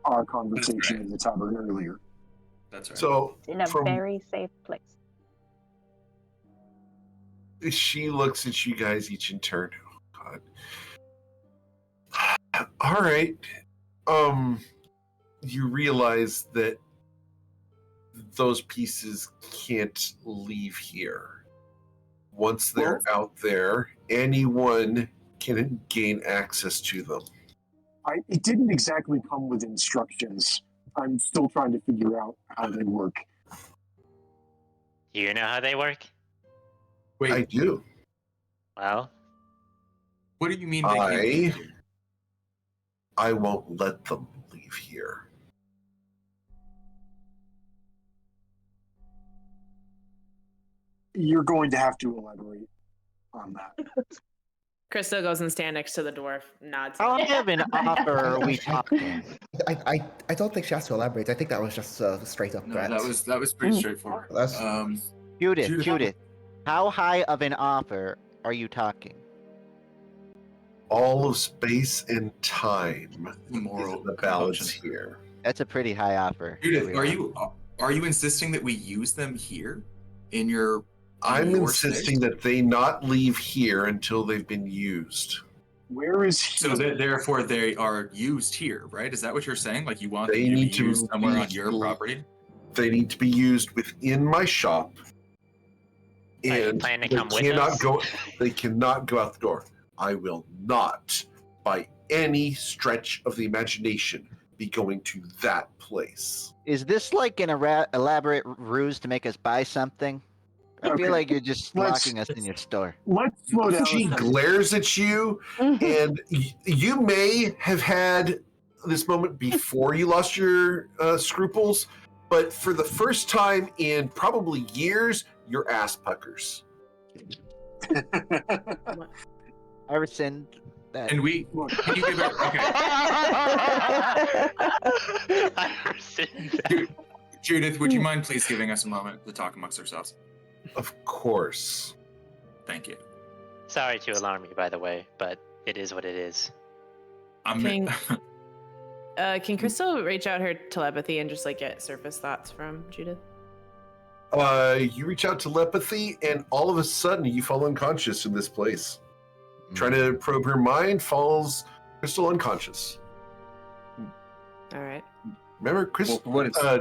our conversation in the tavern earlier. That's right. So in a very safe place. She looks at you guys each in turn. Oh, God. All right. You realize that those pieces can't leave here. Once they're out there, anyone can gain access to them. It didn't exactly come with instructions. I'm still trying to figure out how they work. You know how they work? Wait, I do. Well, what do you mean they can't leave here? I won't let them leave here. You're going to have to elaborate on that. Krista goes and stands next to the dwarf, nods. How of an offer are we talking? I don't think she has to elaborate. I think that was just a straight up threat. That was pretty straightforward. Judith, how high of an offer are you talking? All of space and time. Moral the balance here. That's a pretty high offer. Judith, are you insisting that we use them here in your? I'm insisting that they not leave here until they've been used. Where is so therefore they are used here, right? Is that what you're saying? Like you want they them need to be used somewhere on your property? They need to be used within my shop. And plan to come with us? They cannot go out the door. I will not, by any stretch of the imagination, be going to that place. Is this like an elaborate ruse to make us buy something? I feel like you're just locking us in your store. Let's slow down. She glares at you, and you may have had this moment before you lost your scruples, but for the first time in probably years, your ass puckers. I rescind that. And we can you give it? Okay. I rescind that. Judith, would you mind please giving us a moment to talk amongst ourselves? Of course. Thank you. Sorry to alarm you, by the way, but it is what it is. I'm Can Crystal reach out her telepathy and just like get surface thoughts from Judith? You reach out telepathy, and all of a sudden you fall unconscious in this place. Trying to probe her mind, falls Crystal unconscious. All right. Remember, Chris?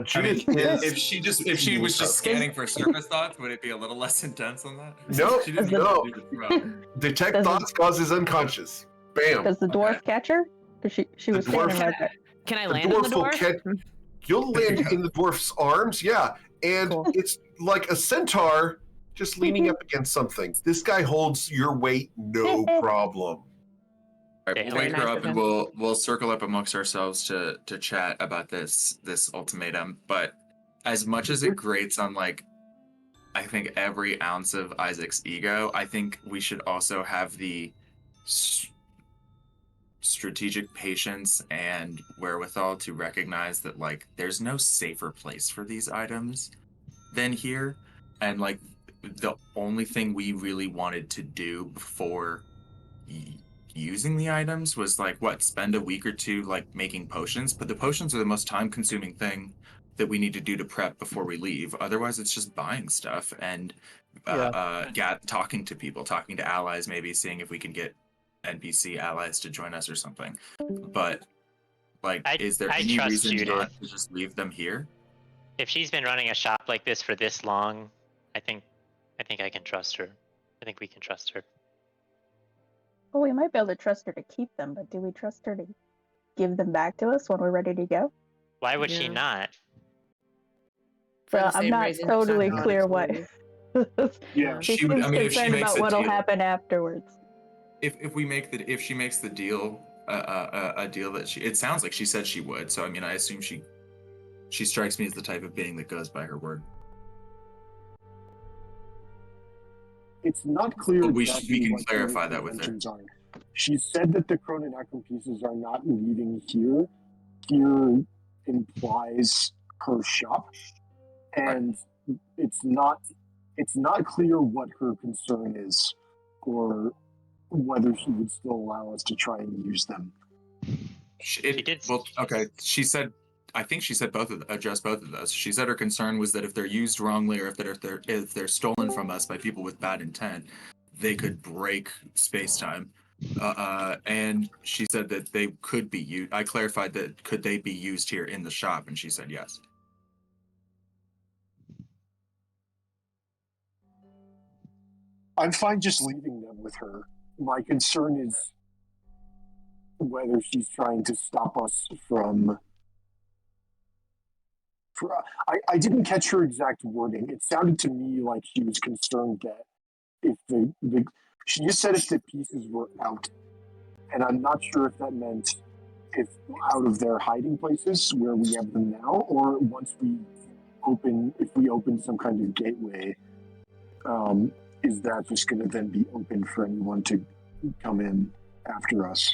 Judith if she was just scanning for surface thoughts, would it be a little less intense than that? No, She doesn't no. do the throw. Detect thoughts causes unconscious. Bam. Does the dwarf catch her? Because she was standing right there. Can I The land in the will dwarf? You'll land in the dwarf's arms, yeah. And Cool. it's like a centaur just leaning up against something. This guy holds your weight, no problem. All right, we'll Very wake her nice up of and him. we'll circle up amongst ourselves to chat about this ultimatum. But as much as it grates on like I think every ounce of Isaac's ego, I think we should also have the strategic patience and wherewithal to recognize that like there's no safer place for these items than here, and like the only thing we really wanted to do before using the items was like spend a week or two like making potions, but the potions are the most time consuming thing that we need to do to prep before we leave. Otherwise it's just buying stuff and talking to people, talking to allies, maybe seeing if we can get NPC allies to join us or something. But like, is there any reason Judith. not to just leave them here? If she's been running a shop like this for this long, I think I can trust her. I think we can trust her. Well, we might be able to trust her to keep them, but do we trust her to give them back to us when we're ready to go? Why would she not? Well, I'm not totally clear what. Yeah, she she would. seems I mean, if she concerned makes about a what'll deal, happen afterwards. if she makes the deal, a deal that it sounds like she said she would. So I mean, I assume she strikes me as the type of being that goes by her word. It's not clear. But we exactly can what clarify her that with her. intentions are. She said that the Chrononacron pieces are not leaving here. Here implies her shop, and it's not clear what her concern is, or whether she would still allow us to try and use them. She did. Well, okay. She said, I think she said addressed both of those. She said her concern was that if they're used wrongly, or if they're stolen from us by people with bad intent, they could break space-time. And she said that they could be used. I clarified that could they be used here in the shop, and she said yes. I'm fine just leaving them with her. My concern is whether she's trying to stop us from. I didn't catch her exact wording. It sounded to me like she was concerned that if she just said if the pieces were out, and I'm not sure if that meant if out of their hiding places where we have them now, or once if we open some kind of gateway, is that just going to then be open for anyone to come in after us?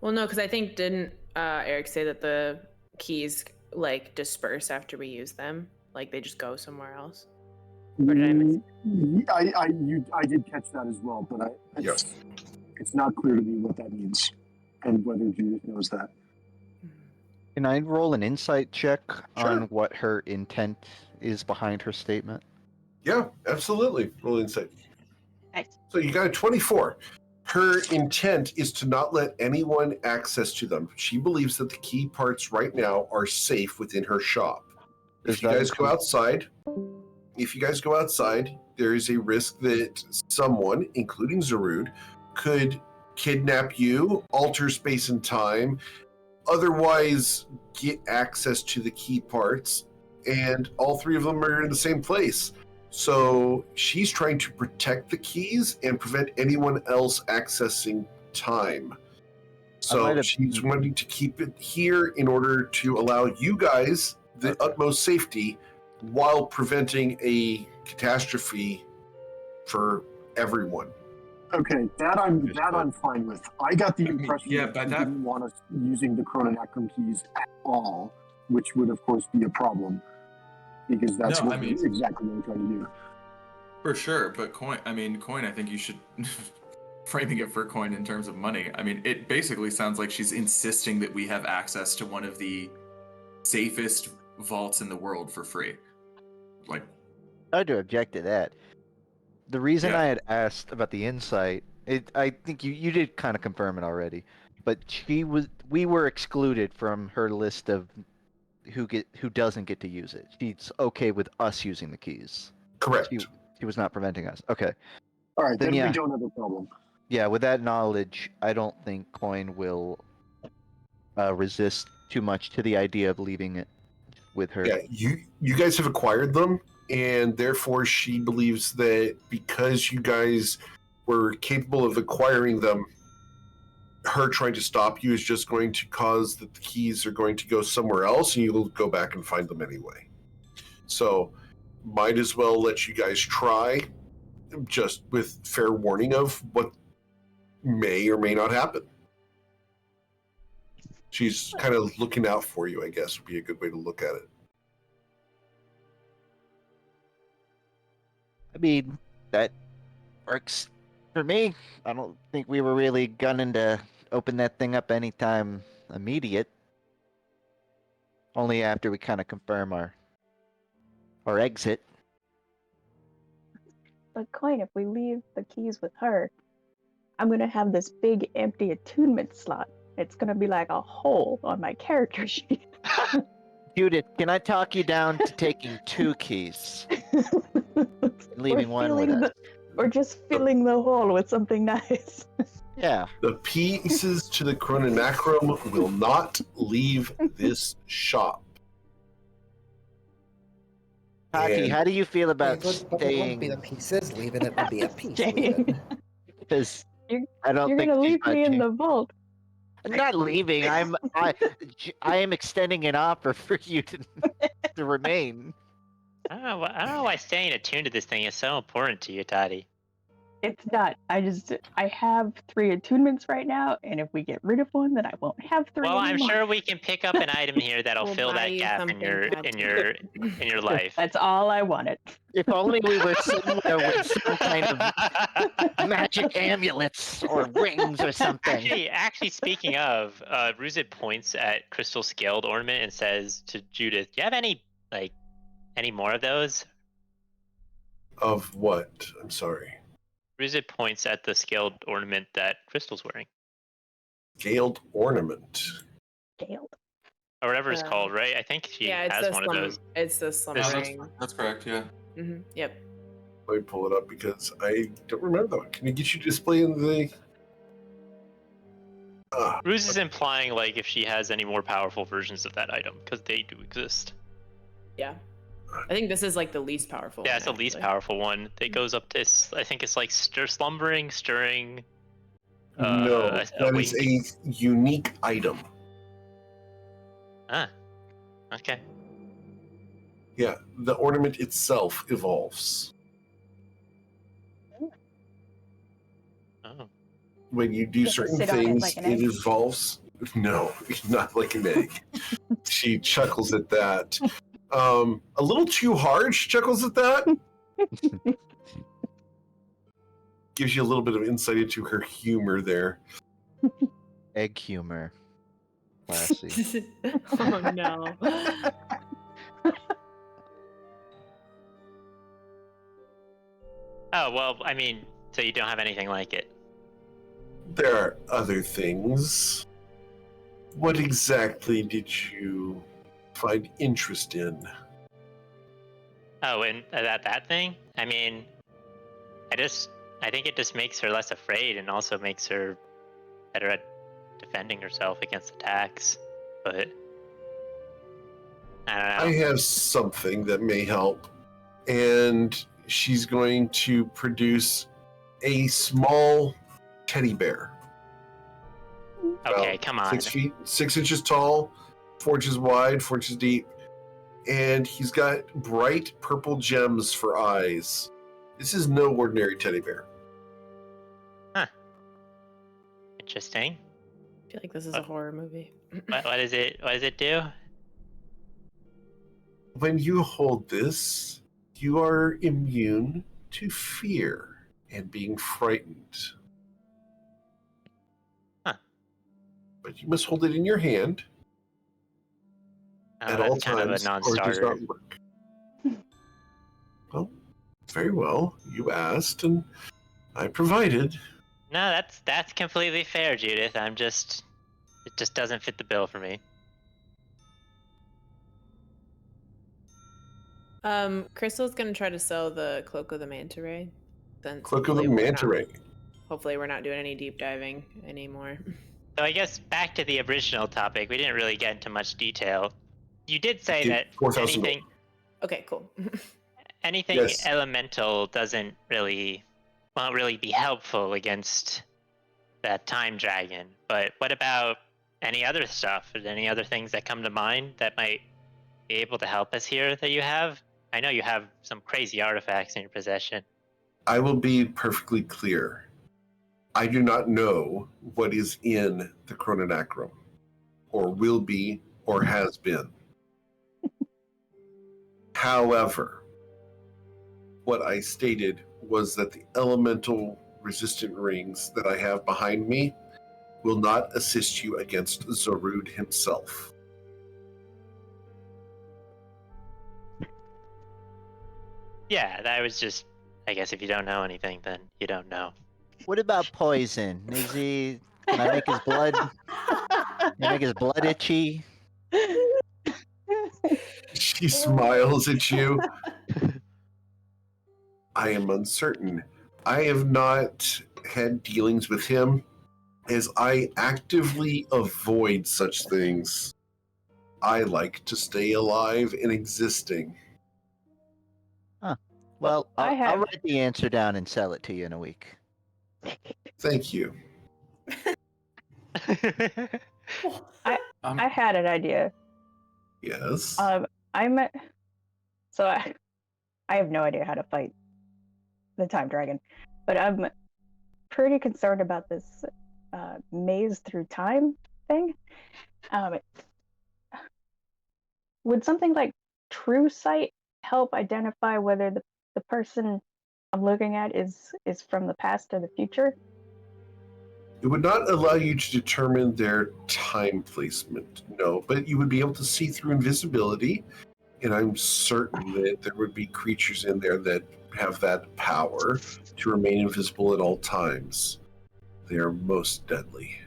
Well, no, because I think didn't Eric say that the keys like disperse after we use them, like they just go somewhere else? Or did I miss? I did catch that as well, but it's not clear to me what that means and whether Judith knows that. Can I roll an insight check on what her intent is behind her statement? Yeah, absolutely. Roll insight. Nice. So you got a 24. Her intent is to not let anyone access to them. She believes that the key parts right now are safe within her shop. If you guys go outside, there is a risk that someone, including Zarud, could kidnap you, alter space and time, otherwise get access to the key parts, and all three of them are in the same place. So she's trying to protect the keys and prevent anyone else accessing time. So she's wanting to keep it here in order to allow you guys the utmost safety while preventing a catastrophe for everyone. Okay, that I'm fine with. I got the impression that you didn't want us using the Chrononacron keys at all, which would of course be a problem. Because that's exactly what we're trying to do. For sure, but Coin, I think you should framing it for Coin in terms of money. I mean, it basically sounds like she's insisting that we have access to one of the safest vaults in the world for free. Like, I do object to that. The reason Yeah. I had asked about the insight, I think you did kind of confirm it already, but we were excluded from her list of who doesn't get to use it. She's okay with us using the keys. Correct. She was not preventing us. Okay. All right, then yeah. we don't have a problem. Yeah, with that knowledge, I don't think Coin will resist too much to the idea of leaving it with her. Yeah, you guys have acquired them, and therefore she believes that because you guys were capable of acquiring them, her trying to stop you is just going to cause that the keys are going to go somewhere else, and you'll go back and find them anyway. So, might as well let you guys try, just with fair warning of what may or may not happen. She's kind of looking out for you, I guess, would be a good way to look at it. I mean, that works for me. I don't think we were really gunning to open that thing up anytime immediate. Only after we kind of confirm our exit. But Coin, if we leave the keys with her, I'm gonna have this big empty attunement slot. It's gonna be like a hole on my character sheet. Judith, can I talk you down to taking 2 keys? Leaving one with us. Or just filling the hole with something nice. Yeah. The pieces to the chrononacrum will not leave this shop. Taki, how do you feel about But it wouldn't staying? be the pieces. Leaving it would be a piece. Jane, Because You're- I don't you're think gonna she's leave me in budging. the vault. I'm not leaving. I am extending an offer for you to remain. I don't know why staying attuned to this thing is so important to you, Toddy. It's not. I have 3 attunements right now, and if we get rid of one, then I won't have 3 Well, I'm anymore. sure we can pick up an item here that'll We'll fill buy that you gap in something, your Tati. in your life. That's all I wanted. If only we were somewhere with some kind of magic amulets or rings or something. Actually, speaking of, Ruzit points at Crystal Scaled Ornament and says to Judith, "Do you have any more of those?" Of what? I'm sorry. Ruzit points at the scaled ornament that Crystal's wearing, Scaled ornament. Scaled. or whatever it's called, right? I think she has one of those. It's the slum Yeah, ring. that's correct. Yeah. Yep. Let me pull it up because I don't remember that one. Can you get you displaying the? Ruse is implying like if she has any more powerful versions of that item, because they do exist. Yeah. I think this is like the least powerful. Yeah, one, it's the least actually. powerful one. It goes up to, I think it's like slumbering, stirring. No, that is a unique item. Ah, okay. Yeah, the ornament itself evolves. Oh. When you do Does it certain sit on it things, like an it egg? evolves. No, not like an egg. She chuckles at that. A little too hard, she chuckles at that. Gives you a little bit of insight into her humor there. Egg humor. Classy. Oh no. Oh, well, I mean, so you don't have anything like it. There are other things. What exactly did you find interest in? Oh, and that thing? I mean, I think it just makes her less afraid and also makes her better at defending herself against attacks. But I don't know. I have something that may help. And she's going to produce a small teddy bear. Okay, About come on. 6 feet, 6 inches tall, 4 inches wide, 4 inches deep. And he's got bright purple gems for eyes. This is no ordinary teddy bear. Interesting. I feel like this is a horror movie. What does it do? When you hold this, you are immune to fear and being frightened. but you must hold it in your hand at all That's kind of a times, or it does non-starter. not work. Well, very well. You asked, and I provided. No, that's completely fair, Judith. It just doesn't fit the bill for me. Crystal's gonna try to sell the Cloak of the Manta Ray. Cloak of the Manta Ray. Hopefully we're not doing any deep diving anymore. So I guess back to the original topic, we didn't really get into much detail. You did say that 4,000 gold. anything Okay, cool. anything Yes. elemental won't really be helpful against that time dragon. But what about any other stuff? Are there any other things that come to mind that might be able to help us here that you have? I know you have some crazy artifacts in your possession. I will be perfectly clear. I do not know what is in the Chrononacrum, or will be, or has been. However, what I stated was that the elemental resistant rings that I have behind me will not assist you against Zorud himself. Yeah, that was just, I guess if you don't know anything, then you don't know. What about poison? Can I make his blood? Can I make his blood itchy? She smiles at you. I am uncertain. I have not had dealings with him, as I actively avoid such things. I like to stay alive and existing. Well, I have- I'll write the answer down and sell it to you in a week. Thank you. I had an idea. Yes. I have no idea how to fight the time dragon, but I'm pretty concerned about this maze through time thing. Would something like true sight help identify whether the person I'm looking at is from the past or the future? It would not allow you to determine their time placement, no, but you would be able to see through invisibility, and I'm certain that there would be creatures in there that have that power to remain invisible at all times. They are most deadly.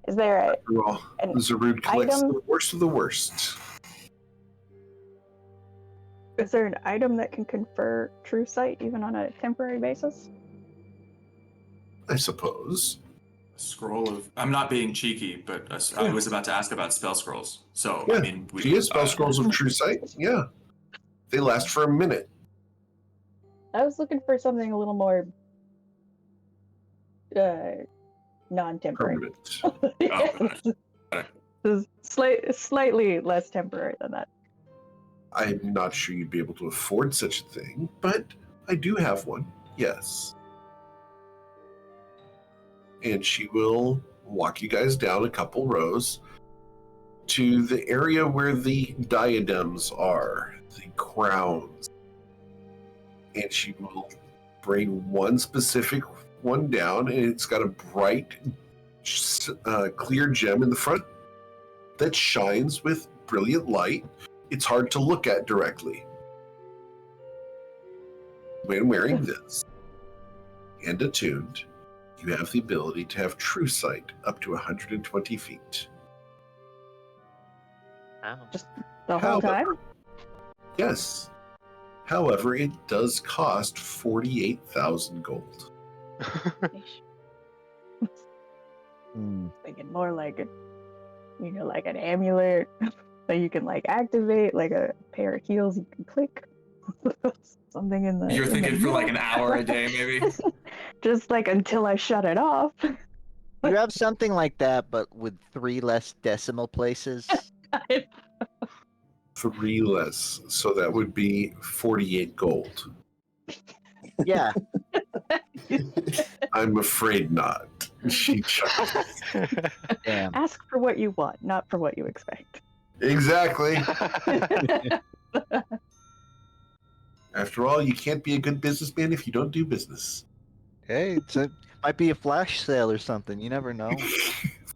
Is there After all, Zorud collects item? the worst of the worst. Is there an item that can confer true sight even on a temporary basis? I suppose. Scroll of. I'm not being cheeky, but I was about to ask about spell scrolls. So Yeah, I mean, she has spell scrolls of true sight. Yeah, they last for a minute. I was looking for something a little more non-temporary. Permanent. Slightly less temporary than that. I'm not sure you'd be able to afford such a thing, but I do have one. Yes. And she will walk you guys down a couple rows to the area where the diadems are, the crowns. And she will bring one specific one down, and it's got a bright, clear gem in the front that shines with brilliant light. It's hard to look at directly. When wearing this and attuned, you have the ability to have true sight up to 120 feet. Wow. Just the whole time? Yes. However, it does cost 48,000 gold. Thinking more like like an amulet that you can activate, like a pair of heels you can click. Something in the. You're thinking for like an hour a day, maybe? Just until I shut it off. You have something like that, but with 3 less decimal places. 3 less, so that would be 48 gold. Yeah. I'm afraid not. She chuckles. Damn. Ask for what you want, not for what you expect. Exactly. After all, you can't be a good businessman if you don't do business. Hey, Might be a flash sale or something. You never know.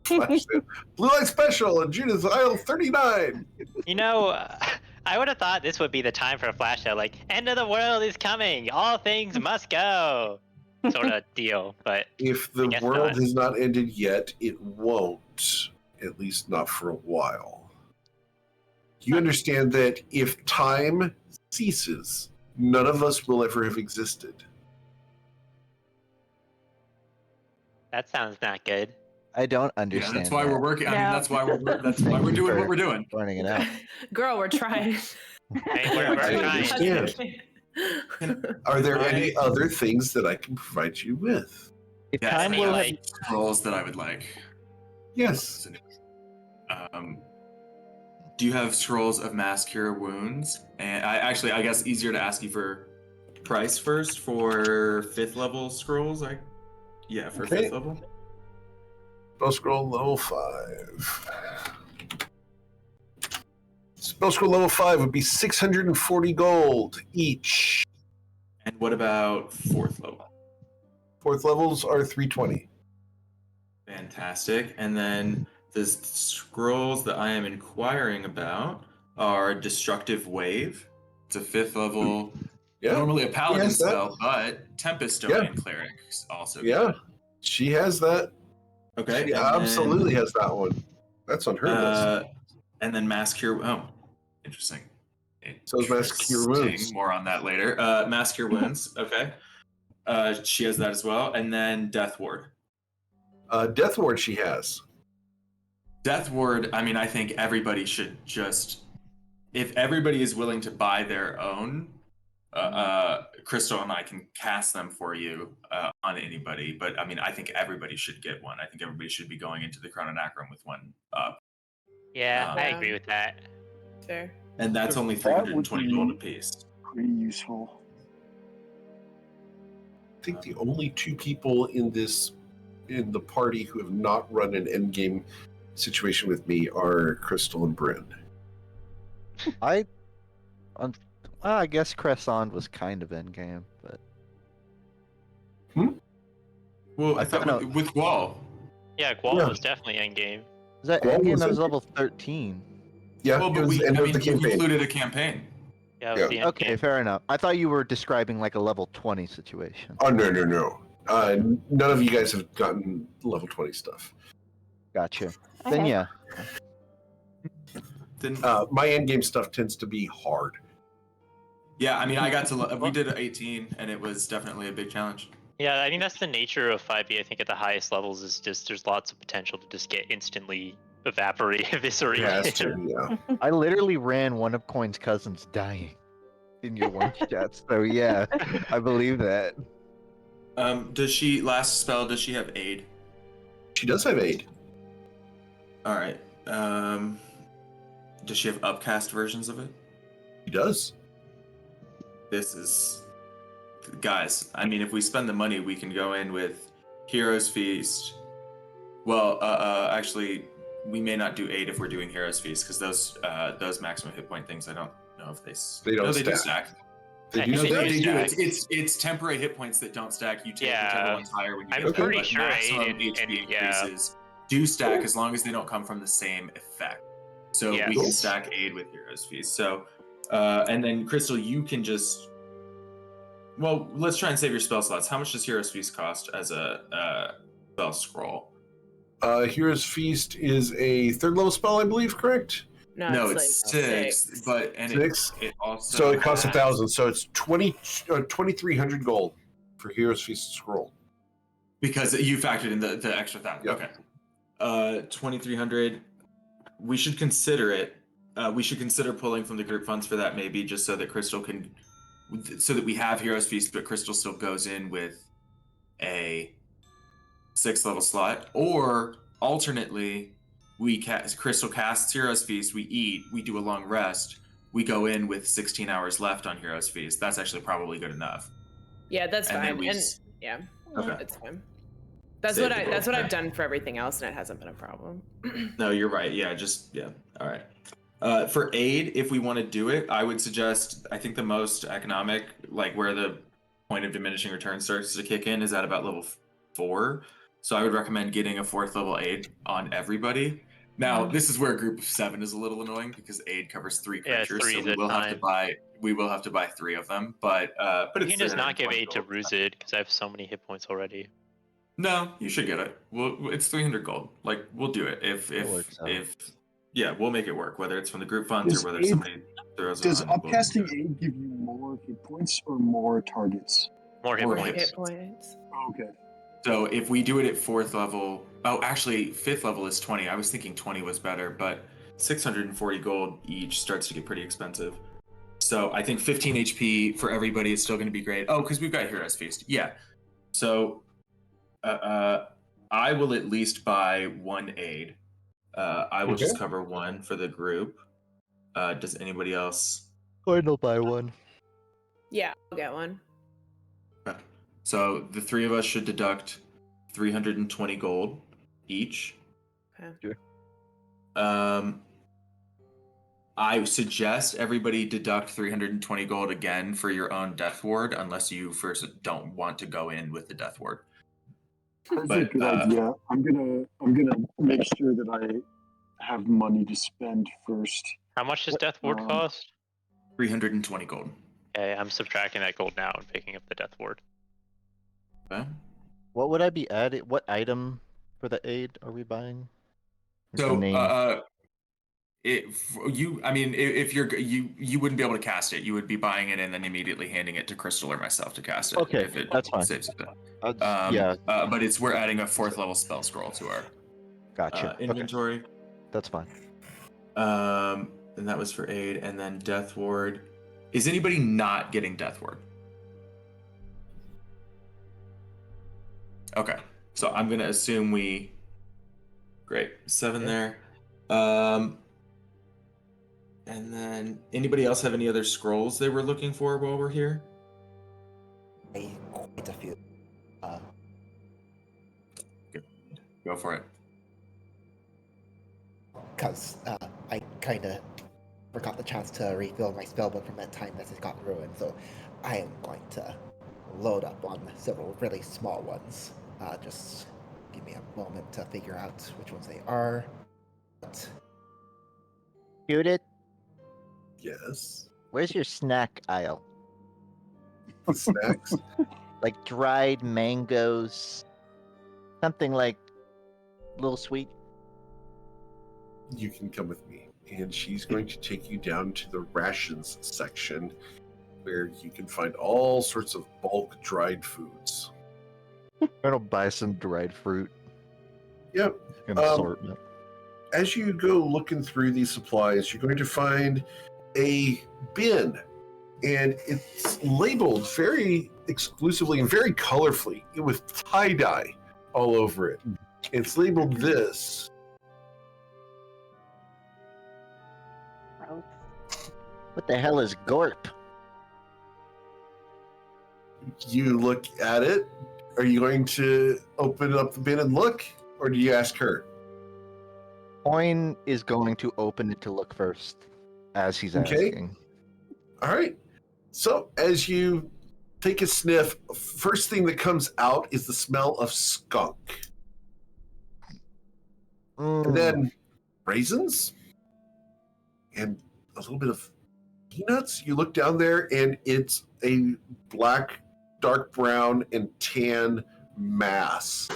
Flash sale. Blue light special in Judith's aisle 39. You know, I would have thought this would be the time for a flash sale, like end of the world is coming, all things must go, sort of deal. But If the I guess world not. has not ended yet, it won't. At least not for a while. You understand that if time ceases, none of us will ever have existed. That sounds not good. I don't Yeah, understand. that's why we're working. I mean, No. that's why we're Thank you doing for what we're doing. pointing it out. Girl, we're trying. I mean, we're I trying. understand. Are there any other things that I can provide you with? If Yes, time I will have have scrolls that I would like. Yes. Do you have scrolls of mass cure wounds? And I guess easier to ask you for price first for 5th level scrolls. For Okay. 5th level. Spell scroll level 5. Spell scroll level 5 would be 640 gold each. And what about 4th level? 4th levels are 320. Fantastic. And then the scrolls that I am inquiring about are Destructive Wave. It's a 5th level, Yeah. normally a paladin has that. spell, but Tempest Domain Clerics also. Yeah. She has that. Okay. She absolutely has that one. That's on her list. And then Mass Cure. Oh, interesting. So is Mass Cure Wounds. Interesting. More on that later. Mass Cure Wounds. Okay. She has that as well. And then Death Ward. Death Ward she has. Death Ward, I mean, I think everybody should just, if everybody is willing to buy their own, Crystal and I can cast them for you on anybody. But I mean, I think everybody should get one. I think everybody should be going into the Chrononacrum with one up. Yeah, I agree with that. Fair. And that's only That 320 would gold be- apiece. Pretty useful. I think the only two people in the party who have not run an endgame situation with me are Crystal and Bryn. I guess Crescent was kind of endgame, but Well, I I thought don't with Wall. Yeah, Gual Yeah. was definitely endgame. is that Well, endgame? was That was it- level 13. Yeah, Well, it but was the end I of mean, the you campaign. included a campaign. Yeah, it was the Okay, endgame. fair enough. I thought you were describing like a level 20 situation. Oh, no. None of you guys have gotten level 20 stuff. Gotcha. Then Okay. yeah. Didn't, My endgame stuff tends to be hard. yeah, I mean, I got to. We did 18, and it was definitely a big challenge. Yeah, I mean that's the nature of 5e. I think at the highest levels is just there's lots of potential to just get instantly eviscerated. It has to, yeah. I literally ran one of Coin's cousins dying in your one shot. So yeah, I believe that. Does she last spell? Does she have aid? She does have aid. All right. Does she have upcast versions of it? She does. This is, guys. I mean, if we spend the money, we can go in with Hero's Feast. Well, actually, we may not do 8 if we're doing Hero's Feast because those maximum hit point things, I don't know if They don't no, they do stack. stack. They I do think No, stack. they do. stack. It's temporary hit points that don't stack. You take Yeah. whichever one's higher when you I'm get them, pretty but sure maximum 8 and- HP and- yeah. increases do stack as long as they don't come from the same effect. So Yeah. we can stack aid with Hero's Feast. So, and then Crystal, you can just. Well, let's try and save your spell slots. How much does Hero's Feast cost as a spell scroll? Hero's Feast is a 3rd level spell, I believe, correct? No, it's it's like 6, but and 6? it also So it costs has- 1,000. So it's 2,300 gold for Hero's Feast scroll. because you factored in the extra 1,000. Yep. Okay. 2,300. We should consider it. We should consider pulling from the group funds for that, maybe, just so that Crystal can, so that we have Hero's Feast, but Crystal still goes in with a 6th level slot, or alternately, Crystal casts Hero's Feast, we eat, we do a long rest, we go in with 16 hours left on Hero's Feast. That's actually probably good enough. Yeah, that's And then fine. we And s- yeah, Okay. it's fine. That's Save what the that's gold. what I've done for everything else, and it hasn't been a problem. No, you're right. Yeah, all right. For aid, if we want to do it, I would suggest, I think the most economic, like where the point of diminishing return starts to kick in, is at about level 4. So I would recommend getting a 4th level aid on everybody. Now, this is where a group of 7 is a little annoying because aid covers 3 creatures, so we will have to buy 3 of them. But You it's can just not give 320 aid to gold. Ruzid because I have so many hit points already. No, you should get it. Well, it's 300 gold. Like, we'll do it if yeah, we'll make it work. Whether it's from the group funds or whether somebody throws it Does on. upcasting aid give you more hit points or more targets? More hit points. Hit points. Okay. So if we do it at 4th level, actually 5th level is 20. I was thinking 20 was better, but 640 gold each starts to get pretty expensive. So I think 15 HP for everybody is still going to be great. Oh, because we've got Heroes Feast. Yeah. So I will at least buy 1 aid. I will just cover 1 for the group. Does anybody else? Coin will buy 1. Yeah, I'll get 1. Okay. So the 3 of us should deduct 320 gold each. Okay. I suggest everybody deduct 320 gold again for your own death ward, unless you first don't want to go in with the death ward. That's a good idea. I'm gonna make sure that I have money to spend first. How much does Death Ward cost? 320 gold. Okay, I'm subtracting that gold now and picking up the Death Ward. Okay. What would I be adding? What item for the aid are we buying? So, if you wouldn't be able to cast it, you would be buying it and then immediately handing it to Crystal or myself to cast it. Okay, if it that's fine. Saves it. Yeah. But we're adding a 4th level spell scroll to our inventory. Okay. That's fine. And that was for aid, and then Death Ward. Is anybody not getting Death Ward? Okay, so I'm gonna assume Great, 7 there. And then anybody else have any other scrolls they were looking for while we're here? Quite a few. Go for it. Because I kind of forgot the chance to refill my spellbook from that time that it got ruined, so I am going to load up on several really small ones. Just give me a moment to figure out which ones they are. Judith, Yes. where's your snack aisle? Snacks. Like dried mangoes, something like a little sweet. You can come with me. And she's going to take you down to the rations section where you can find all sorts of bulk dried foods. I'm gonna buy some dried fruit. Yep. An assortment. As you go looking through these supplies, you're going to find a bin. And it's labeled very exclusively and very colorfully with tie-dye all over it. It's labeled this. What the hell is Gorp? You look at it. Are you going to open up the bin and look? Or do you ask her? Coin is going to open it to look first, as he's asking. All right. So as you take a sniff, first thing that comes out is the smell of skunk. And then raisins and a little bit of peanuts. You look down there and it's a black, dark brown, and tan mass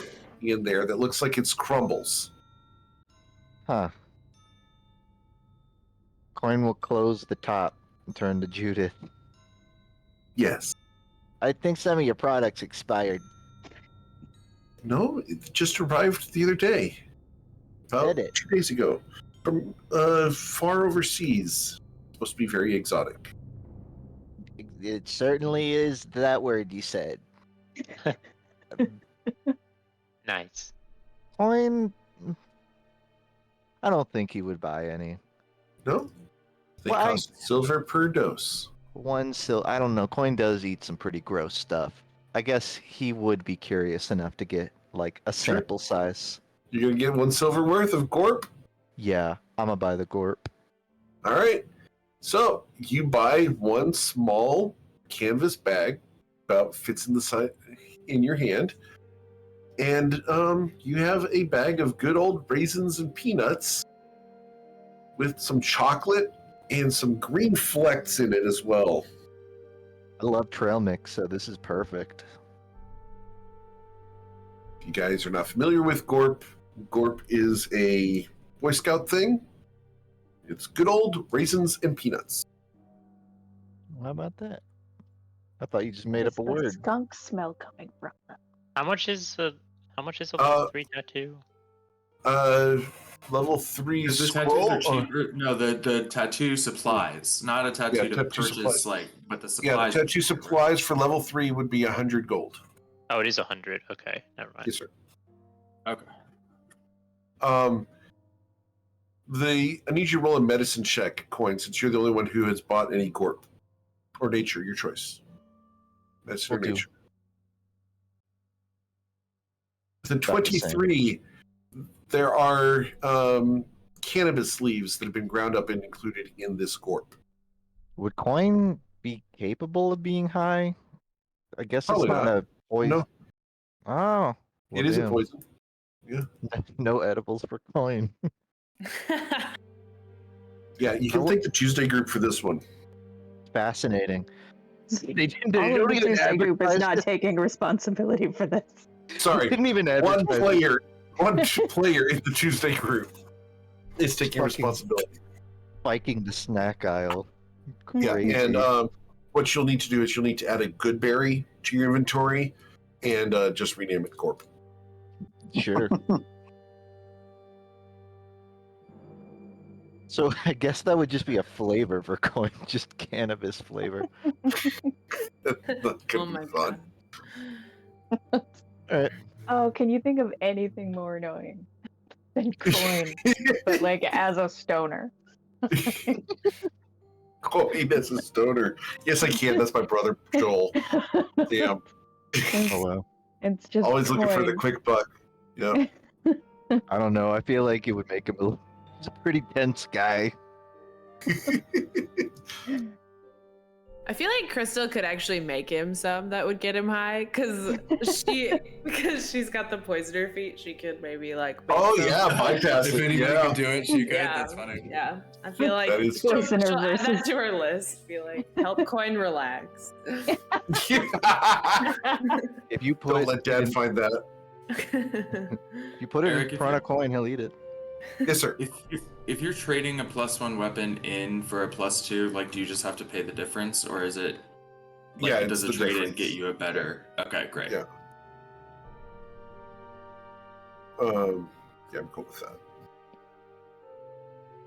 in there that looks like it's crumbles. Huh. Coin will close the top and turn to Judith. Yes. I think some of your products expired. No, it just arrived the other day. About 2 days ago. From far overseas. Supposed to be very exotic. It certainly is that word you said. Nice. Coin, I don't think he would buy any. No? They cost silver per dose. I don't know. Coin does eat some pretty gross stuff. I guess he would be curious enough to get like a sample size. You're gonna get 1 silver worth of Gorp? Yeah, I'm gonna buy the Gorp. All right. So you buy 1 small canvas bag, about fits in the side in your hand, And you have a bag of good old raisins and peanuts with some chocolate and some green flecks in it as well. I love trail mix, so this is perfect. If you guys are not familiar with Gorp, Gorp is a Boy Scout thing. It's good old raisins and peanuts. How about that? I thought you just made Where's up a the word. skunk smell coming from? How much is a level 3 tattoo? Level 3 Because the scroll. tattoos are cheaper. No, the tattoo supplies, not a tattoo to tattoo purchase, supplies. but the Yeah, supplies. the tattoo supplies for level 3 would be 100 gold. Oh, it is 100. Okay, never mind. Yes, sir. Okay. I need you to roll a medicine check, Coin, since you're the only one who has bought any Gorp. Or nature, your choice. Medicine or Will do. nature. With a About the same. 23, there are cannabis leaves that have been ground up and included in this Gorp. Would coin be capable of being high? I guess Probably it's not not. a poison. No, Oh. it is a poison. Yeah. No edibles for coin. Yeah, you can thank the Tuesday group for this one. Fascinating. They didn't, All of the even Tuesday group is advertise not it. taking responsibility for this. Sorry, Didn't even one advertise it. player in the Tuesday group is taking Fucking responsibility. Spiking the snack aisle. Yeah, Crazy. and what you'll need to do is you'll need to add a good berry to your inventory and just rename it Corp. Sure. So I guess that would just be a flavor for coin, just cannabis flavor. That could Oh be my fun. god. Alright. Oh, can you think of anything more annoying than coin, but like as a stoner? Coin as a stoner. Yes, I can. That's my brother, Joel. Damn. Hello. It's just Always looking for the coin. quick buck. Yeah. I don't know. I feel like it would make him he's a pretty tense guy. I feel like Crystal could actually make him some that would get him high, because she's got the poisoner feet. She could maybe like. Make Oh some. yeah, bypass If it. anybody Yeah. could do it, she could. Yeah, That's funny. yeah. I feel like That is she'll Poisoner add that versus- to her list. Be like, help coin relax. If you put Don't it let Dad in, find that. if you put it Eric, in if front you- of coin, he'll eat it. Yes, sir. If you're trading a +1 weapon in for a +2, like, do you just have to pay the difference, or is it? Like, Yeah, does it's the the trade-in difference. get you a better? Okay, great. Yeah. Yeah, I'm cool with that.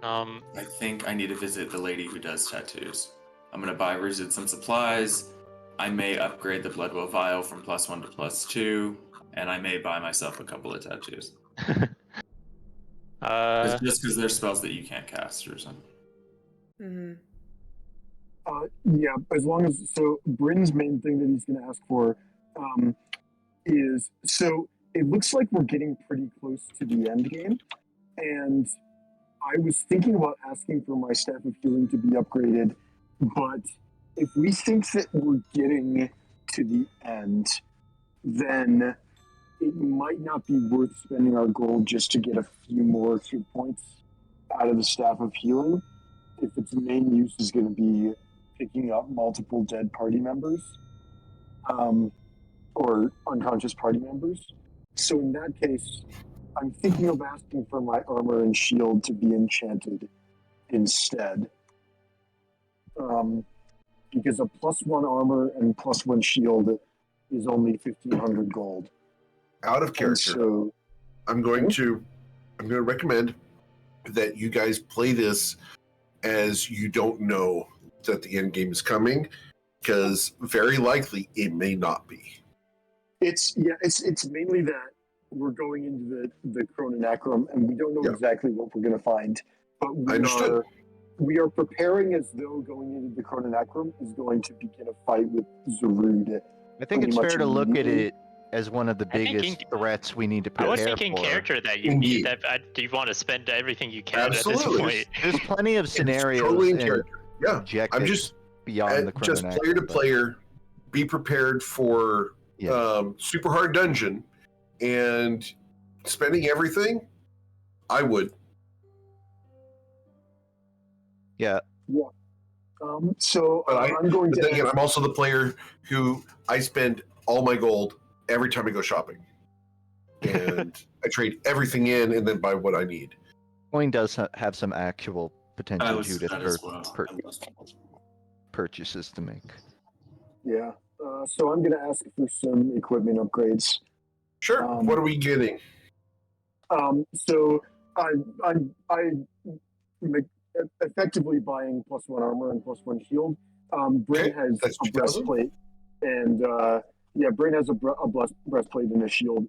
I think I need to visit the lady who does tattoos. I'm gonna buy Rizid some supplies. I may upgrade the Bloodwell vial from +1 to +2, and I may buy myself a couple of tattoos. Just because they're spells that you can't cast or something. Mm-hmm. Yeah, as long as Bryn's main thing that he's going to ask for is it looks like we're getting pretty close to the end game, and I was thinking about asking for my staff of healing to be upgraded, but if we think that we're getting to the end, then it might not be worth spending our gold just to get a few more hit points out of the staff of healing if its main use is going to be picking up multiple dead party members or unconscious party members. So in that case, I'm thinking of asking for my armor and shield to be enchanted instead. Because a +1 armor and +1 shield is only 1,500 gold. Out of And character. so I'm going to recommend that you guys play this as you don't know that the end game is coming, because very likely it may not be. it's mainly that we're going into the Chrononacrum and we don't know exactly what we're going to find, but I understood. we are preparing as though going into the Chrononacrum is going to begin a fight with Zarud. I think pretty it's much fair to look at immediately. it as one of the I think biggest threats we need to I prepare was thinking for. character that you Indeed. need that you want to spend everything you can Absolutely. at this point. There's plenty of scenarios totally in and character. Yeah, objectives I'm just beyond the just player to Chrononacrum, but- player. Be prepared for Yeah. super hard dungeon, and spending everything, I would. Yeah. So But I'm going but to. then again, I'm also the player who I spend all my gold every time I go shopping, and I trade everything in and then buy what I need. Coin does have some actual potential, Judith, that for as well. purchases to make. Yeah. So I'm going to ask for some equipment upgrades. Sure. What are we getting? So I'm effectively buying +1 armor and +1 shield. Brain has that's a 2,000? breastplate, and Brain has a breastplate and a shield.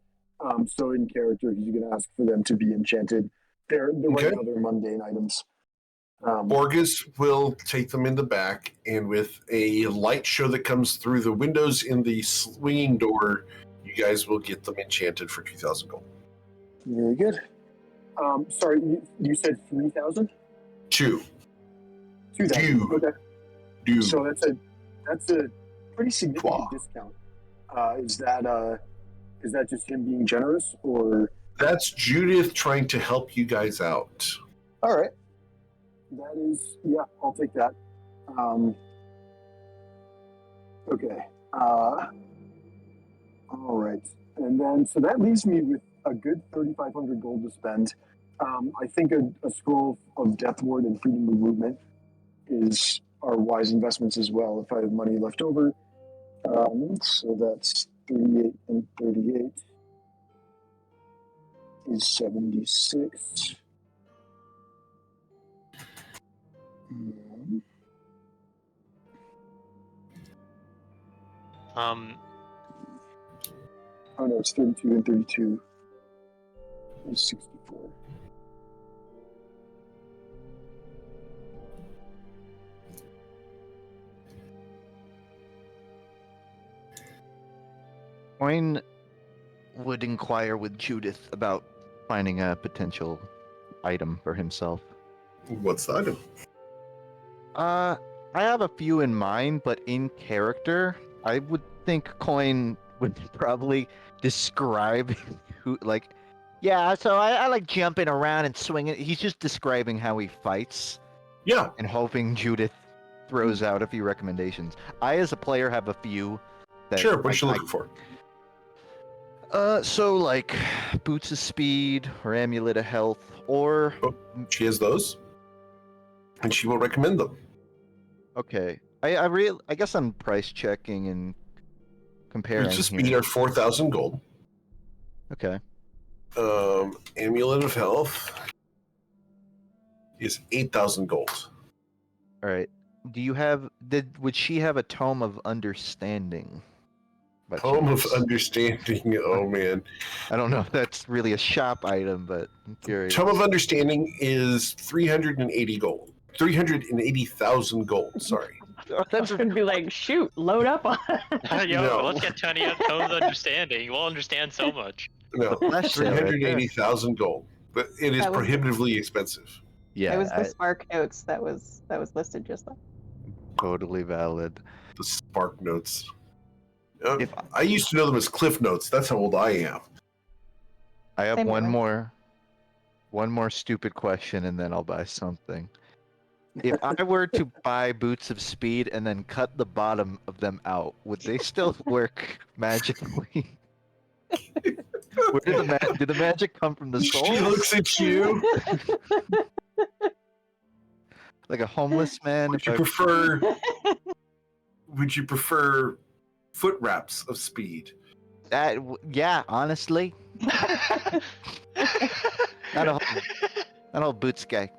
So in character, he's going to ask for them to be enchanted. They're right now they're mundane items. Borges will take them in the back, and with a light show that comes through the windows in the swinging door, you guys will get them enchanted for 2,000 gold. Very good. Sorry, you said 3,000? 2,000. Okay. So that's a pretty significant discount. Is that just him being generous, or? That's Judith trying to help you guys out. All right. That is, yeah, I'll take that. Okay. All right. And then, so that leaves me with a good 3,500 gold to spend. I think a scroll of Death Ward and Freedom of Movement are wise investments as well if I have money left over. So that's 38 and 38 is 76. Oh no, it's 32 and 32 is 64. Coin would inquire with Judith about finding a potential item for himself. What's the item? I have a few in mind, but in character, I would think Coin would probably describe who, like, yeah, so I like jumping around and swinging. He's just describing how he fights. Yeah. And hoping Judith throws out a few recommendations. I, as a player, have a few. Sure, what you looking for? So like Boots of Speed or Amulet of Health, or she has those, and she will recommend them. Okay, I guess I'm price checking and comparing. Boots of Speed are 4,000 gold. Okay. Amulet of Health is 8,000 gold. All right. Do you have? Would she have a Tome of Understanding? Tome of Understanding. Oh man, I don't know if that's really a shop item, but I'm curious. Tome of Understanding is 380 gold. 380,000 gold. Sorry. That's gonna be like, shoot, load up on. Let's get Tony of Tomes of Understanding. We'll understand so much. No, 380,000 gold, but it is prohibitively expensive. Yeah, it was the Spark Notes that was listed just then. Totally valid. The Spark Notes. I used to know them as Cliff Notes. That's how old I am. I have one more stupid question, and then I'll buy something. If I were to buy Boots of Speed and then cut the bottom of them out, would they still work magically? Where did the magic come from? The soul? She looks at you. Like a homeless man. Would you prefer foot wraps of speed? Yeah, honestly. Not a whole Boots guy.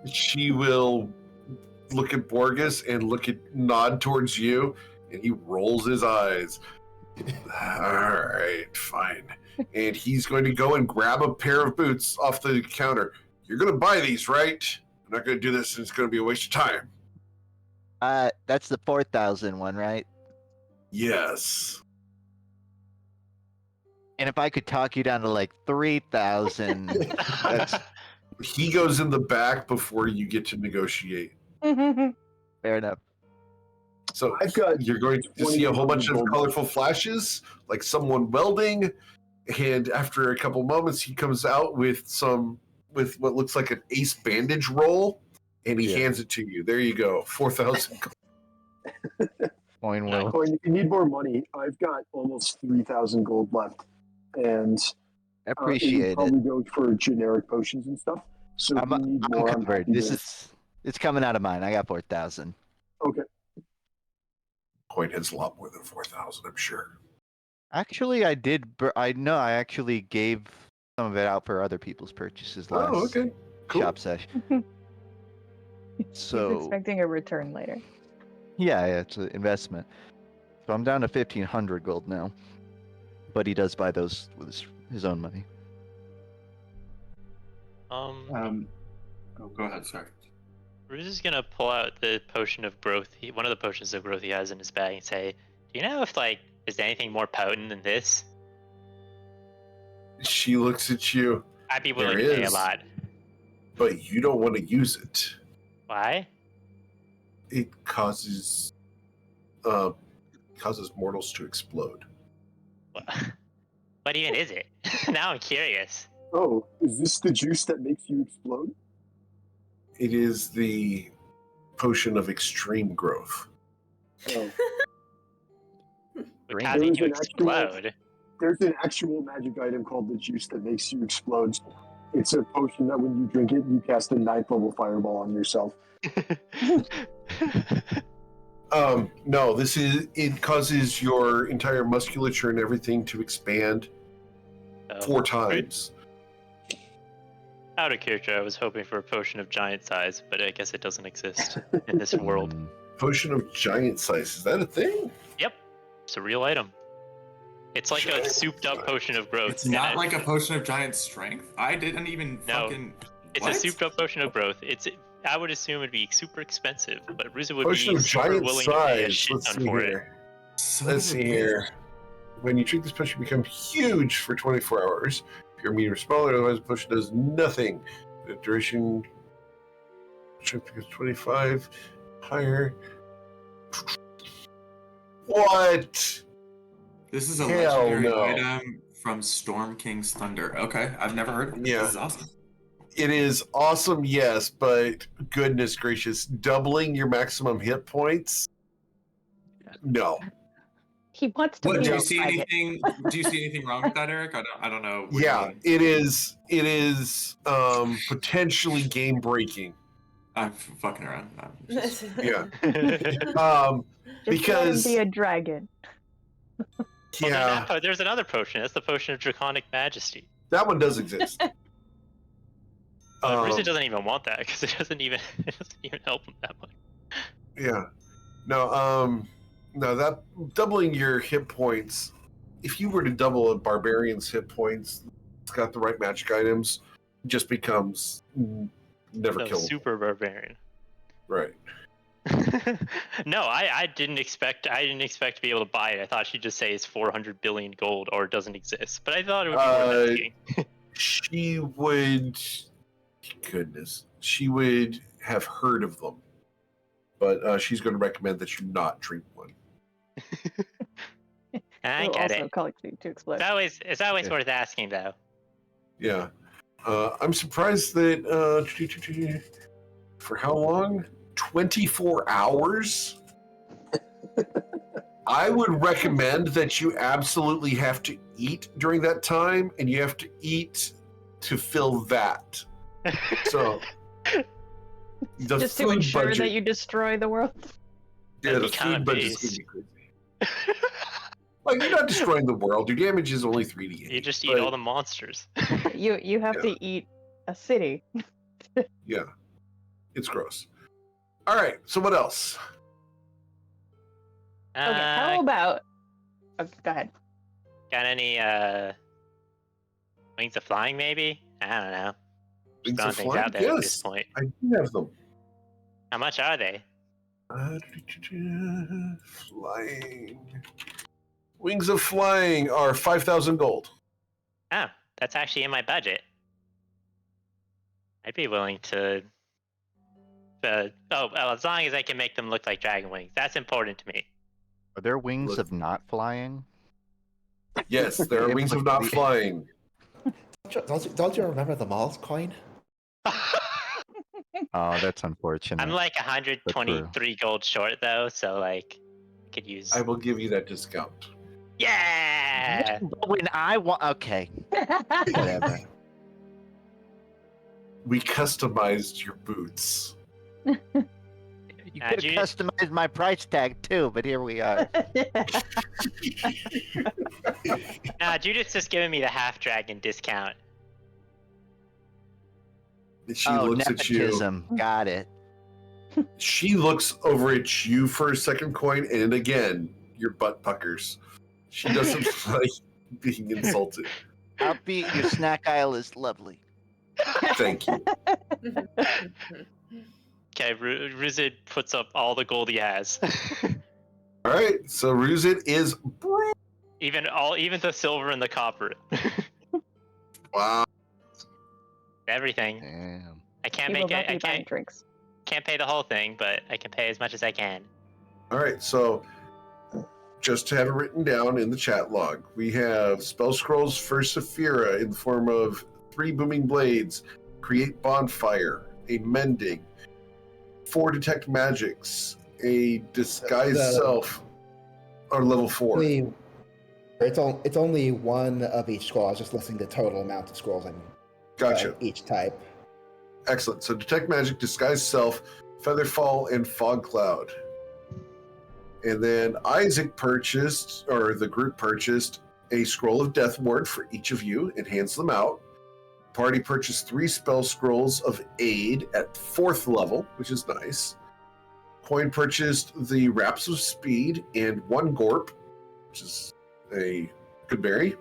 She will look at Borges and nod towards you, and he rolls his eyes. All right, fine. And he's going to go and grab a pair of boots off the counter. You're going to buy these, right? I'm not going to do this, and it's going to be a waste of time. That's the 4,000 one, right? Yes. And if I could talk you down to like 3,000, that's... He goes in the back before you get to negotiate. Fair enough. So I've got you're going to see a whole bunch of 21 colorful flashes, like someone welding, and after a couple moments, he comes out with what looks like an ace bandage roll, and he hands it to you. There you go, 4,000. Coin will. Coin, if you need more money, I've got almost 3,000 gold left, and it Appreciate would probably go for generic potions and stuff. So if you need I'm more, I'm covered. happy This to- is it's coming out of mine. I got 4,000. Okay. Coin has a lot more than 4,000, I'm sure. Actually, I did. I know. I actually gave some of it out for other people's purchases last Oh, okay. Cool. shop session. He's So expecting a return later. yeah, it's an investment. So I'm down to 1,500 gold now. But he does buy those with his own money. Oh, go ahead, sorry. Ruse is gonna pull out the potion of growth. One of the potions of growth he has in his bag, and say, "Do you know if is there anything more potent than this?" She looks at you. I'd be willing There to pay a is. lot. But you don't want to use it. Why? It causes mortals to explode. What even is it? Now I'm curious. Oh, is this the juice that makes you explode? It is the potion of extreme growth. Oh. Would Drink. cause you to There is an explode. There's an actual magic item called the juice that makes you explode. It's a potion that when you drink it, you cast a 9th level fireball on yourself. No, it causes your entire musculature and everything to expand 4 times. Out of character, I was hoping for a potion of giant size, but I guess it doesn't exist in this world. Potion of giant size, is that a thing? Yep, it's a real item. It's like a souped-up potion of growth. It's not like a potion of giant strength. I didn't even fucking. It's What? a souped-up potion of growth. I would assume it'd be super expensive, but Ruza would Potion be of super giant willing to pay a size. shit Let's ton see for it. here. Son Let's of a see here. When you drink this potion, you become huge for 24 hours. If you're medium or smaller, otherwise the potion does nothing. The duration strength becomes 25. Higher. What? This is a Hell legendary no. item from Storm King's Thunder. Okay, I've never heard of it. Yeah. This is awesome. It is awesome, yes, but goodness gracious, doubling your maximum hit points? No. He wants to What be do a you see private. anything? Do you see anything wrong with that, Eric? I don't know. what Yeah, you mean. it is potentially game breaking. I'm fucking around. Yeah. Just let him Because be a dragon. yeah, There's another potion. That's the potion of Draconic Majesty. that one does exist. Ruza doesn't even want that because it doesn't even help him that much. Yeah. No, that doubling your hit points, if you were to double a barbarian's hit points, it's got the right magic items, just becomes never So killable. super barbarian. Right. No, I didn't expect to be able to buy it. I thought she'd just say it's 400 billion gold or it doesn't exist. But I thought it would be worth asking. She would she would have heard of them. But she's going to recommend that you not drink one. I Will get also it. cause you to explode. It's always worth asking though. Yeah. I'm surprised that for how long? 24 hours? I would recommend that you absolutely have to eat during that time, and you have to eat to fill that. So the Just to food ensure budget, that you destroy the world. yeah, the That'd be kinda food budget's base. gonna be crazy. Like, you're not destroying the world. Your damage is only 3d8. You just eat all the monsters. You have Yeah. to eat a city. Yeah, it's gross. All right, so what else? Okay, how about? Oh, go ahead. Got any wings of flying? Maybe I don't know. Just Wings throwing of things flying? out there at this Yes. point. I do have them. How much are they? Flying. Wings of flying are 5,000 gold. Oh, that's actually in my budget. I'd be willing to as long as I can make them look like dragon wings. That's important to me. Are there wings Look. of not flying? Yes, there are wings of not flying. Don't you remember the malls coin? Oh, that's unfortunate. I'm like 123 gold short though, so like I could use. I will give you that discount. Yeah. But when I want, okay, whatever. We customized your boots. You could have customized my price tag too, but here we are. Nah, Judith's just giving me the half dragon discount. She Oh, looks nepotism. at you. Got it. She looks over at you for a second, Coin, and again, your butt puckers. She doesn't like being insulted. Upbeat, your snack aisle is lovely. Thank you. Okay, Ruzid puts up all the gold he has. All right, so Ruzid is even the silver and the copper. wow. Everything. Damn. I can't He make will it. not be I buying drinks. can't pay the whole thing, but I can pay as much as I can. All right, so just to have it written down in the chat log, we have spell scrolls for Saphira in the form of 3 booming blades, create bonfire, a mending, 4 detect magics, a disguise self, or level 4. It's only one of each scroll. I was just listing the total amount of scrolls in Gotcha. Each type. Excellent. So detect magic, disguise self, featherfall, and fog cloud. And then Isaac purchased, or the group purchased, a scroll of death ward for each of you and hands them out. Party purchased 3 spell scrolls of aid at 4th level, which is nice. Coin purchased the wraps of speed and 1 gorp, which is a good berry.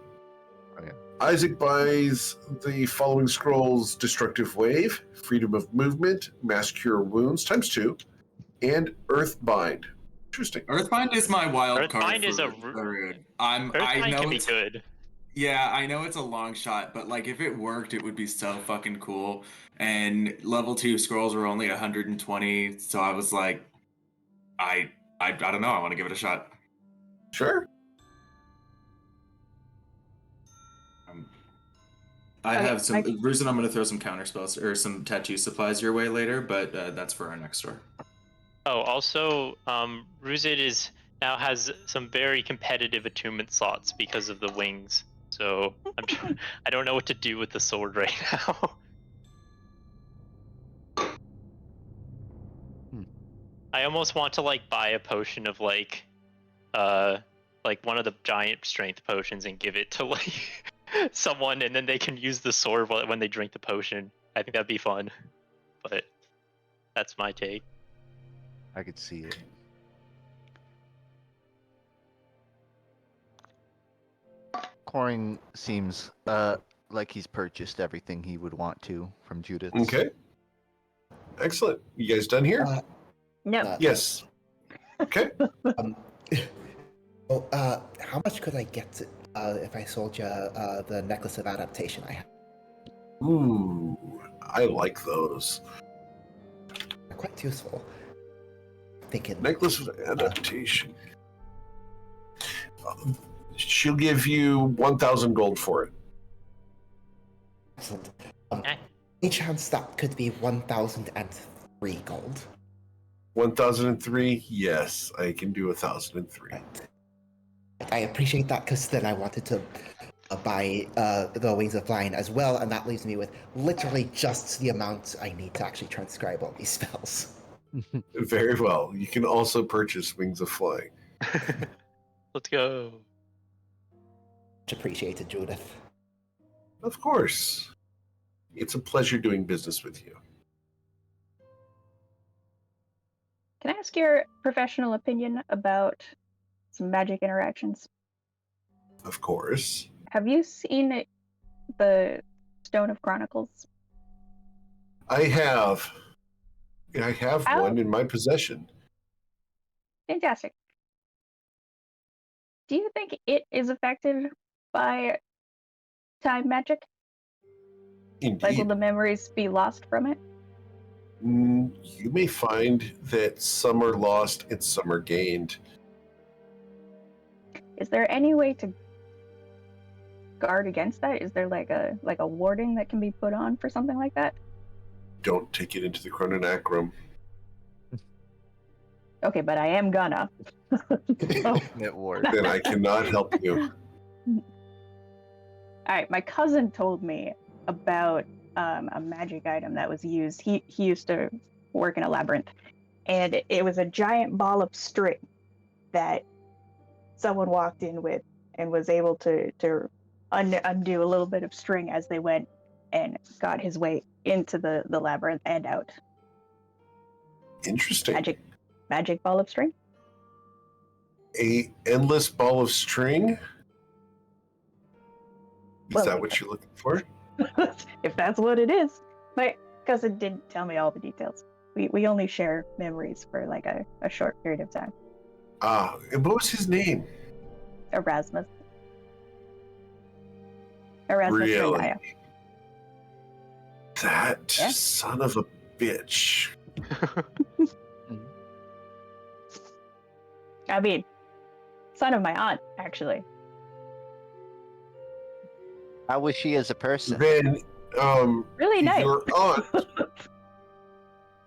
Oh, yeah. Isaac buys the following scrolls: Destructive Wave, Freedom of Movement, Mass Cure Wounds ×2, and Earthbind. Interesting. Earthbind is my wild card. Earthbind is a Rude. Earthbind can be good. Yeah, I know it's a long shot, but like if it worked, it would be so fucking cool. And level 2 scrolls were only 120, so I was like, I don't know. I want to give it a shot. Sure. I Okay, have some. Ruzin, I'm going to throw some counter spells or some tattoo supplies your way later, but that's for our next store. Oh, also, Ruzid now has some very competitive attunement slots because of the wings. So I don't know what to do with the sword right now. I almost want to like buy a potion of like one of the giant strength potions and give it to like someone, and then they can use the sword when they drink the potion. I think that'd be fun. But that's my take. I could see it. Corin seems like he's purchased everything he would want to from Judith. Okay. Excellent. You guys done here? No. Yes. Okay. How much could I get if I sold you the necklace of adaptation I have? Ooh, I like those. They're quite useful. Thinking Necklace of adaptation. She'll give you 1,000 gold for it. Excellent. Any chance that could be 1,003 gold? 1,003? Yes, I can do 1,003. Right. I appreciate that because then I wanted to buy the Wings of Flying as well, and that leaves me with literally just the amount I need to actually transcribe all these spells. Very well. You can also purchase Wings of Flying. Let's go. Much appreciated, Judith. Of course. It's a pleasure doing business with you. Can I ask your professional opinion about some magic interactions? Of course. Have you seen the Stone of Chronicles? I have. I have one in my possession. Fantastic. Do you think it is affected by time magic? Indeed. Like, will the memories be lost from it? You may find that some are lost and some are gained. Is there any way to guard against that? Is there like a warding that can be put on for something like that? Don't take it into the Chrononacrum. Okay, but I am gonna. So, It worked. Then I cannot help you. all right, my cousin told me about a magic item that was used. He used to work in a labyrinth, and it was a giant ball of string that someone walked in with and was able to undo a little bit of string as they went and got his way into the labyrinth and out. Interesting. Magic ball of string. A endless ball of string? Is Well, that what you're looking for? If that's what it is. My cousin didn't tell me all the details. We only share memories for like a short period of time. And what was his name? Erasmus. Really? Renaya. That Yeah. son of a bitch. I mean, son of my aunt, actually. How was she as a person? Then, Really nice.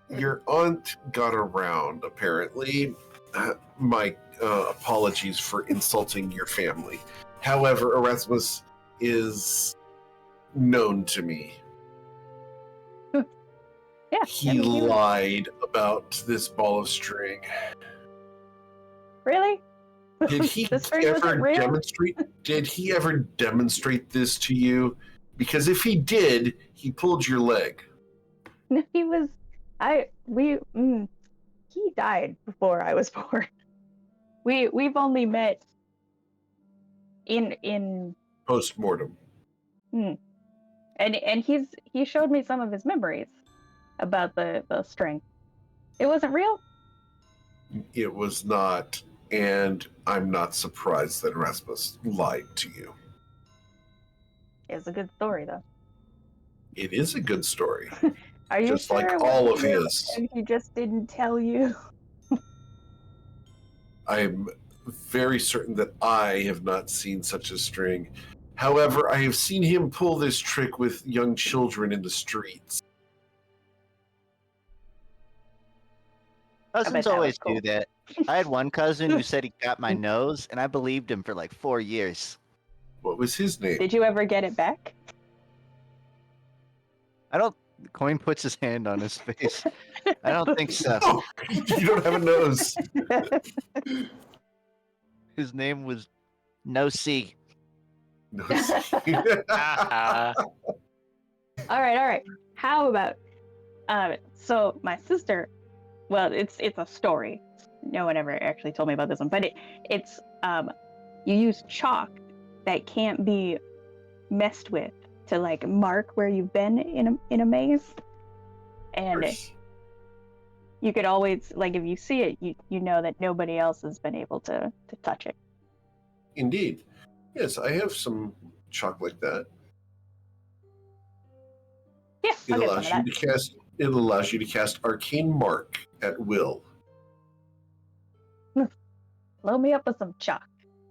your aunt got around, apparently. My apologies for insulting your family. However, Erasmus is known to me. Yeah. He lied about this ball of string. Really? Did he The string wasn't ever real? demonstrate? Did he ever demonstrate this to you? Because if he did, he pulled your leg. He was. He died before I was born. We've only met in Post-mortem. and he showed me some of his memories about the string. It wasn't real? It was not, and I'm not surprised that Erasmus lied to you. It was a good story though. It is a good story. Are you Just sure like it all wasn't of real his. and he just didn't tell you? I'm very certain that I have not seen such a string. However, I have seen him pull this trick with young children in the streets. Cousins that was always cool. do that. I had one cousin who said he got my nose, and I believed him for like 4 years. What was his name? Did you ever get it back? I don't. Coin puts his hand on his face. I don't think so. Oh, you don't have a nose. His name was No C. Haha. All right. How about so my sister, well, it's a story. No one ever actually told me about this one, but it's you use chalk that can't be messed with to like mark where you've been in a maze, and you could always, like, if you see it, you know that nobody else has been able to touch it. Indeed. Yes, I have some chalk like that. Yeah, It I'll get allows some of you that. to cast. It allows you to cast Arcane Mark at will. Load me up with some chalk.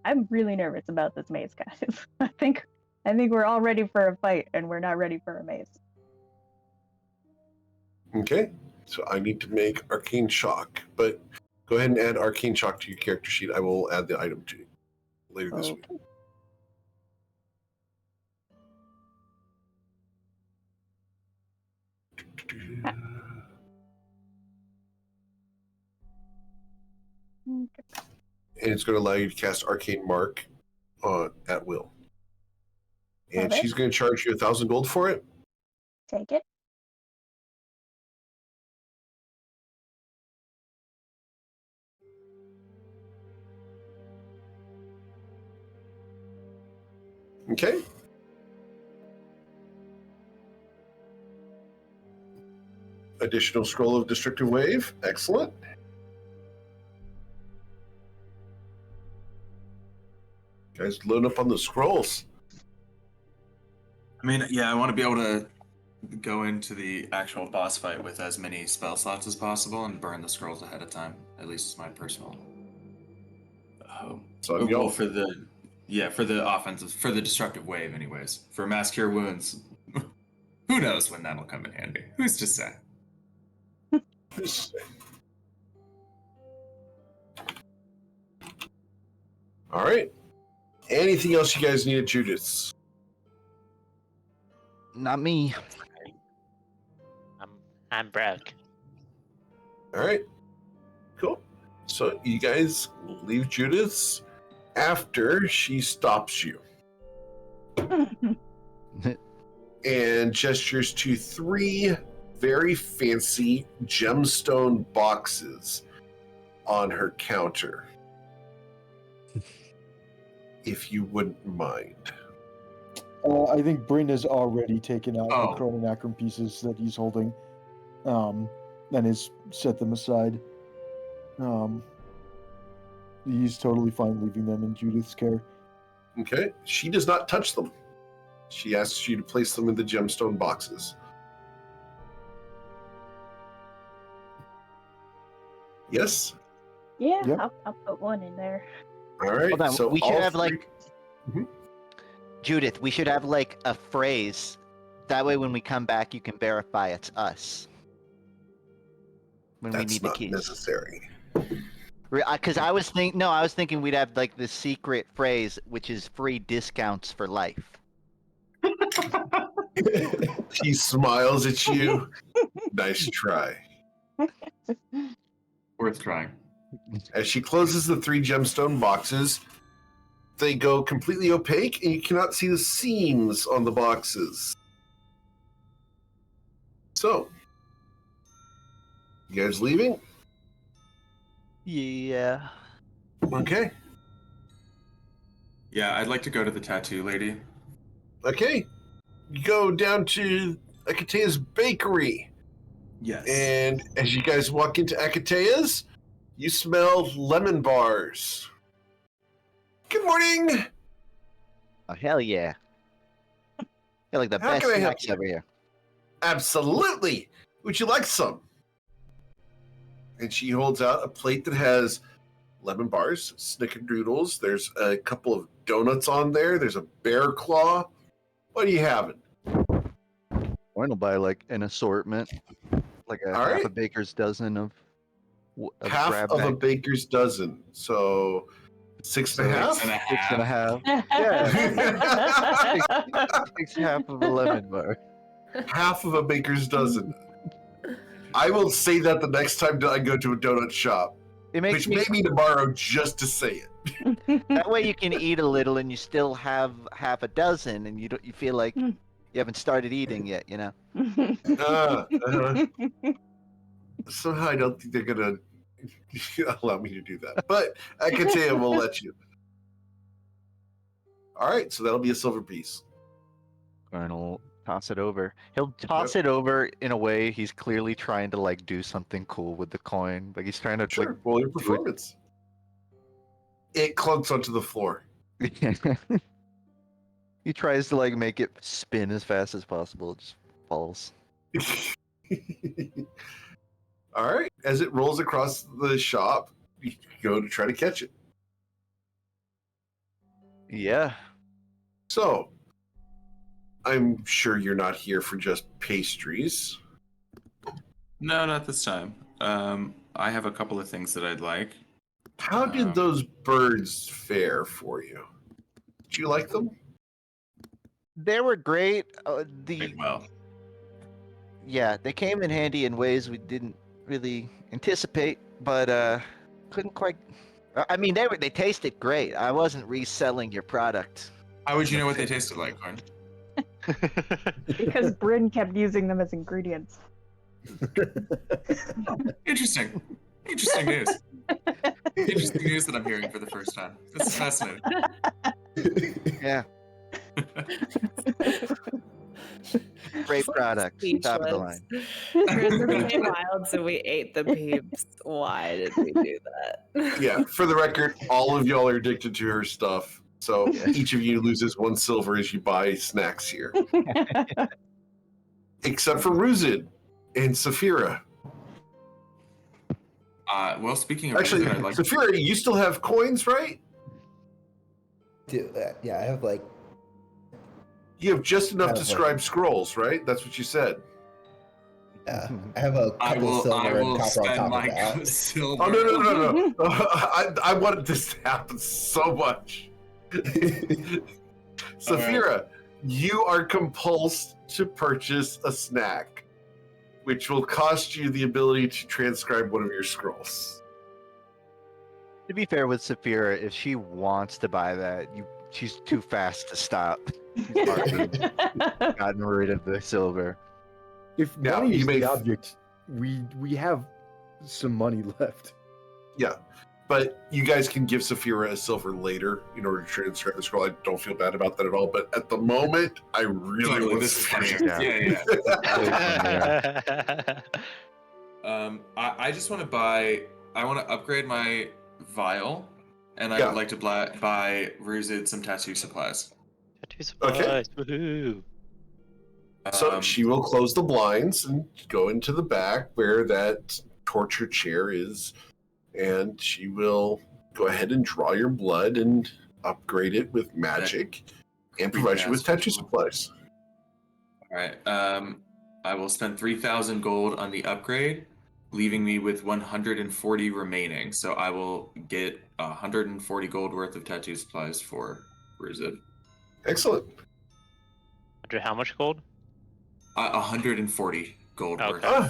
I'm really nervous about this maze, guys. I think we're all ready for a fight, and we're not ready for a maze. Okay, so I need to make Arcane Chalk, but go ahead and add Arcane Chalk to your character sheet. I will add the item to you later this week. And it's going to allow you to cast Arcane Mark at will. And Okay. she's going to charge you 1,000 gold for it. Take it. Okay. Additional scroll of Destructive Wave. Excellent. Guys, load up on the scrolls. I mean, yeah, I want to be able to go into the actual boss fight with as many spell slots as possible and burn the scrolls ahead of time. At least it's my personal. So Well, for the offensive, for the destructive wave, anyways. For mass cure wounds, who knows when that'll come in handy? Who's to say? All right. Anything else you guys need at Judith's? Not me. I'm Brock. All right. Cool. So you guys leave Judith's after she stops you and gestures to 3 very fancy gemstone boxes on her counter. If you wouldn't mind. I think Bryn has already taken out Oh. the chrononacron pieces that he's holding, and has set them aside. He's totally fine leaving them in Judith's care. Okay. She does not touch them. She asks you to place them in the gemstone boxes. Yes? Yeah, Yep. I'll put one in there. All right. Hold on, So we should all have 3 like Judith. We should have like a phrase. That way, when we come back, you can verify it's us. When we That's need the not keys. necessary. Because I was thinking we'd have like the secret phrase, which is free discounts for life. She smiles at you. Nice try. Worth trying. As she closes the 3 gemstone boxes, they go completely opaque and you cannot see the seams on the boxes. So, you guys leaving? Yeah. Okay. Yeah, I'd like to go to the tattoo lady. Okay. You go down to Akatea's bakery. Yes. And as you guys walk into Akatea's, you smell lemon bars. Good morning. Oh hell yeah! They're like the How best can I help snacks you? over here. Absolutely. Would you like some? And she holds out a plate that has lemon bars, snickerdoodles. There's a couple of donuts on there. There's a bear claw. What are you having? Or I'll buy like an assortment, like a All half right. a baker's dozen of Half grab of a bag. baker's dozen. So 6.5? 6.5. 6.5. Yeah. Takes half of a lemon bar. Half of a baker's dozen. I will say that the next time I go to a donut shop, It makes which me may be tomorrow just to say it. that way you can eat a little and you still have half a dozen and you feel like you haven't started eating yet, you know. Somehow I don't think they're gonna allow me to do that, but Akatea will let you. All right, so that'll be a silver piece. Colonel toss it over. He'll toss it over in a way he's clearly trying to like do something cool with the coin. Like he's trying to Sure, roll your performance. It clunks onto the floor. He tries to like make it spin as fast as possible. It just falls. All right, as it rolls across the shop, you go to try to catch it. Yeah. So, I'm sure you're not here for just pastries. No, not this time. I have a couple of things that I'd like. How did those birds fare for you? Did you like them? They were great. Well, Yeah, they came in handy in ways we didn't really anticipate, but couldn't quite. I mean, they tasted great. I wasn't reselling your product. how would you know what they tasted like, Corn? Because Bryn kept using them as ingredients. Interesting. Interesting news. Interesting news that I'm hearing for the first time. This is fascinating. Yeah. Great product. Top of the line. Christmas came wild, so we ate the peeps. Why did we do that? Yeah, for the record, all of y'all are addicted to her stuff. So each of you loses 1 silver as you buy snacks here. except for Ruzid and Saphira. Well, speaking of Actually, Ruzid, I'd like Saphira, you still have coins, right? Yeah, I have like. You have just enough to Have, like- scribe scrolls, right? That's what you said. Yeah, I have a I couple will, silver I and will copper on spend top my of that. silver. Oh, no. I wanted this to happen so much. Saphira, you are compulsed to purchase a snack, which will cost you the ability to transcribe one of your scrolls. To be fair with Saphira, if she wants to buy that, she's too fast to stop. She's already gotten rid of the silver. If Now, money you is may the f- object, we have some money left. Yeah, but you guys can give Saphira a silver later in order to transcribe the scroll. I don't feel bad about that at all, but at the moment, I really Totally, want this is funny. Saphira. Yeah. I just want to buy. I want to upgrade my vial, and I Yeah. would like to buy Ruzid some tattoo supplies. Tattoo supplies. Okay. Woohoo. So she will close the blinds and go into the back where that torture chair is, and she will go ahead and draw your blood and upgrade it with magic and provide you with tattoo supplies. All right. I will spend 3,000 gold on the upgrade, leaving me with 140 remaining. So I will get 140 gold worth of tattoo supplies for Ruzid. Excellent. How much gold? 140 gold worth. Ah,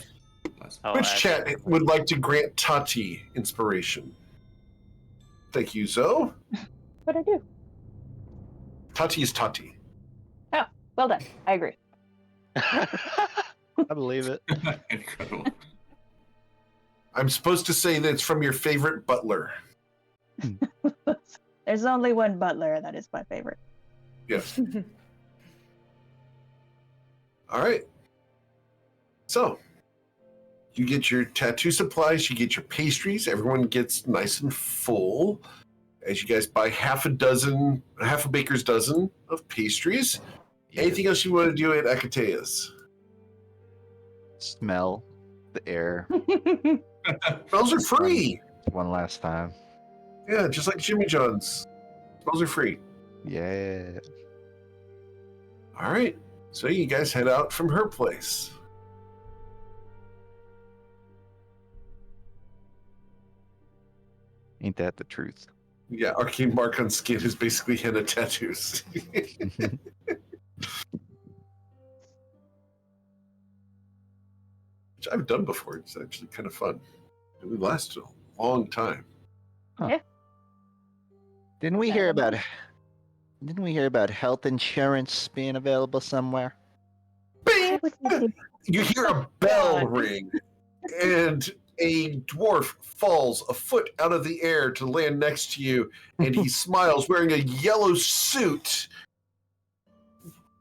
I'll which add chat that. would like to grant Tati inspiration? Thank you, Zoe. What I do? Tati is Tati. Oh, well done. I agree. I believe it. Incredible. I'm supposed to say that it's from your favorite butler. There's only one butler, and that is my favorite. Yes. All right. So, you get your tattoo supplies, you get your pastries. Everyone gets nice and full as you guys buy half a baker's dozen of pastries. Anything else you want to do at Akatea's? Smell the air Smells are free. one last time. Yeah, just like Jimmy John's. Smells are free. Yeah. All right. So you guys head out from her place. Ain't that the truth? Yeah, arcane mark on skin is basically henna tattoos. Which I've done before. It's actually kind of fun. It lasted a long time. Didn't we hear about health insurance being available somewhere? Bing! You hear a bell ring, and a dwarf falls a foot out of the air to land next to you, and he smiles wearing a yellow suit.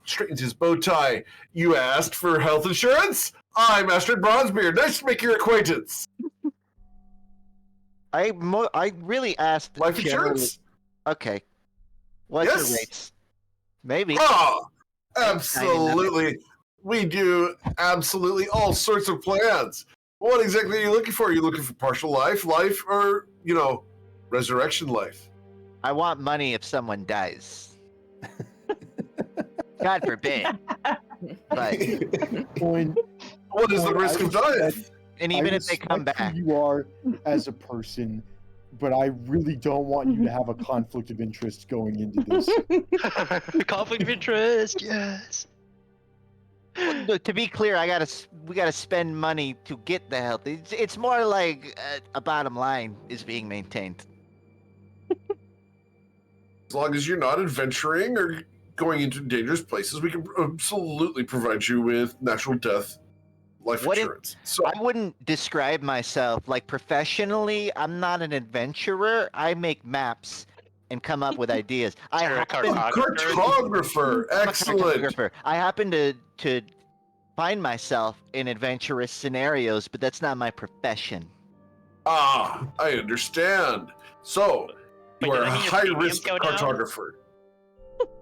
Straightens his bow tie. You asked for health insurance? I'm Master Bronzebeard. Nice to make your acquaintance. I really asked. Life generally- insurance? Okay. What's Yes. your rates? Maybe. Oh, absolutely. We do absolutely all sorts of plans. What exactly are you looking for? Are you looking for partial life, or, resurrection life? I want money if someone dies. God forbid. But What is the risk of dying? and even if they come respect back, who you are as a person, but I really don't want you to have a conflict of interest going into this. Conflict of interest, yes. look, to be clear, we gotta spend money to get the health. It's more like a bottom line is being maintained. As long as you're not adventuring or going into dangerous places, we can absolutely provide you with natural death life insurance. So I wouldn't describe myself like professionally. I'm not an adventurer. I make maps and come up with ideas. You're a cartographer. I'm a Excellent. cartographer. I happen to find myself in adventurous scenarios, but that's not my profession. Ah, I understand. So But you are a doesn't your high-risk premium go down? cartographer.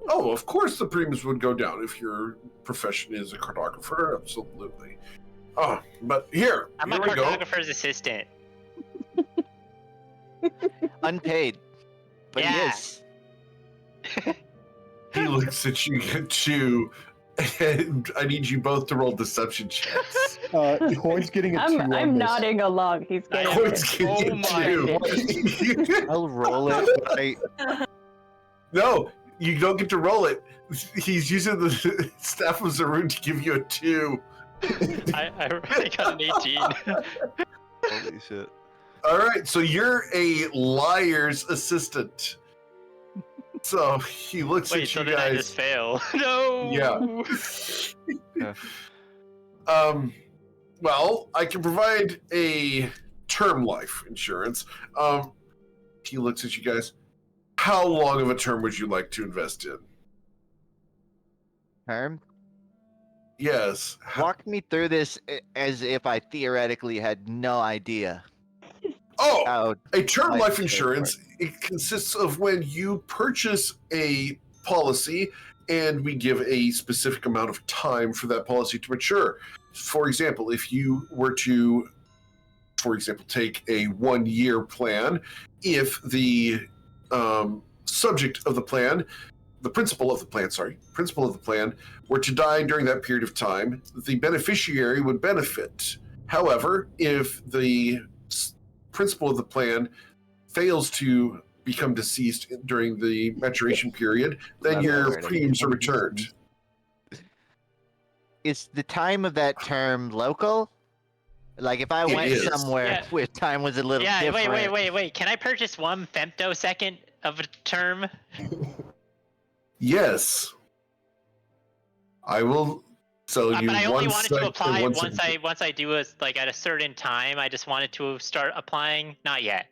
Oh, of course the premiums would go down if your profession is a cartographer. Absolutely. Oh, but here I'm a we go. cartographer's assistant. Unpaid. But Yeah. yes. He looks at you two, and I need you both to roll deception checks. Coin's getting a 2 on I'm this. nodding along. He's getting Coin's getting Oh a 2. I'll roll it. But No, you don't get to roll it. He's using the staff of Zaroon to give you a 2. I got an 18. holy shit. All right, so you're a liar's assistant. So he looks Wait, at so you did I guys. just fail? No. Yeah. Well, I can provide a term life insurance. He looks at you guys. How long of a term would you like to invest in? Term? Yes. Walk me through this as if I theoretically had no idea. Oh, How a term life life insurance insurance, it consists of when you purchase a policy and we give a specific amount of time for that policy to mature. For example, if you were to, take a 1-year plan, if the subject of the plan, the principal of the plan were to die during that period of time, the beneficiary would benefit. However, if the principal of the plan fails to become deceased during the maturation period, then your premiums are returned. Is the time of that term local? Like if I It went is. somewhere where time was a little Yeah, different. wait. Can I purchase 1 femtosecond of a term? Yes. I will sell you But I only one wanted to sec- apply one once second. I do a at a certain time. I just wanted to start applying. Not yet.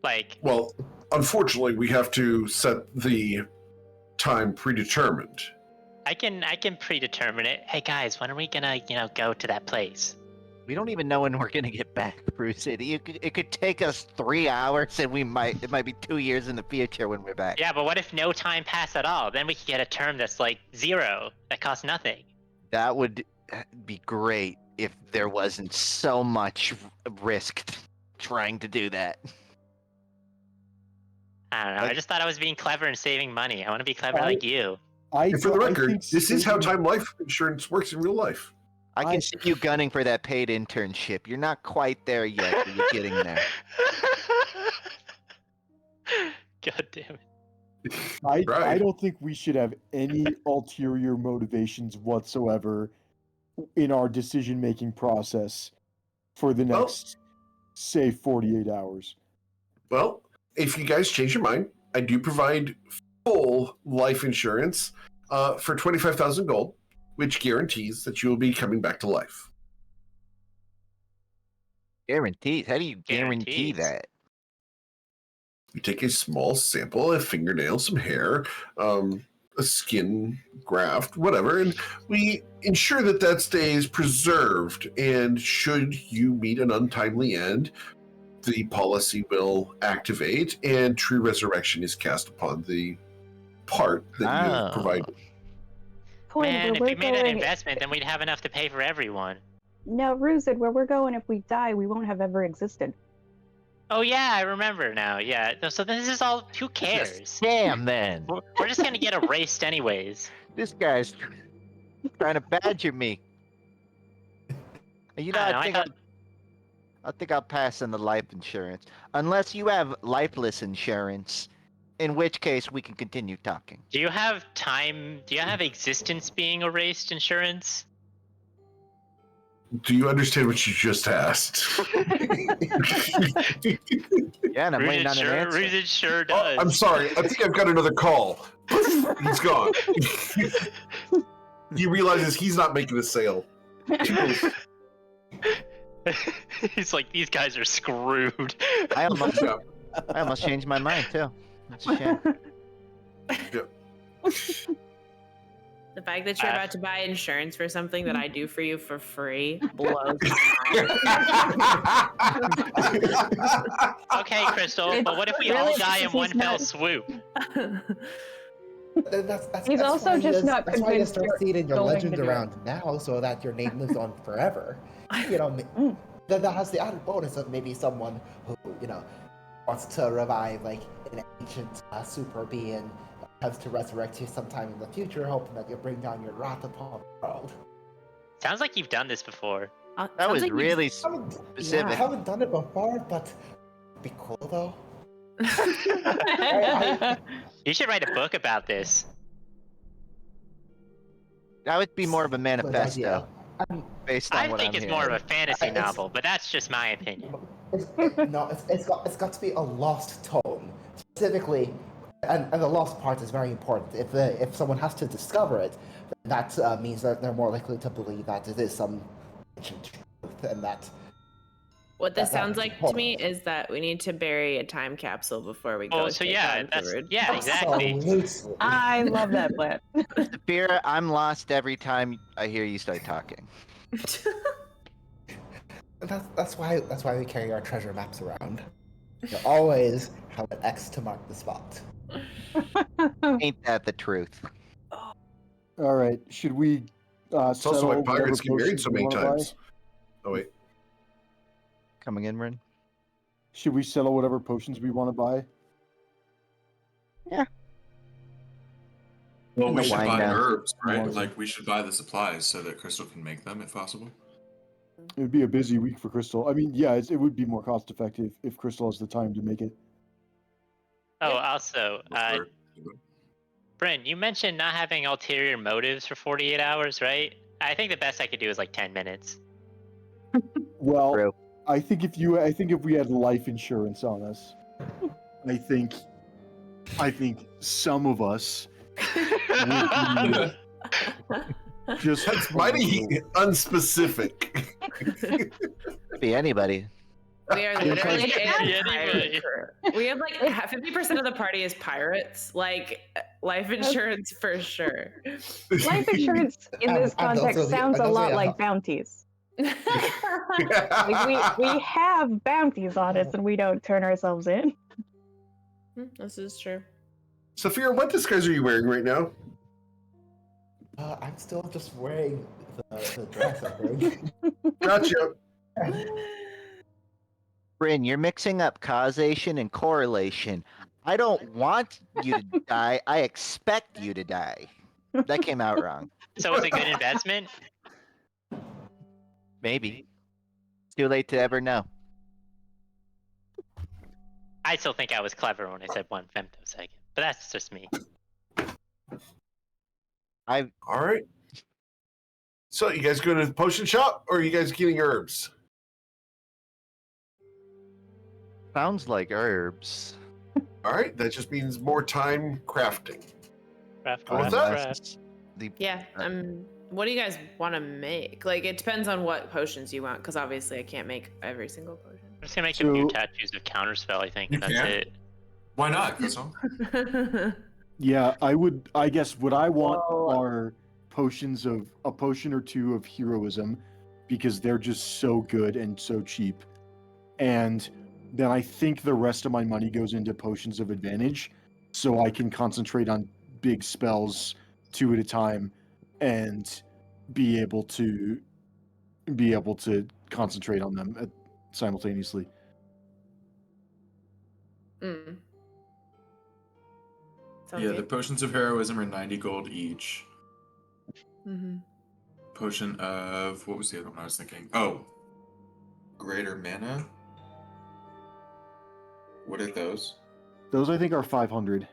Like, Well, unfortunately, we have to set the time predetermined. I can predetermine it. Hey guys, when are we gonna go to that place? We don't even know when we're gonna get back, Bruce. It could take us 3 hours, and it might be 2 years in the future when we're back. Yeah, but what if no time passed at all? Then we could get a term that's like 0, that costs nothing. That would be great if there wasn't so much risk trying to do that. I don't know. I just thought I was being clever and saving money. I want to be clever like you. And for the record, think this is how saving- time life insurance works in real life. I can see you gunning for that paid internship. You're not quite there yet, but you're getting there. God damn it. I Right. don't think we should have any ulterior motivations whatsoever in our decision-making process for the Well- next, say, 48 hours. Well, if you guys change your mind, I do provide full life insurance for 25,000 gold, which guarantees that you will be coming back to life. Guarantees? How do you guarantee Guarantees. that? You take a small sample, a fingernail, some hair, a skin graft, whatever, and we ensure that that stays preserved. And should you meet an untimely end, the policy will activate, and true resurrection is cast upon the part that you have Oh. provided. Coin, Man, where if we're we made an going. investment, then we'd have enough to pay for everyone. No, Ruzid, where we're going, if we die, we won't have ever existed. Oh yeah, I remember now. Yeah, so this is all. Who cares? Damn, then. We're just gonna get erased anyways. This guy's trying to badger me. You know, I don't know, I think I'll pass on the life insurance. Unless you have lifeless insurance, in which case we can continue talking. Do you have time? Do you have existence being erased insurance? Do you understand what you just asked? Yeah, and I'm waiting on an answer. Rooted sure Oh, does. I'm sorry. I think I've got another call. He's gone. He realizes he's not making a sale. He's like, these guys are screwed. I almost, Yeah. I almost changed my mind too. That's a shame. The fact that you're about to buy insurance for something that I do for you for free blows. Okay, Crystal, but what if we all Really, die in he's one fell not- swoop? He's that's also why just is- not That's why you convinced start you're seeing your going to legend do it. around now, so that your name lives on forever. You know, that has the added bonus of maybe someone who wants to revive like an ancient super being has to resurrect you sometime in the future, hoping that you bring down your wrath upon the world. Sounds like you've done this before. That was like really I specific. haven't done it before, but it'd be cool though. You should write a book about this. That would be more of a Good manifesto, idea. based on I what think I'm it's hearing. more of a fantasy It's- novel, but that's just my opinion. It's got to be a lost tome specifically, and the lost part is very important. If someone has to discover it, then that means that they're more likely to believe that it is some ancient truth, and that. What this That sounds was like to important. me is that we need to bury a time capsule before we go. Oh, so take yeah, on that's Zurud. exactly. Absolutely. I love that plan. Saphira, I'm lost every time I hear you start talking. That's why we carry our treasure maps around. You always have an X to mark the spot. Ain't that the truth? All right, should we It's also why settle whatever pirates get married potions so we many wanna buy? times. Oh wait. Coming in, Rin? Should we settle whatever potions we want to buy? Well, we The should wine buy down. herbs, right? Awesome. Like we should buy the supplies so that Crystal can make them if possible. It would be a busy week for Crystal. I mean, yeah, it would be more cost effective if Crystal has the time to make it. Oh, also, Before- Bryn, you mentioned not having ulterior motives for 48 hours, right? I think the best I could do is like 10 minutes. Well, True. I think if we had life insurance on us, I think some of us would be just That's mighty unspecific. Be anybody. We are literally Could be a pirate anybody. crew. We have like 50% of the party is pirates. Like life insurance for sure. Life insurance in this And those context are the- sounds a and those are lot the- like bounties. Like we have bounties on us and we don't turn ourselves in. This is true. Saphira, what disguise are you wearing right now? I'm still just wearing the dress I'm wearing. Gotcha. Bryn, you're mixing up causation and correlation. I don't want you to die. I expect you to die. That came out wrong. So it's a good investment? Maybe. It's too late to ever know. I still think I was clever when I said 1 femtosecond, but that's just me. I All right. So you guys go to the potion shop, or are you guys getting herbs? sounds like herbs. All right, that just means more time crafting. Craft, What was craft, that? craft. Yeah. What do you guys want to make? Like it depends on what potions you want, because obviously I can't make every single potion. I'm just gonna make a few So- tattoos of counterspell, I think, You and that's can. it. Why not, Crystal? Yeah, I guess what I want Well- are potions of a potion or two of heroism because they're just so good and so cheap. And then I think the rest of my money goes into potions of advantage so I can concentrate on big spells 2 at a time and be able to concentrate on them simultaneously. Mm. Sounds Yeah, the good. potions of heroism are 90 gold each. Mm-hmm. Potion of what was the other one I was thinking? Oh, greater mana. What are those? Those I think are 500.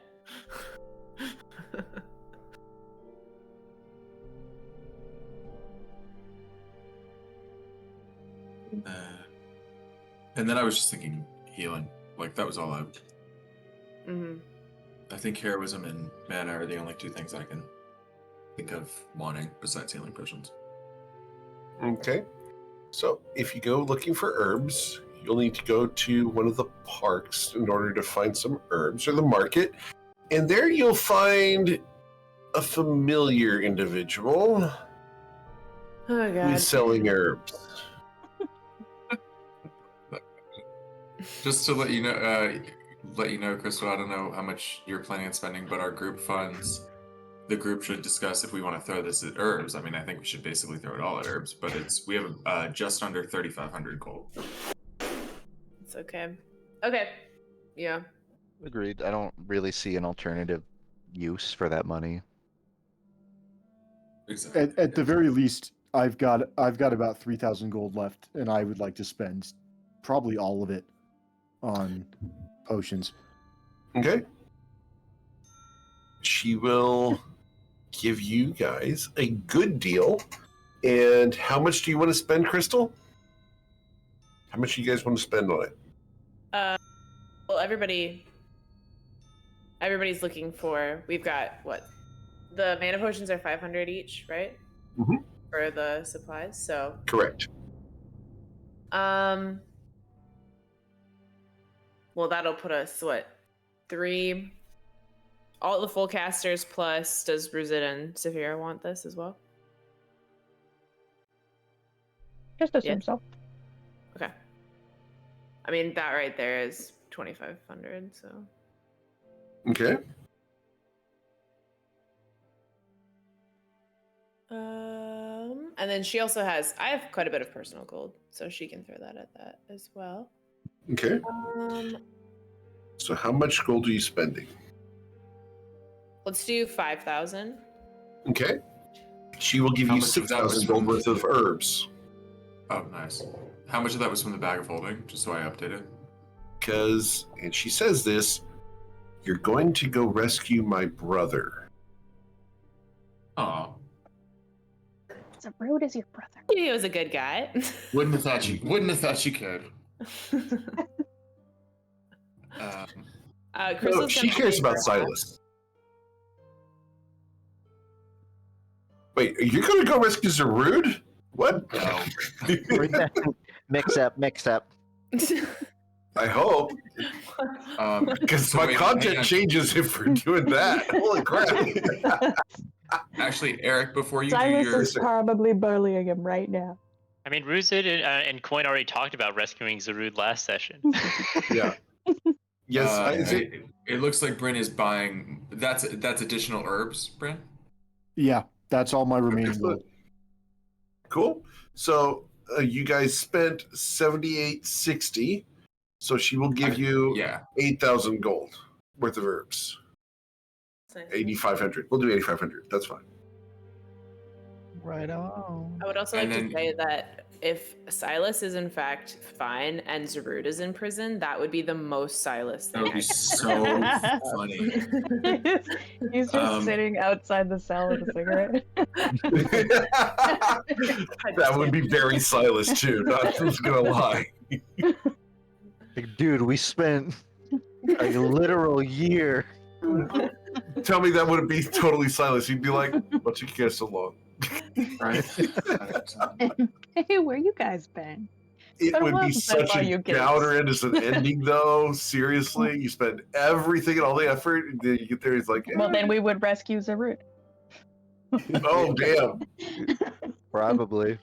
And then I was just thinking healing. Like that was all I. Mm-hmm. I think heroism and mana are the only 2 things I can think of wanting besides healing potions. Okay. So if you go looking for herbs, you'll need to go to one of the parks in order to find some herbs, or the market. And there you'll find a familiar individual Oh god. who's selling herbs. Just to let you know, Crystal, I don't know how much you're planning on spending, but our group funds the group should discuss if we want to throw this at herbs. I mean, I think we should basically throw it all at herbs, but we have just under 3,500 gold. It's okay. Okay. Yeah. Agreed. I don't really see an alternative use for that money. Exactly. At the very least, I've got about 3,000 gold left, and I would like to spend probably all of it on potions. Okay. She will give you guys a good deal. And how much do you want to spend, Crystal? How much do you guys want to spend on it? Well, everybody's looking for. We've got what? The mana potions are 500 each, right? Mm-hmm. For the supplies. So. Correct. Well, that'll put us what? 3. All the full casters plus. Does Bruzit and Saphira want this as well? Just assume so. Okay. I mean, that right there is 2,500. So. Okay. And then she also has. I have quite a bit of personal gold, so she can throw that at that as well. Okay. So how much gold are you spending? Let's do 5,000. Okay. She will give you 6,000 gold worth of herbs. Oh, nice. How much of that was from the bag of holding? Just so I update it. Because, and she says this, you're going to go rescue my brother. Aw. It's as rude as your brother. He was a good guy. Wouldn't have thought you could. No, she cares about Silas. Wait, you're going to go rescue Zarud? What? No. Mix up. I hope. Because my content changes if we're doing that. Holy crap. Actually, Eric, before you Silas do your... is probably bullying him right now. I mean, Ruzid and Coin already talked about rescuing Zarud last session. Yeah. Yes, it looks like Bryn is buying... That's additional herbs, Bryn? Yeah, that's all my remaining gold. Cool. So you guys spent 78.60. So she will give you 8,000 gold worth of herbs. 8,500. We'll do 8,500. That's fine. Right on. I would also like to say that if Silas is in fact fine and Zarud is in prison, that would be the most Silas thing. That would be so funny. He's just sitting outside the cell with a cigarette. That would be very Silas too. Not just gonna lie. Like, dude, we spent a literal year. Tell me that wouldn't be totally Silas. He'd be like, "What took you guys so long?" Right? Hey, where you guys been? It would be such a downer innocent ending, though. Seriously, you spend everything and all the effort, and then you get there. He's like, Well, then we would rescue Zarud. "Oh, damn!" Probably.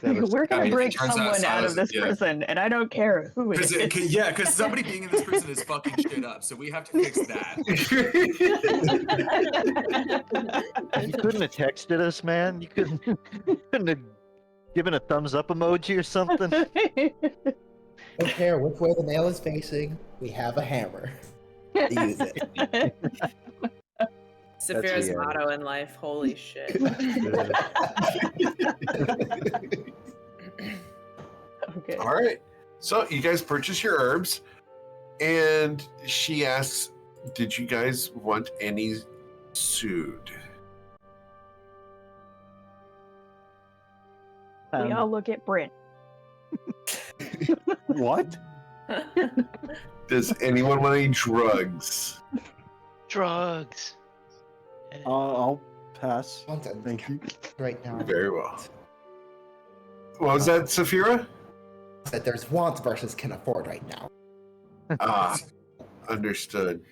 We're gonna break someone out of this prison, and I don't care who it is. Because somebody being in this prison is fucking shit up, so we have to fix that. You couldn't have texted us, man. You couldn't have given a thumbs up emoji or something. Don't care which way the nail is facing. We have a hammer. Use it. Saphira's motto in life. Holy shit. Okay. All right. So you guys purchase your herbs, and she asks, "Did you guys want any sood?" We all look at Bryn. What? Does anyone want any drugs? Drugs. I'll pass. Thank you. Right now. Very well. What was that, Saphira? That there's wants versus can afford right now. Ah, understood.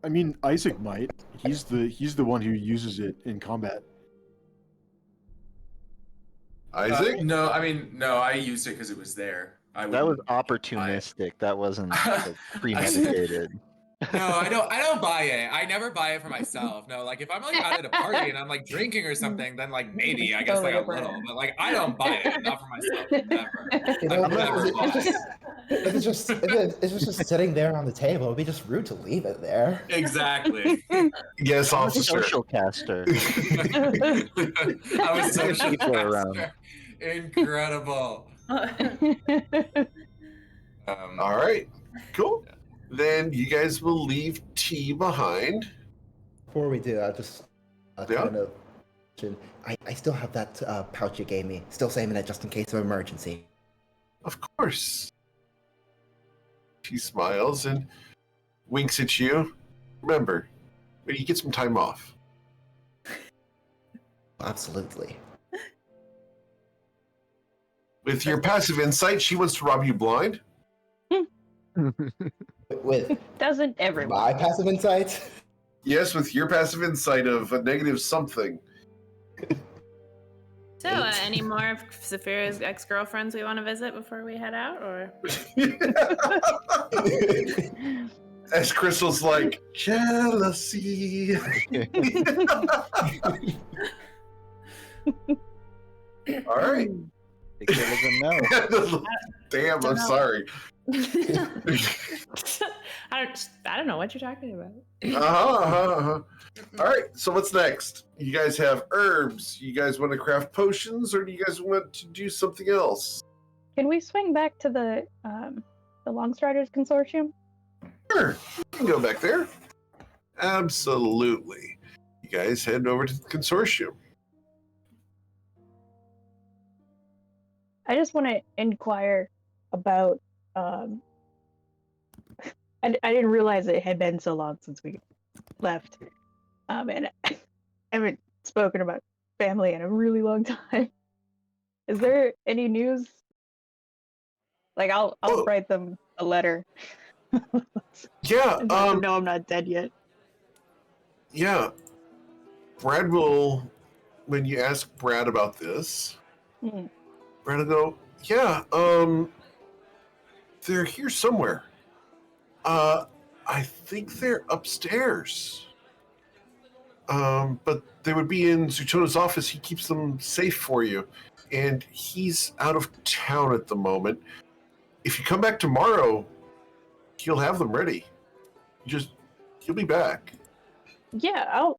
I mean, Isaac might. He's the one who uses it in combat. Isaac? No, I used it because it was there. That was opportunistic. That wasn't like, premeditated. No, I don't buy it. I never buy it for myself. No, like if I'm like out at a party and I'm like drinking or something, then like maybe I guess Totally like a different. little, but like I don't buy it. Not for myself. Never. You know, I've never bought it. if it's just sitting there on the table, it'd be just rude to leave it there. Exactly. Yes, I'm a officer. social caster. I was so People around. incredible. All right, cool. Then you guys will leave T behind. Before we do, I just Yeah. kind of I still have that pouch you gave me. Still saving it just in case of emergency. Of course. She smiles and winks at you. Remember, when you get some time off. Absolutely. With your passive insight, she wants to rob you blind. With Doesn't everyone? my passive insight. Yes, with your passive insight of a negative something. So, any more of Saphira's ex-girlfriends we want to visit before we head out, or? As Crystal's like, jealousy. All right. It doesn't know. Damn, I'm sorry. I don't know what you're talking about. All right, so what's next? You guys have herbs. You guys want to craft potions, or do you guys want to do something else? Can we swing back to the Longstriders Consortium? Sure, you can go back there. Absolutely. You guys head over to the consortium. I just want to inquire about. I didn't realize it had been so long since we left, and I haven't spoken about family in a really long time. Is there any news? Like, I'll write them a letter. Yeah. And let them know I'm not dead yet. Yeah. Brad will, when you ask Brad about this, Brad will go, yeah, they're here somewhere. I think they're upstairs. But they would be in Zutona's office. He keeps them safe for you. And he's out of town at the moment. If you come back tomorrow, he'll have them ready. He'll be back. Yeah,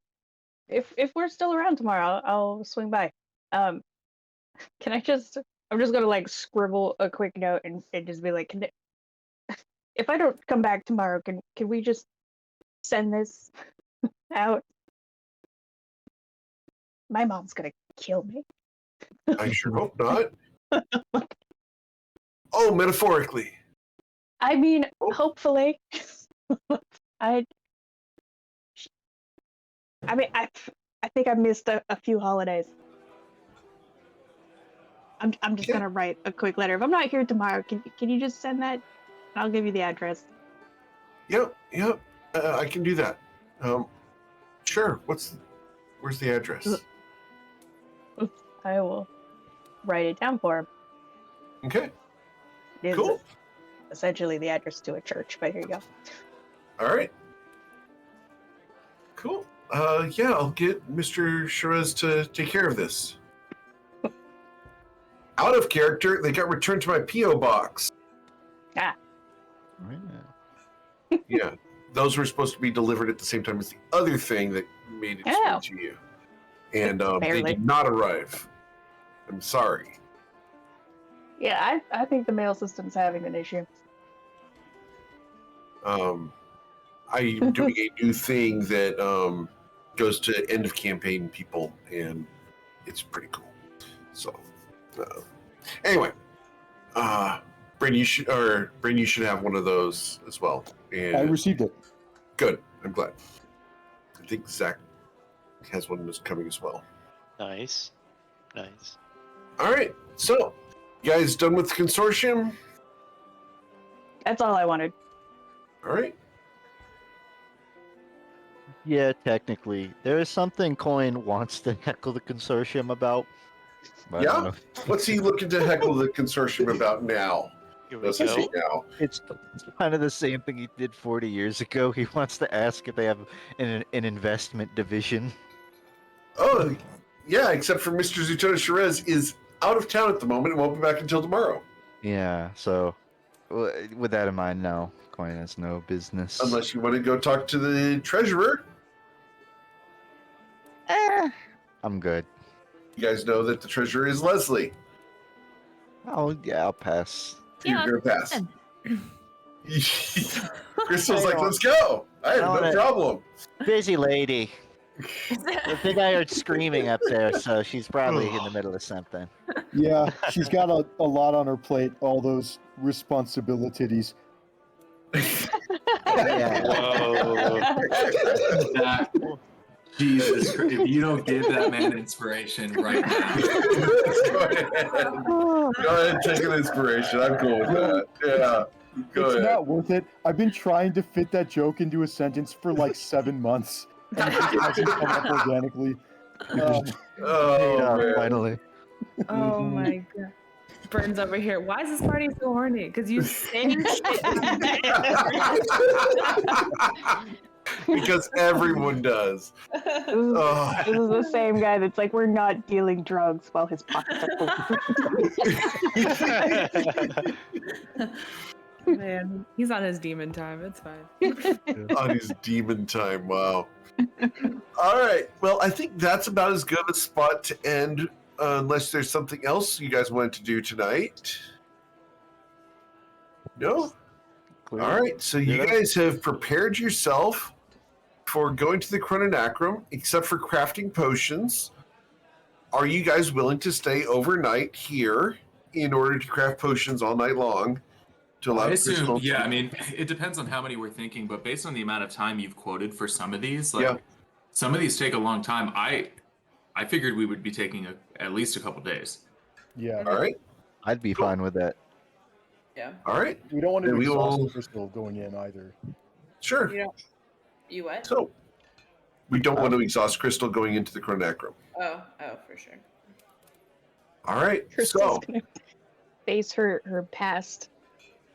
if we're still around tomorrow, I'll swing by. Can I just? I'm just gonna like scribble a quick note and just be like, if I don't come back tomorrow, can we just send this out? My mom's gonna kill me. I sure hope not. Oh, metaphorically. I mean, hopefully. I think I missed a few holidays. I'm just gonna write a quick letter. If I'm not here tomorrow, can you just send that? I'll give you the address. Yep. I can do that. Sure. Where's the address? I will write it down for him. Okay. It is Cool. essentially the address to a church, but here you go. All right. Cool. Yeah, I'll get Mr. Shiraz to take care of this. Out of character, they got returned to my P.O. box. Ah. Yeah. Those were supposed to be delivered at the same time as the other thing that made its way to you. And they Barely. did not arrive. I'm sorry. Yeah, I think the mail system's having an issue. I'm doing a new thing that goes to end of campaign people, and it's pretty cool. So, anyway, Bryn, you should have one of those as well. And I received it. Good. I'm glad. I think Zach has one that's coming as well. Nice. All right. So, you guys done with the consortium? That's all I wanted. All right. Yeah, technically. There is something Coin wants to heckle the consortium about. I don't Yeah? know. What's he looking to heckle the consortium about now? Here we Especially go. now. It's kind of the same thing he did 40 years ago. He wants to ask if they have an investment division. Oh, yeah, except for Mr. Zutona Shirez is out of town at the moment and won't be back until tomorrow. Yeah, so with that in mind, no. Coin has no business. Unless you want to go talk to the treasurer. I'm good. You guys know that the treasurer is Leslie. Oh, yeah, I'll pass. You're going to pass. Crystal's I like, don't- let's go. I have I no don't- problem. Busy lady. I think I heard screaming up there, so she's probably in the middle of something. Yeah, she's got a lot on her plate, all those responsibilities. Yeah. Whoa. That- Jesus, Christ, if you don't give that man inspiration right now. Go ahead. Go ahead and take an inspiration. I'm cool with that. Yeah. Go It's ahead. not worth it. I've been trying to fit that joke into a sentence for like 7 months, and it just hasn't come up organically. Paid Oh, off, man. finally. Oh my god. Burns over here. Why is this party so horny? Because you sang shit. Because everyone does. This Oh. is the same guy that's like, we're not dealing drugs while his pockets are full of Man, he's on his demon time. It's fine. On his demon time. Wow. All right. Well, I think that's about as good a spot to end, unless there's something else you guys wanted to do tonight. No? All right. So you guys have prepared yourself for going to the Chrononacrum, except for crafting potions. Are you guys willing to stay overnight here in order to craft potions all night long? To allow I Crystal assume, to- yeah, I mean, it depends on how many we're thinking, but based on the amount of time you've quoted for some of these, like, Yeah. some of these take a long time. I figured we would be taking at least a couple days. Yeah, All right. I'd be fine with that. Yeah. All right. we don't want to Then we exhaust will- Crystal going in either. Sure. You don't. You what? So, we don't want to exhaust Crystal going into the Chrononacrum. Oh, for sure. All right. Crystal's So, gonna face her past.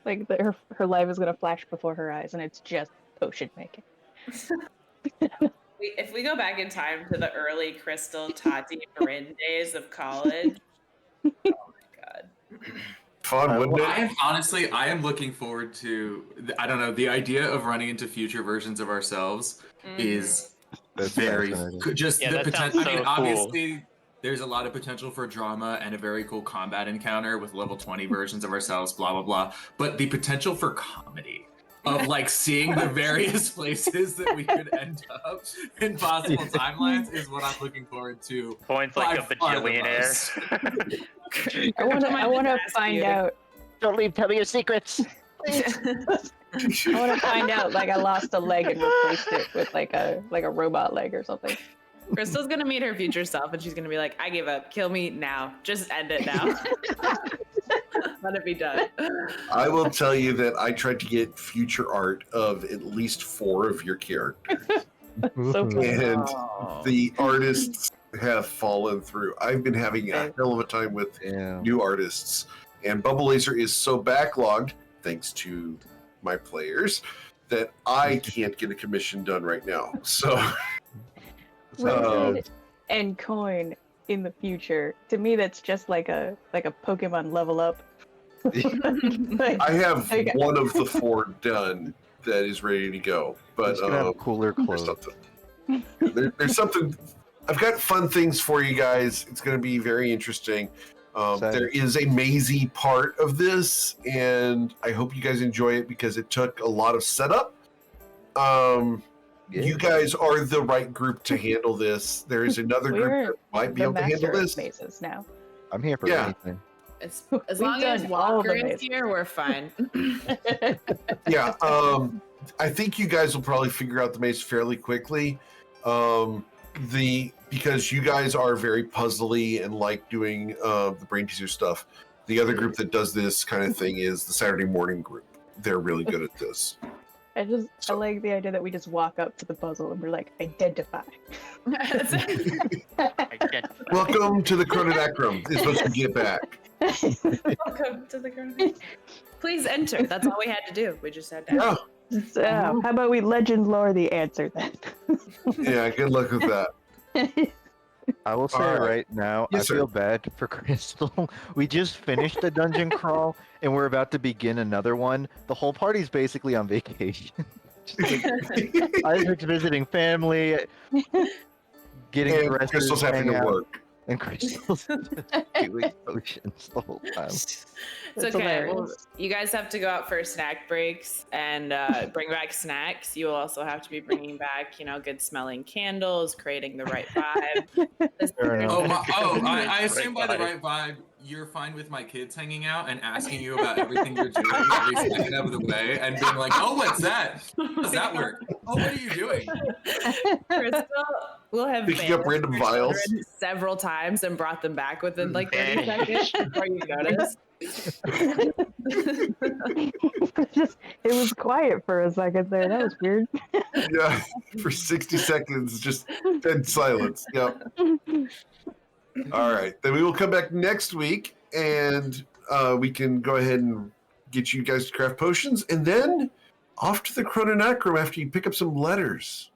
Like her life is gonna flash before her eyes, and it's just potion making. If we go back in time to the early Crystal, Tati, Bryn days of college, oh my god. fun, wouldn't Well, it? I am looking forward to, I don't know, the idea of running into future versions of ourselves is That's very, fascinating. just Yeah, the that potential. sounds I mean, so cool. obviously, there's a lot of potential for drama and a very cool combat encounter with level 20 versions of ourselves, blah, blah, blah. But the potential for comedy of like seeing the various places that we could end up in possible timelines is what I'm looking forward to. Coin's like a by far the bajillionaire. I want to find out. Don't leave. Tell me your secrets. I want to find out. Like I lost a leg and replaced it with like a robot leg or something. Crystal's gonna meet her future self, and she's gonna be like, "I give up. Kill me now. Just end it now. Let it be done." I will tell you that I tried to get future art of at least 4 of your characters, So cool. and Oh. the artists have fallen through. I've been having a hell of a time with Yeah. new artists, and Bubble Laser is so backlogged, thanks to my players, that I can't get a commission done right now. So, Red and coin in the future. To me, that's just like a Pokemon level up. Like, I have Okay. one of the 4 done that is ready to go, but It's gonna have cooler there's clothes. something. There's something. I've got fun things for you guys. It's going to be very interesting. Exciting. There is a mazy part of this, and I hope you guys enjoy it because it took a lot of setup. You guys are the right group to handle this. There is another group We're that might be the able to handle master of this. mazes now. I'm here for Yeah. anything. As We've long as done all Walker the is mazes. here, we're fine. Yeah, I think you guys will probably figure out the maze fairly quickly. Because you guys are very puzzly and like doing the brain teaser stuff. The other group that does this kind of thing is the Saturday morning group. They're really good at this. I like the idea that we just walk up to the puzzle and we're like, identify. Welcome to the Chrononacrum is what you get back. Welcome to the ground. Please enter. That's all we had to do. We just had to. Yeah. So, how about we legend lore the answer then? Yeah, good luck with that. I will say All right. right now, Yes, I feel sir. bad for Crystal. We just finished the dungeon crawl, and we're about to begin another one. The whole party's basically on vacation. Isaac's visiting family, getting And dresses, Crystal's having hang to out, work. and Crystal's doing potions the whole time. It's That's okay. Well, hilarious. you guys have to go out for snack breaks and bring back snacks. You will also have to be bringing back, good smelling candles, creating the right vibe. Fair enough. I assume by the right vibe, you're fine with my kids hanging out and asking you about everything you're doing, at least getting out of the way, and being like, "Oh, what's that? How does that work? Oh, what are you doing?" Crystal will have Picking up banned random your vials. children several times and brought them back within like 30 seconds before you noticed. It was quiet for a second there. That was weird. Yeah, for 60 seconds, just dead silence. Yep. All right, then we will come back next week, and we can go ahead and get you guys to craft potions, and then off to the Chrononacrum after you pick up some letters.